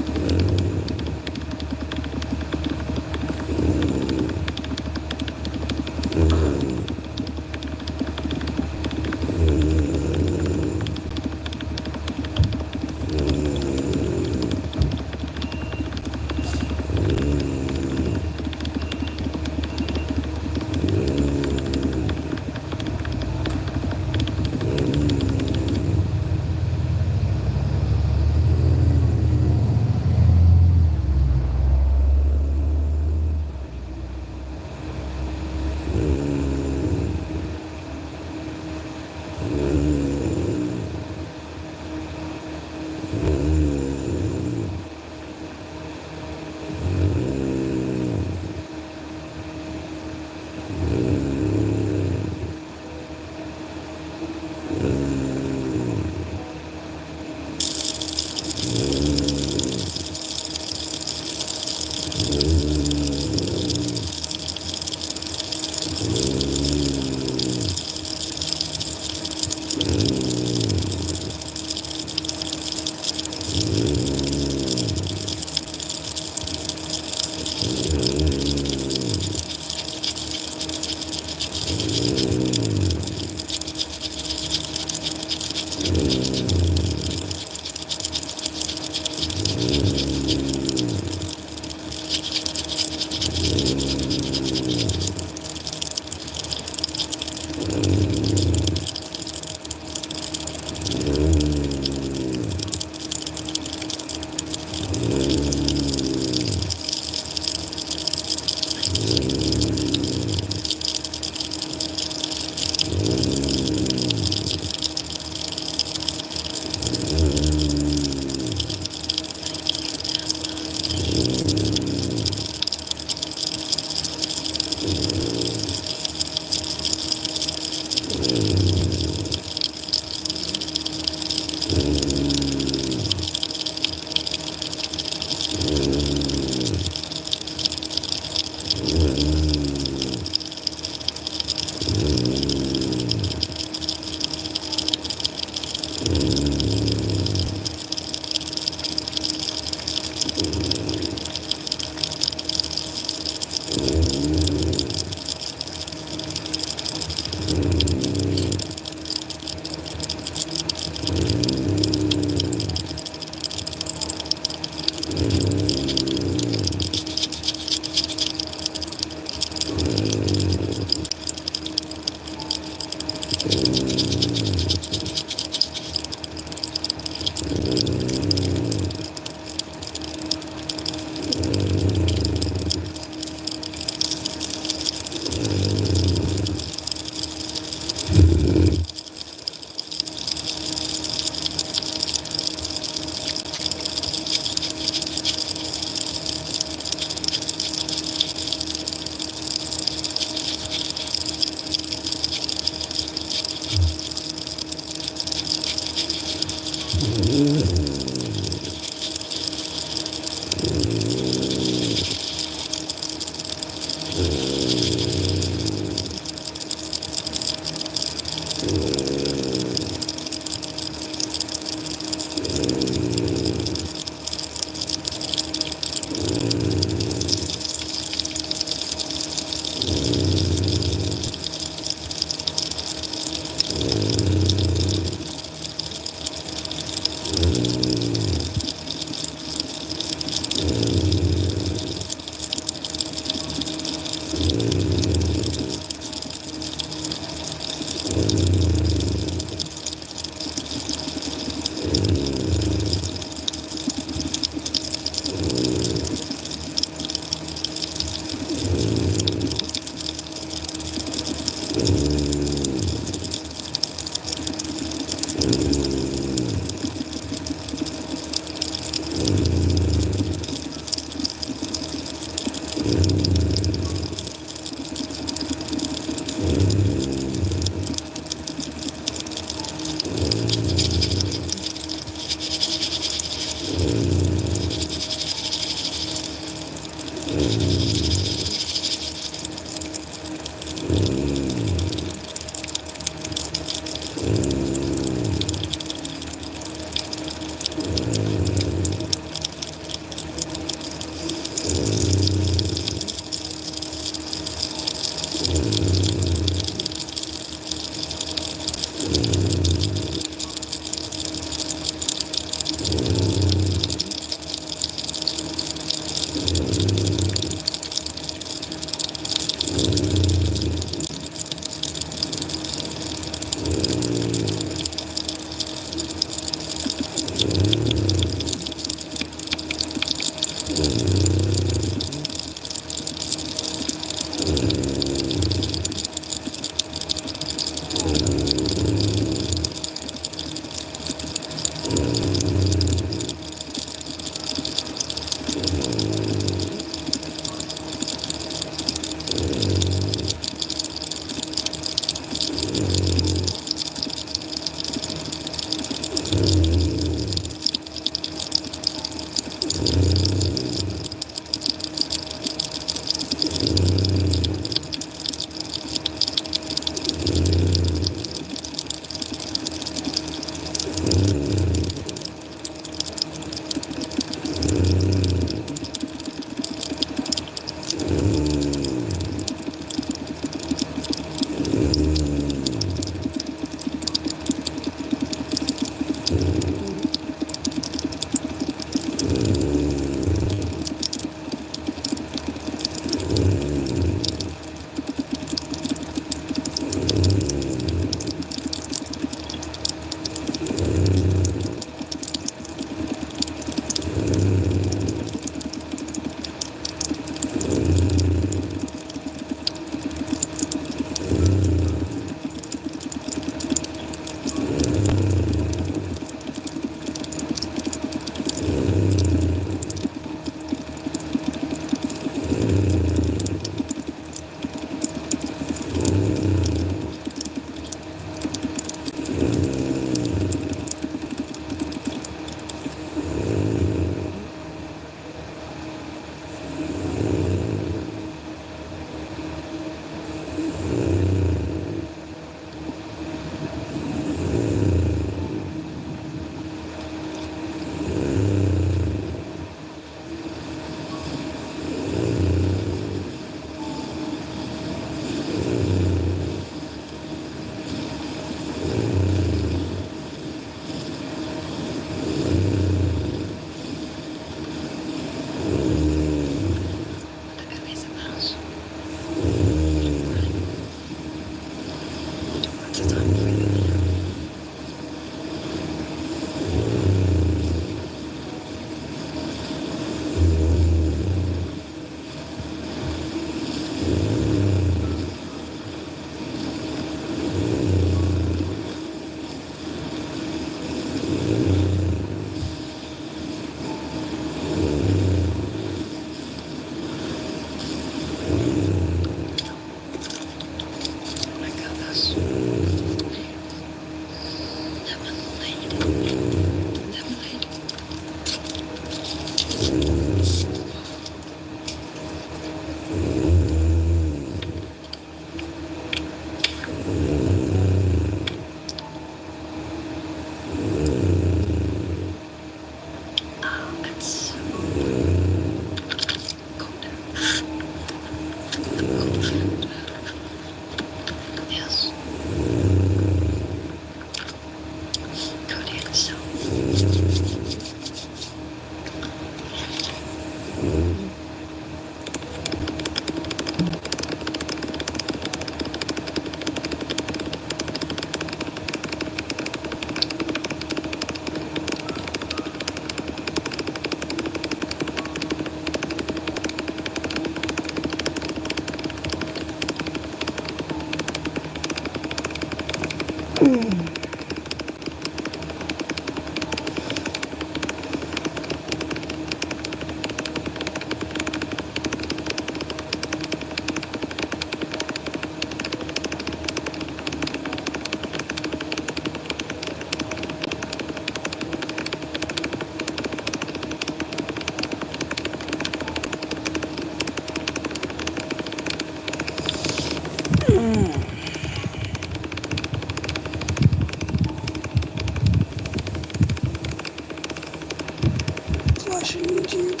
Watching YouTube.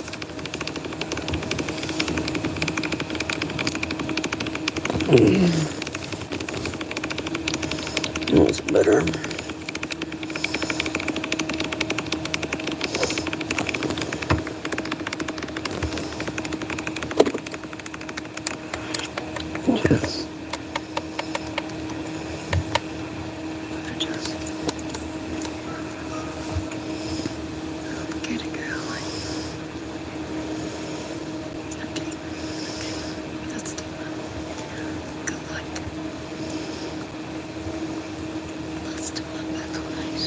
Oh, it's better. Yes. Get it going. Okay. That's the one. Good luck. That's the one back twice.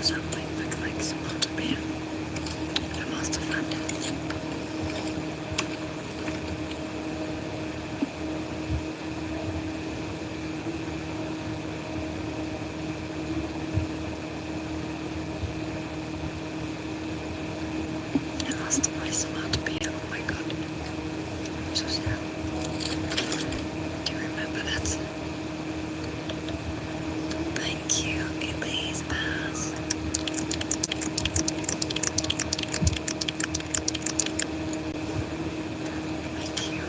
something that like smart beer. I must have found it. I must have my smart beer. Oh my god. I'm so sad. Do you remember that? Thank you, Elise Bass. Thank you.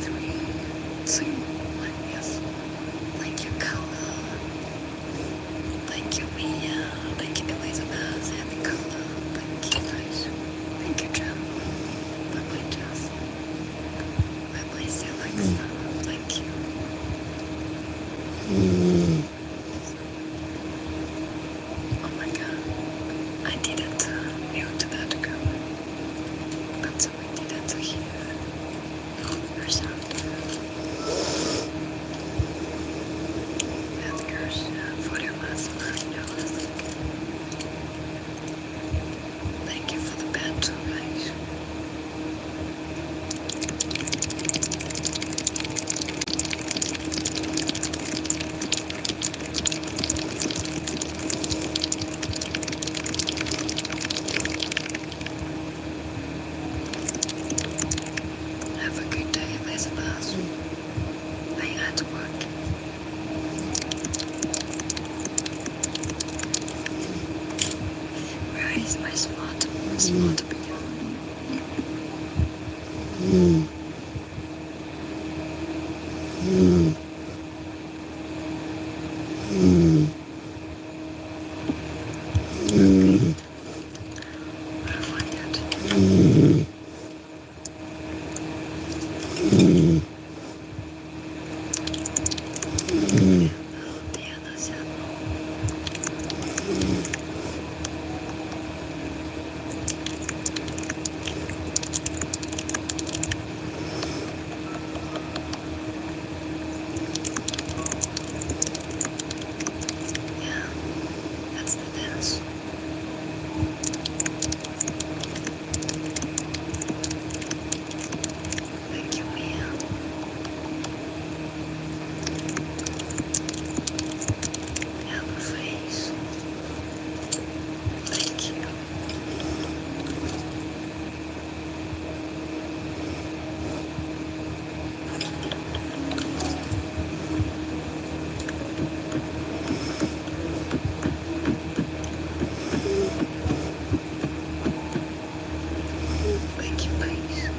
Three, two, one, yes. Thank you, Carla. Thank you, Mia. Thank you, Elizabeth. Happy Carla. Thank you, guys. Thank you, Jem. Bye-bye, Jess. Bye-bye, Alexa. Thank you. Oh my god. I didn't mute that girl. But so I didn't hear her sound. That girl's for your last $9. Thank you for the bed too, guys. Have a good day, Elizabeth. I had to work. Where is my smart beer? Where do I find it? The other side. Yeah, that's the dance. Thank you, Mia. Have a face. Thank you. Thank you, face.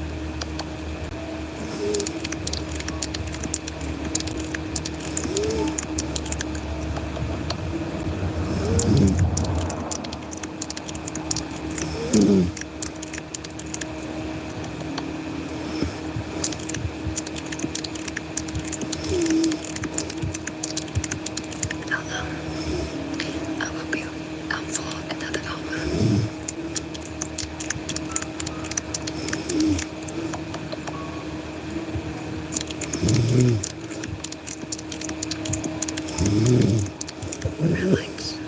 I will be on for another hour. Relax.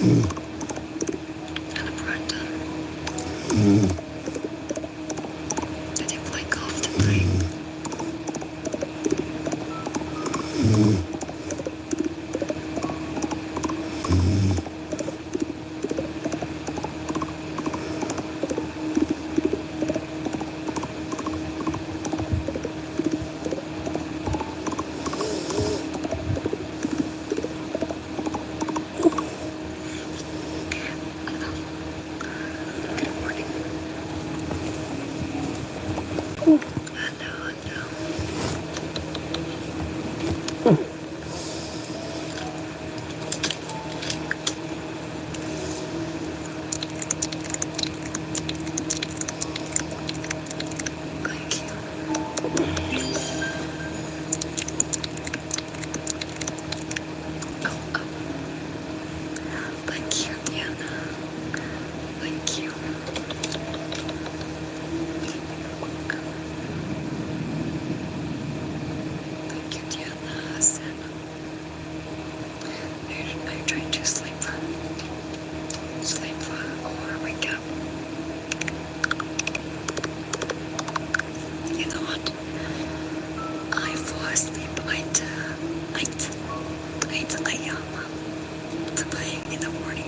And Brenda. Did you play golf tonight? Good morning. Hello, hello. Thank you. Oh, oh. Thank you, Diana. Thank you. Thank you, Diana. Hassan. I tried to sleep or wake up. You know what? I fall asleep at 8 a.m. to playing in the morning.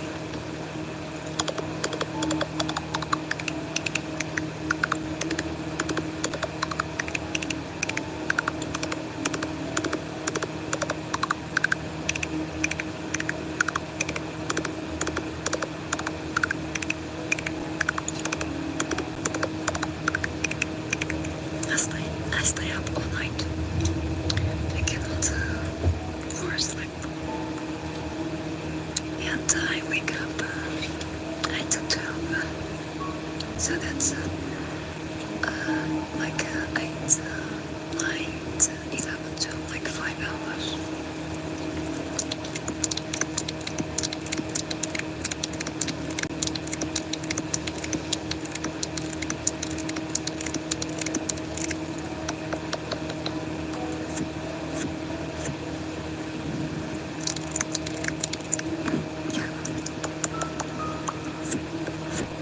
I stay up all night. I cannot fall asleep. And I wake up at 12. So that's like 8, 9, 11, 12, like 5 hours.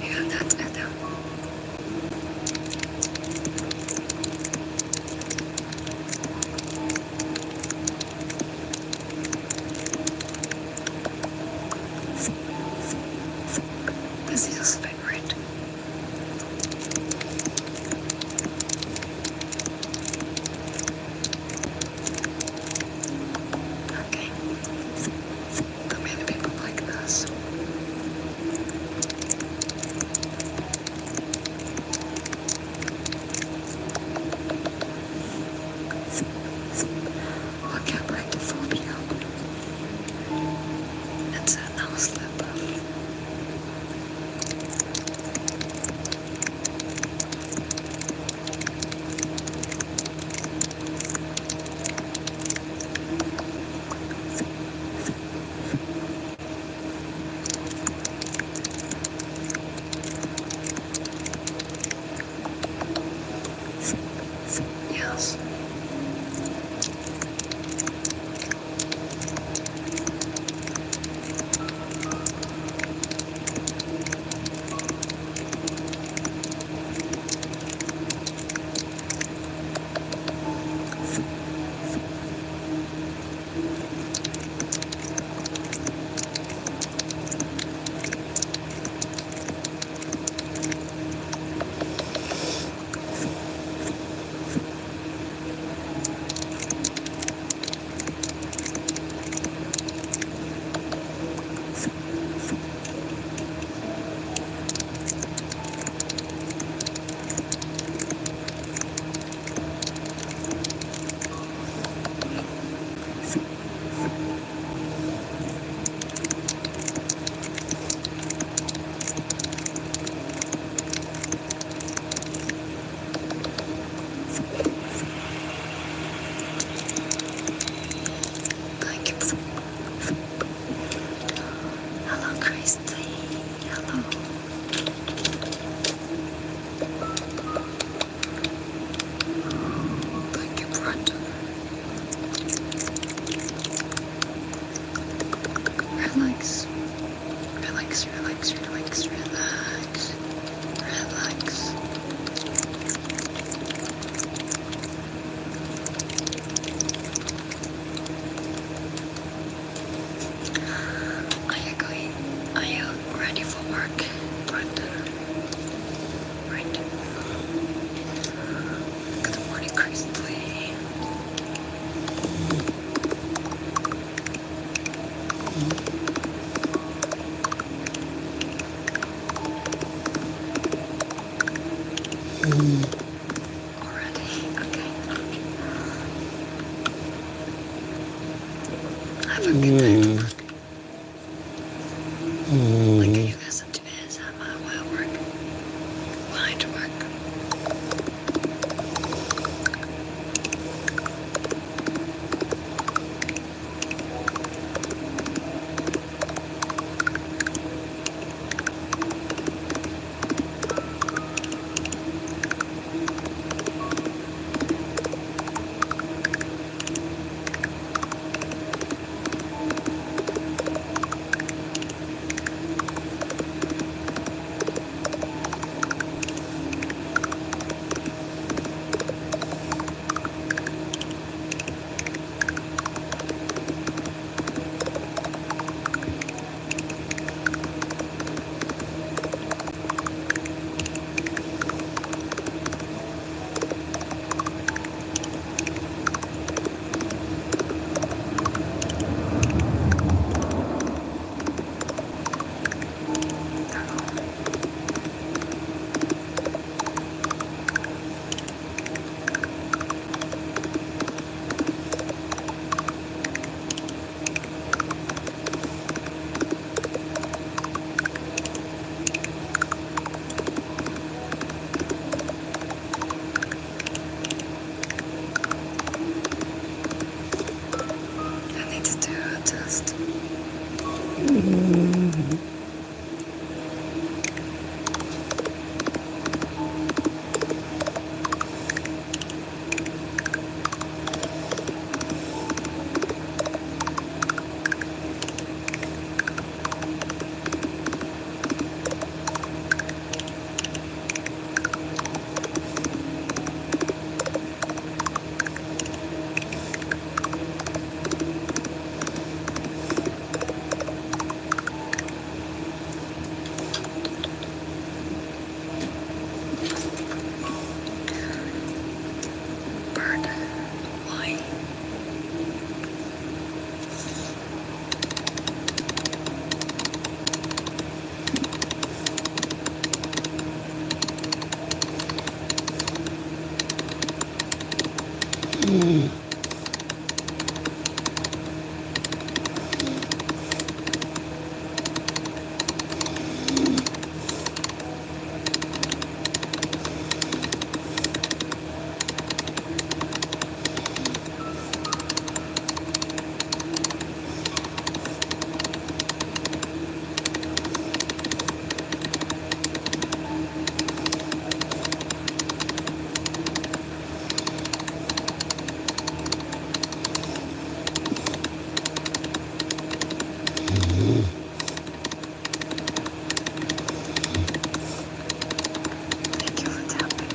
Yeah, that's it. This is his favorite. Okay. Too many people like this. Okay, back to 4 p.m. It's now sleep. Yes. Thank you. Hello, Christy. Hello. Thank you, Brenda. Relax. relax, relax, relax. Are you ready for work, Brandon? Right. Good morning, Christy. Already? Okay. Have a good night. Like, can you listen to ASMR while work? While to work? I need to do a test. Bird. Why? Thank you for tapping.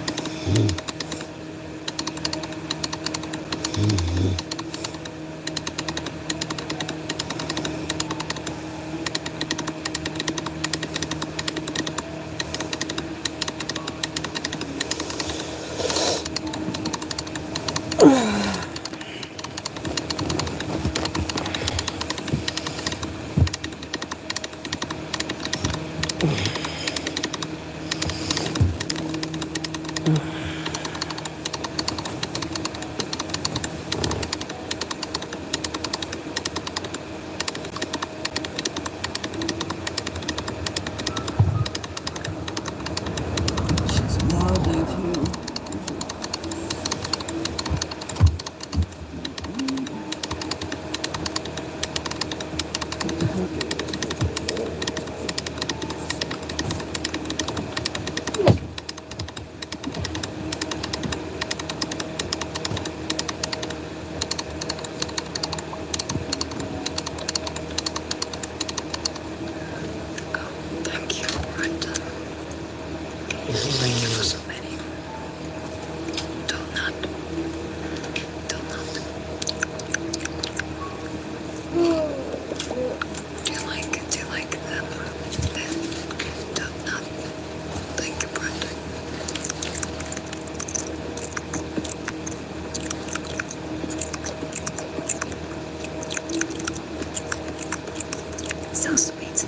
So sweet.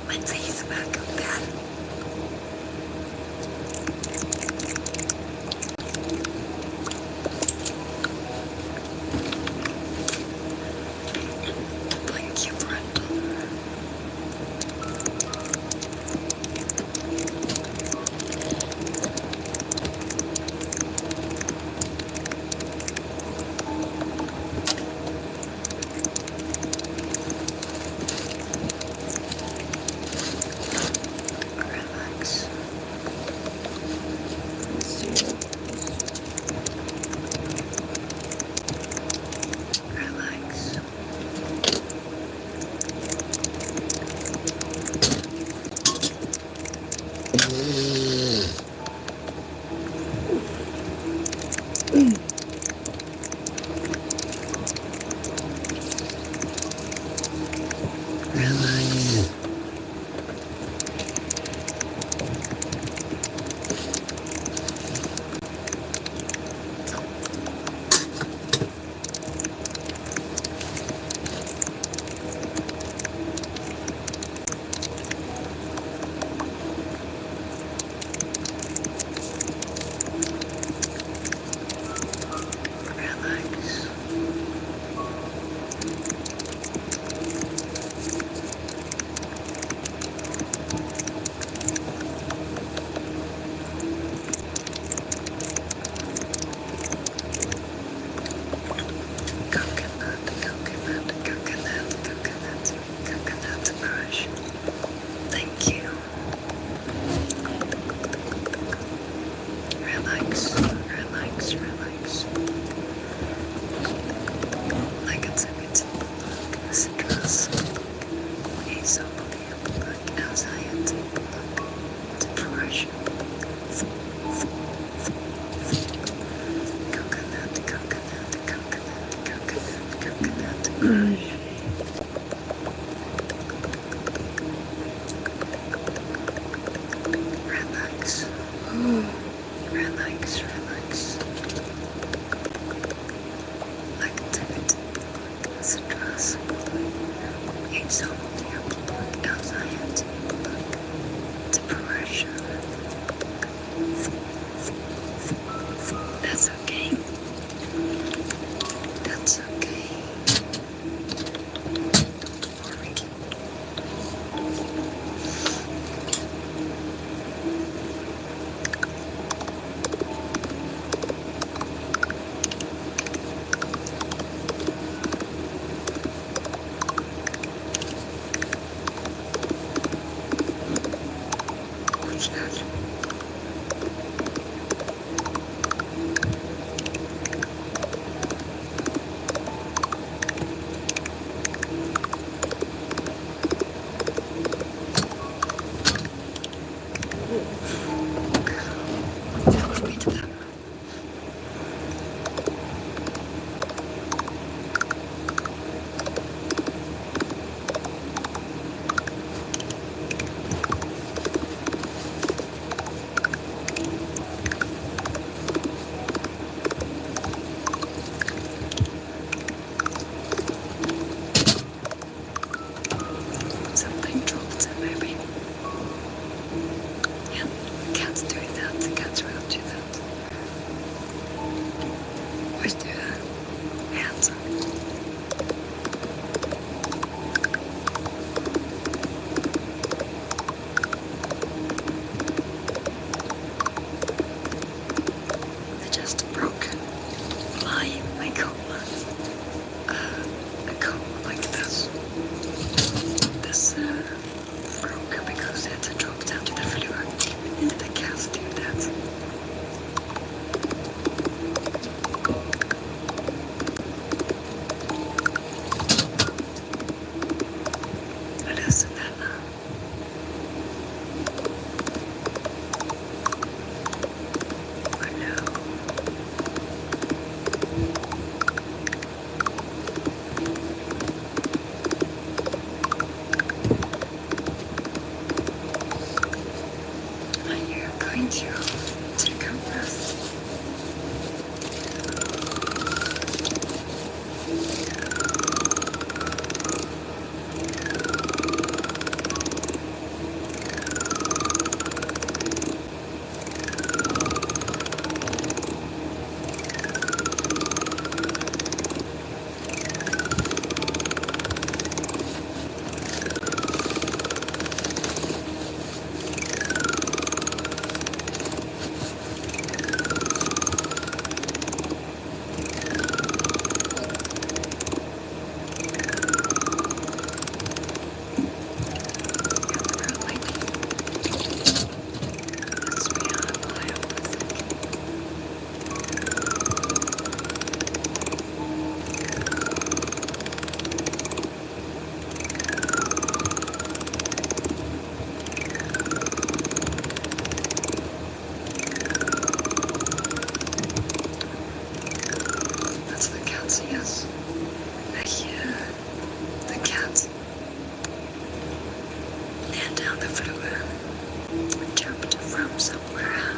My teeth back up bad. Thank you, Brenda. Relax. Relax. Relax. Relax. Coconut, coconut, coconut, coconut, coconut brush. Thank you. Relax, relax, relax. Like a ticket, citrus. Is unbelievable anxiety. Depression. Coconut, coconut, coconut, coconut, coconut crush. Relax. Relax, relax. Like a ticket, citrus. Insomnia, anxiety, depression. That's okay. That's okay. Don't worry. What's that? Telling me to them. ran down the floor, jumped from somewhere high.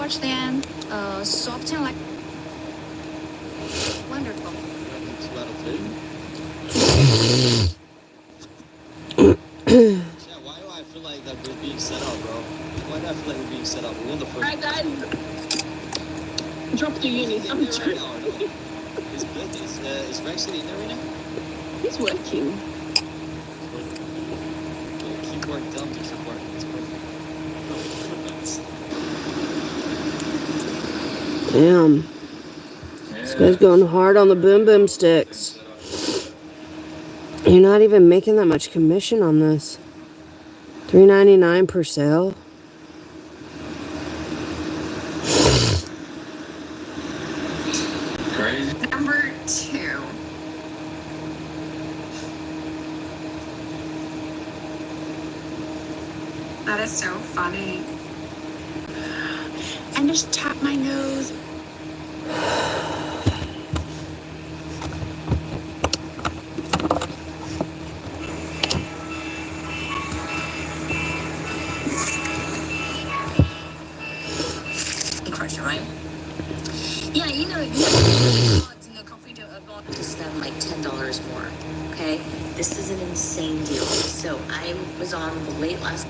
watch them soft and like wonderful. Yeah, why do I feel like that we're being set up, bro? Why do I feel like we're being set up? We're on the first. Alright, guys. Drop the units. I'm Is right now or no? Is Rex in there right now? He's working. Keep work, tell him to keep work. It's perfect. Damn. This guy's going hard on the boom boom sticks. You're not even making that much commission on this. $3.99 per sale. Number 2. That is so funny. And just tap my nose. Question, right? Yeah, you know, to spend like $10 more. Okay, this is an insane deal. So I was on the late last.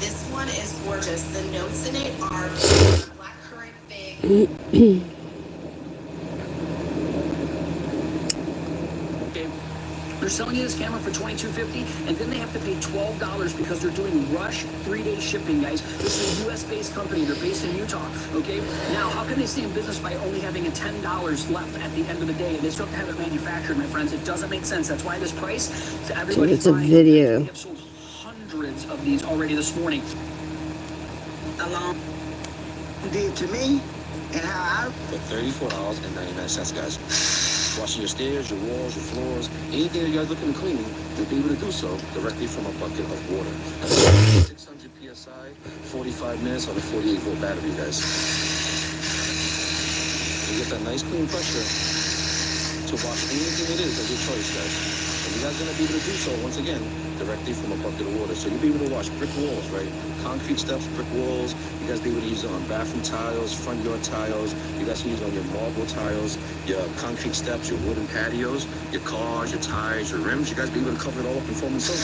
This one is gorgeous. The notes in it are blackcurrant fig. They're selling you this camera for $22.50, and then they have to pay $12 because they're doing rush 3-day shipping, guys. This is a U.S.-based company. They're based in Utah, okay? Now, how can they stay in business by only having a $10 left at the end of the day? They still have to have it manufactured, my friends. It doesn't make sense. That's why this price to everybody. It's a video. We have sold hundreds of these already this morning. Along did to me and how I For $34.99, guys. Washing your stairs, your walls, your floors, anything that you guys looking to clean, you'll be able to do so directly from a bucket of water. 600 PSI, 45 minutes on a 48-volt battery, guys. You get that nice clean pressure to wash anything it is at your choice, guys. And you guys are going to be able to do so, once again, directly from a bucket of water. So you'll be able to wash brick walls, right? Concrete steps, brick walls. You guys be able to use it on bathroom tiles, front yard tiles. You guys can use it on your marble tiles, your concrete steps, your wooden patios, your cars, your tires, your rims. You guys be able to cover it all up in foam and soap.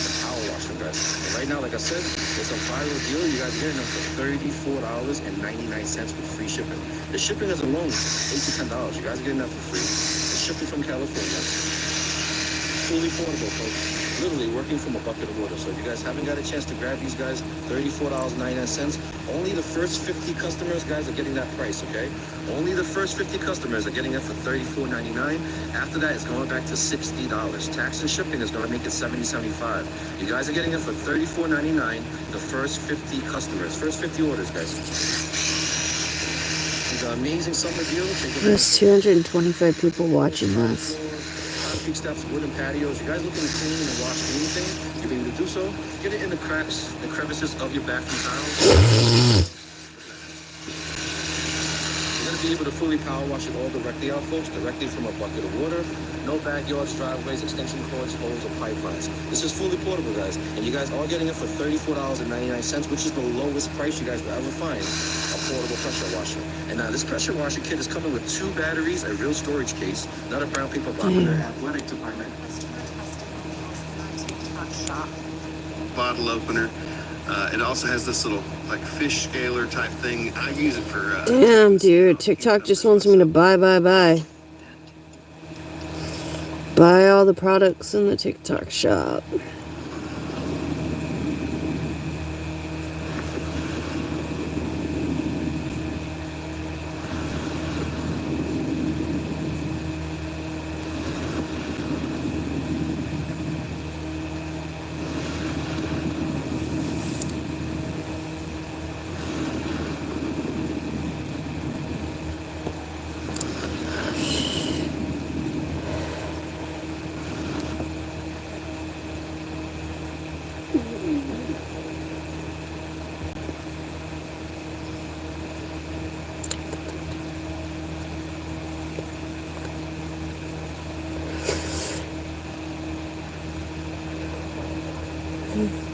And power wash them, guys. And right now, like I said, It's a viral deal. You guys are getting them for $34.99 with free shipping. The shipping is alone $8 to $10. You guys are getting that for free. It's shipping from California. Fully portable, folks. Literally working from a bucket of water. So if you guys haven't got a chance to grab these guys, $34.99. Only the first 50 customers, guys, are getting that price, okay? Only the first 50 customers are getting it for $34.99. After that, it's going back to $60. Tax and shipping is going to make it $70.75. You guys are getting it for $34.99. The first 50 customers, first 50 orders, guys. It's an amazing summer deal. There's 225 people watching this. Concrete steps, wooden patios. You guys looking to clean and wash anything, you'll be able to do so. Get it in the cracks, the crevices of your bathroom tiles. You're going to be able to fully power wash it all directly out, folks, directly from a bucket of water. No backyards, driveways, extension cords, hoses, or pipelines. This is fully portable, guys. And you guys are getting it for $34.99, which is the lowest price you guys will ever find a portable pressure washer. And now this pressure washer kit is coming with 2 batteries, a real storage case, not a brown paper box. In their athletic department. Bottle opener. It also has this little like fish scaler type thing. I use it for. Damn, dude. TikTok just wants me to buy. Buy all the products in the TikTok shop. Mm-hmm.